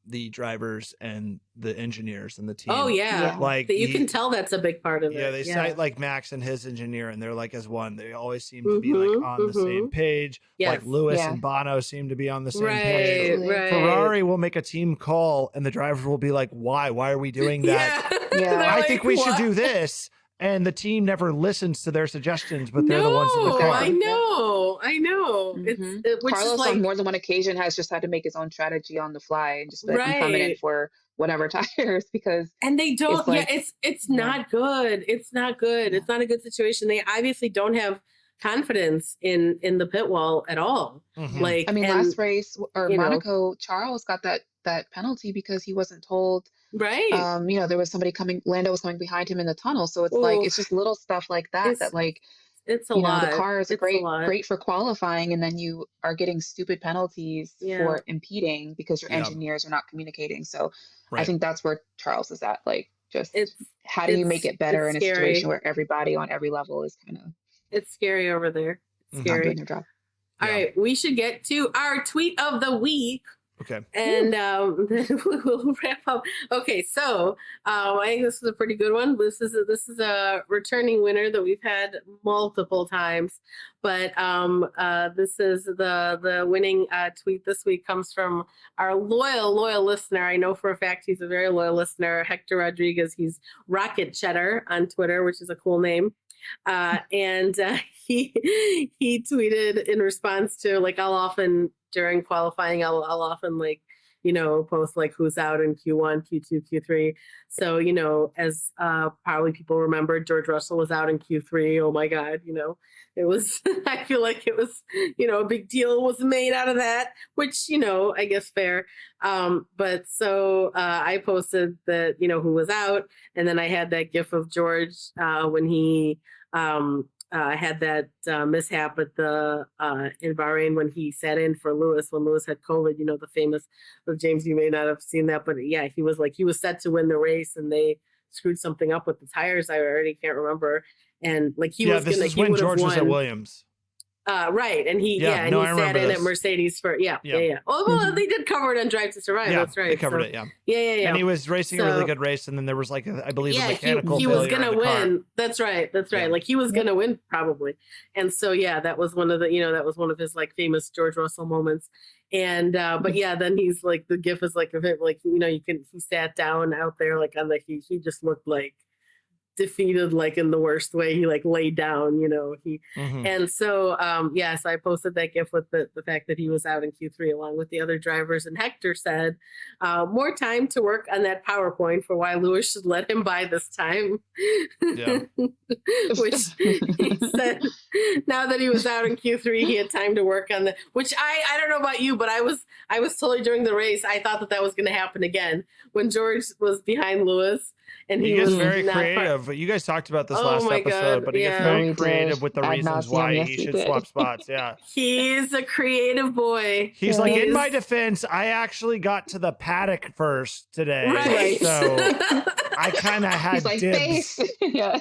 the drivers and the engineers and the team. Oh yeah. Like you can tell that's a big part of it. Yeah, they cite like Max and his engineer, and they're like as one. They always seem to be like on the same page. Like Lewis and Bono seem to be on the same page. Right. Ferrari will make a team call and the drivers will be like, why are we doing that? I think we should do this. And the team never listens to their suggestions, but they're the ones in the car. I know. It's which Carlos is like, on more than one occasion has just had to make his own strategy on the fly and just be like, I'm coming in for whatever tires because they don't. It's like, it's not good. It's not good. Yeah. It's not a good situation. They obviously don't have confidence in the pit wall at all. Like, I mean, last race or Monaco, Charles got that penalty because he wasn't told. Right. There was somebody Lando was coming behind him in the tunnel. So it's like, it's just little stuff like that like, it's a lot. The car is great for qualifying. And then you are getting stupid penalties for impeding because your engineers are not communicating. So I think that's where Charles is at. Like, just how do you make it better in a situation where everybody on every level is kind of. It's scary over there. It's scary. Not doing their job. All right. We should get to our tweet of the week. Okay. And then we'll wrap up. Okay, so I think this is a pretty good one. This is a returning winner that we've had multiple times, but this is the winning tweet this week comes from our loyal listener. I know for a fact he's a very loyal listener, Hector Rodriguez. He's Rocket Cheddar on Twitter, which is a cool name. And he tweeted in response to like I'll often during qualifying I'll often like post like who's out in Q1, Q2, Q3. So as probably people remember, George Russell was out in Q3. Oh my God, it was I feel like it was a big deal was made out of that, which I guess fair. But so I posted that who was out, and then I had that gif of George when he had that mishap at in Bahrain when he sat in for Lewis when Lewis had COVID. The famous James. You may not have seen that, but yeah, he was set to win the race, and they screwed something up with the tires. I already can't remember, and like he was this gonna. Is when George won. Was at Williams. Right, and he sat in at Mercedes for yeah. Oh well, they did cover it on Drive to Survive. Yeah, that's right. They covered it. Yeah. And he was racing a really good race, and then there was like I believe a mechanical he was gonna win. That's right. Yeah. Like he was gonna win probably. And so that was one of the that was one of his like famous George Russell moments. And but then he's like the gif is like of him like he sat down out there like on the he just looked like defeated like in the worst way. He like laid down, and so so I posted that gif with the fact that he was out in Q3 along with the other drivers, and Hector said more time to work on that PowerPoint for why Lewis should let him by this time. Which he said now that he was out in Q3 he had time to work on which I don't know about you, but I was totally during the race I thought that was going to happen again when George was behind Lewis. And he was was very creative You guys talked about this Oh last my episode, God, but he gets yeah. No, very we creative did. with the Ad reasons nauseam, why yes, he we should did. swap spots. Yeah. He's a creative boy. He's like, in He's- my defense, I actually got to the paddock first today. Right. So I kind of had He's like, dibs. face. Yeah.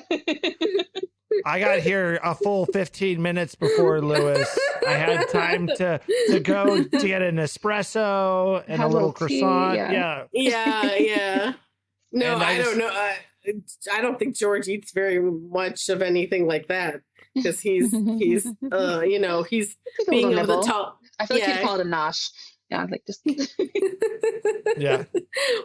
I got here a full 15 minutes before Lewis. I had time to go to get an espresso and Have a little a little tea, croissant. yeah. Yeah. No, And I don't know. I don't think George eats very much of anything like that because he's he's Take a being little able to nibble. talk. I feel like Yeah. he'd call it a nosh. Yeah, like just Yeah.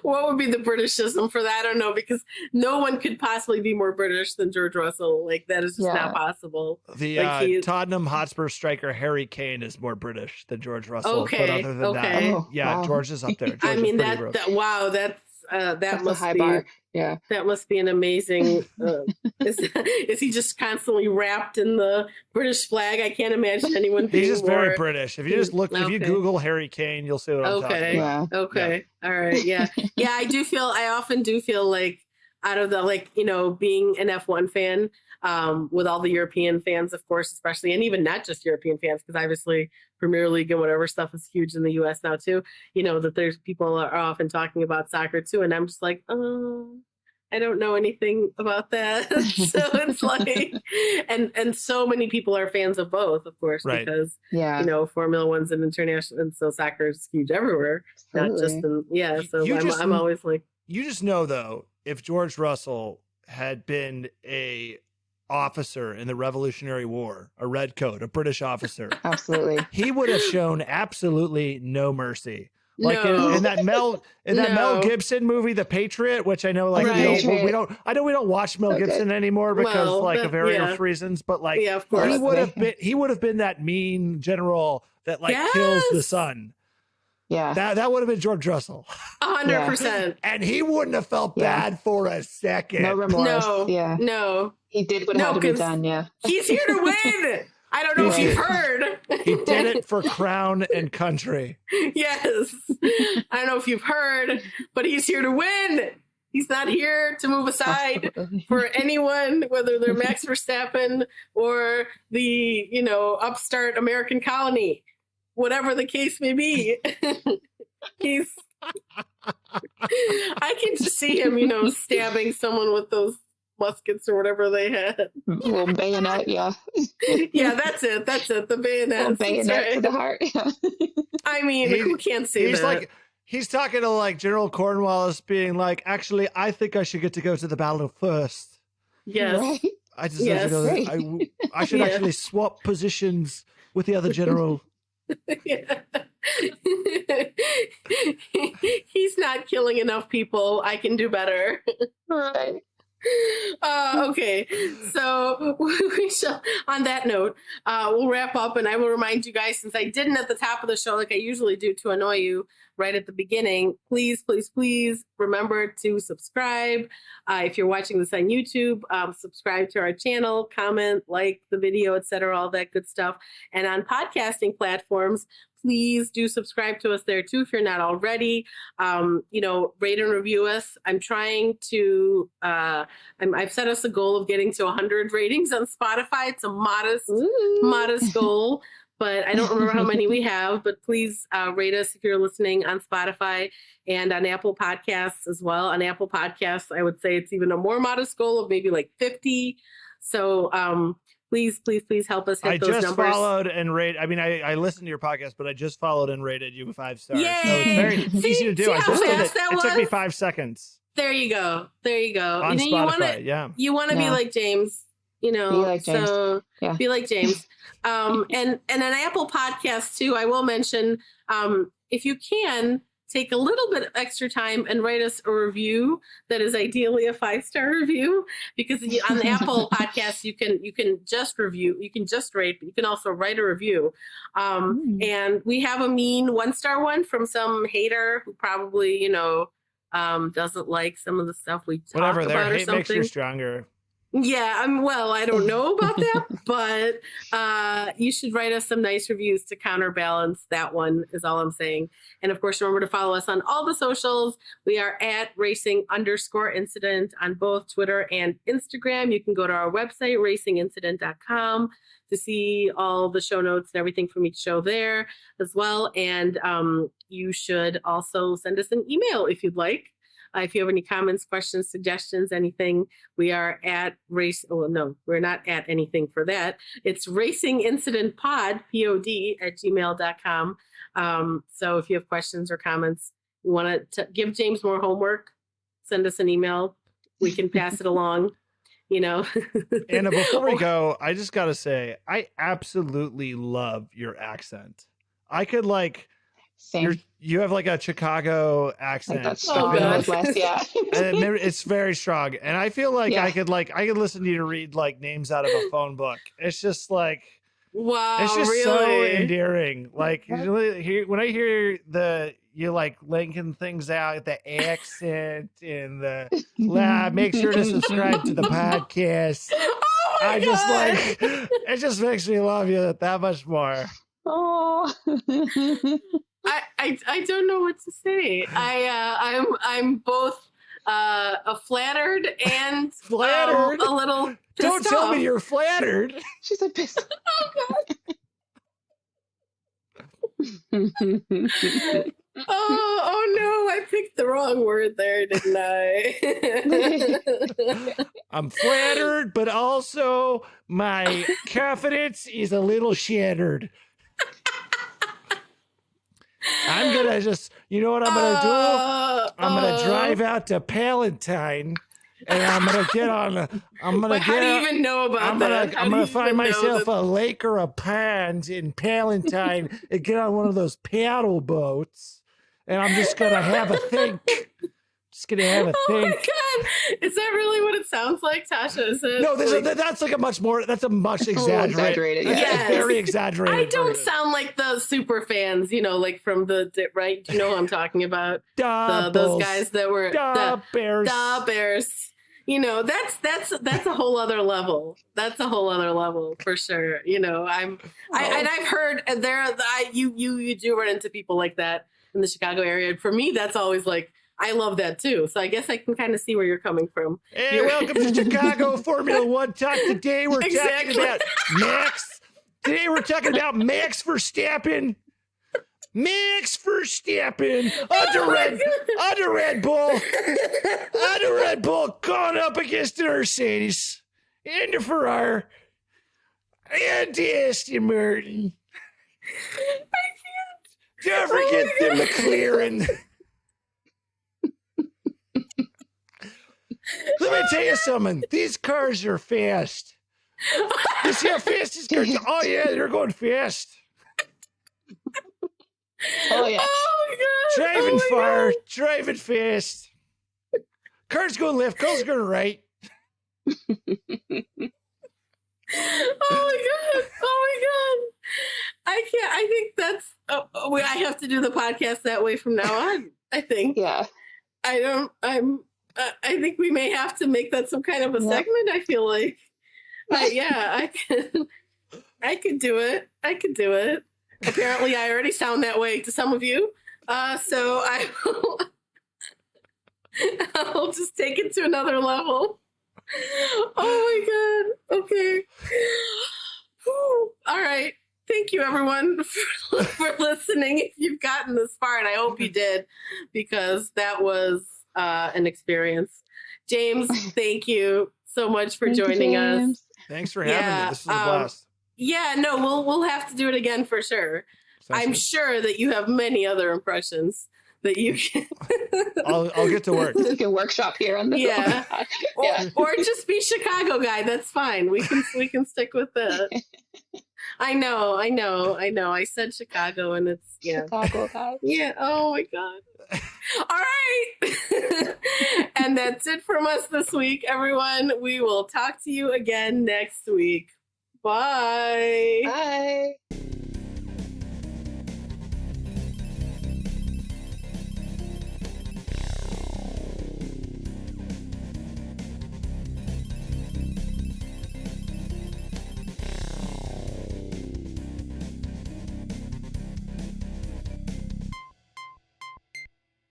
What would be the Britishism for that? I don't know, because no one could possibly be more British than George Russell. Like, that is just not possible. The Like, Tottenham Hotspur striker Harry Kane is more British than George Russell. But Okay, other than okay. that, Oh, yeah, wow. George is up there. George I mean, is pretty that wow, that's that's a must high be bar. Yeah. that must be an amazing. Is he just constantly wrapped in the British flag? I can't imagine anyone being He's just more. very British. If you just look, if you Okay. Google Harry Kane, you'll see what I'm talking Okay. about. Yeah. Okay. All right. Yeah. Yeah. I often do feel like out of the, like, being an F1 fan, with all the European fans, of course, especially, and even not just European fans, because obviously Premier League and whatever stuff is huge in the US now too, that there's people are often talking about soccer too. And I'm just like, oh, I don't know anything about that. So it's like, and so many people are fans of both, of course, Right. because, Yeah. Formula One's an international, and so soccer is huge everywhere. Not just Absolutely. so I'm always like, You just know, though, if George Russell had been a officer in the Revolutionary War, a redcoat, a British officer, Absolutely. he would have shown absolutely no mercy. Like No. in that Mel No. Gibson movie, The Patriot, which I know, like, Right. we don't watch Mel Okay. Gibson anymore because of various yeah. reasons. But like, Yeah, of course. he would have been that mean general that like kills the Yes. son. Yeah. That would have been George Russell, 100%. and he wouldn't have felt Yeah. bad for a second. No remorse. No. Yeah. No. He did what No, had to be 'cause- done. Yeah. He's here to win. I don't know if you've heard. He did it for crown and country. Yes. I don't know if you've heard, but he's here to win. He's not here to move aside Absolutely. for anyone, whether they're Max Verstappen or the, upstart American colony, whatever the case may be. I can just see him, stabbing someone with those muskets or whatever they had. Little bayonet. Yeah. Yeah, that's it. The bayonet. Little bayonet to the heart. Yeah. I mean, who can't say He's that? like, he's talking to like General Cornwallis, being like, actually, I think I should get to go to the battle first. Yes. Right. I just Yes. I should Yeah. actually swap positions with the other general. Yeah. He's not killing enough people. I can do better. Right. Okay, so we shall, on that note, we'll wrap up, and I will remind you guys, since I didn't at the top of the show like I usually do to annoy you right at the beginning, please remember to subscribe. If you're watching this on YouTube, subscribe to our channel, comment, like the video, etc., all that good stuff. And on podcasting platforms, please do subscribe to us there too if you're not already. Rate and review us. I'm trying to. I've set us a goal of getting to 100 ratings on Spotify. It's a modest goal, but I don't remember how many we have. But please rate us if you're listening on Spotify and on Apple Podcasts as well. On Apple Podcasts, I would say it's even a more modest goal of maybe like 50. So. Please help us hit those numbers. I just followed and rated. I mean, I listened to your podcast, but I just followed and rated you 5 stars. Yay! So it's very easy to do. I just did it. It took me 5 seconds. There you go. On Spotify, you want to be like James, Be like James. So Yeah. be like James. And an Apple Podcast too. I will mention, if you can, take a little bit of extra time and write us a review that is ideally a 5-star review, because on the Apple Podcast you can just review, you can just rate, but you can also write a review. And we have a mean 1-star one from some hater who probably doesn't like some of the stuff we talk about Their or hate makes you something. stronger. Yeah, well, I don't know about that, but you should write us some nice reviews to counterbalance that one, is all I'm saying. And of course, remember to follow us on all the socials. We are at racing_incident on both Twitter and Instagram. You can go to our website, racingincident.com, to see all the show notes and everything from each show there as well. And you should also send us an email if you'd like. If you have any comments, questions, suggestions, anything, we are at no, we're not at anything for that. It's racingincidentpod, pod, at gmail.com. So if you have questions or comments, you want to give James more homework, send us an email. We can pass it along, Anna, before we go, I just got to say, I absolutely love your accent. I could you have like a Chicago accent. That's strong Northwest, yeah. It's very strong. And I feel like I could listen to you read like names out of a phone book. It's just like, wow, it's just really? so endearing. Like when I hear you like linking things out, the accent and the make sure to subscribe to the podcast. Oh my God. just it just makes me love you that much more. Oh. I don't know what to say. I'm both flattered and flattered. A little pissed Don't tell off. me you're flattered. She's like pissed. Oh no, I picked the wrong word there, didn't I? I'm flattered, but also my confidence is a little shattered. I'm gonna you know what I'm gonna do? I'm gonna drive out to Palatine, and I'm gonna get on. How do you even know about that? I'm gonna find myself a lake or a pond in Palatine and get on one of those paddle boats, and I'm just gonna have a think. Just gonna have a think. Oh my God. Is that really what it sounds like, Tasha? Is it No, that's like a much exaggerated. Yeah, yes. Very exaggerated. I don't sound like the super fans, like from right? Do you know who I'm talking about? Those guys that were the Bears. The Bears. That's a whole other level. That's a whole other level for sure. And I've heard you do run into people like that in the Chicago area. And for me, that's always like, I love that too. So I guess I can kind of see where you're coming from. Hey, welcome to Chicago Formula One Talk. Today we're talking about Max. Today we're talking about Max Verstappen. Max Verstappen under Red Bull. Under Red Bull going up against the Mercedes and the Ferrari and the Aston Martin. I can't. Don't forget the McLaren. Let me tell you something. These cars are fast. You see how fast these cars are? Oh, yeah, they're going fast. Oh, yeah. Oh, my God. Driving far, driving fast. Cars going left, cars going right. Oh, my God. Oh, my God. I can't. I think that's... I have to do the podcast that way from now on, I think. Yeah. I think we may have to make that some kind of a segment. I feel like, I could do it. I could do it. Apparently, I already sound that way to some of you. So I'll just take it to another level. Oh my God. Okay. Whew. All right. Thank you, everyone, for listening. If you've gotten this far, and I hope you did, because that was an experience. James, thank you so much for joining us. Thanks for having me. This was a blast. Yeah, no, we'll have to do it again for sure. I'm sure that you have many other impressions that you can. I'll get to work. You can workshop here on the or just be Chicago guy. That's fine. We can stick with that. I know. I said Chicago, and it's Chicago guy. Yeah. Oh my God. All right. And that's it from us this week, everyone. We will talk to you again next week. Bye. Bye.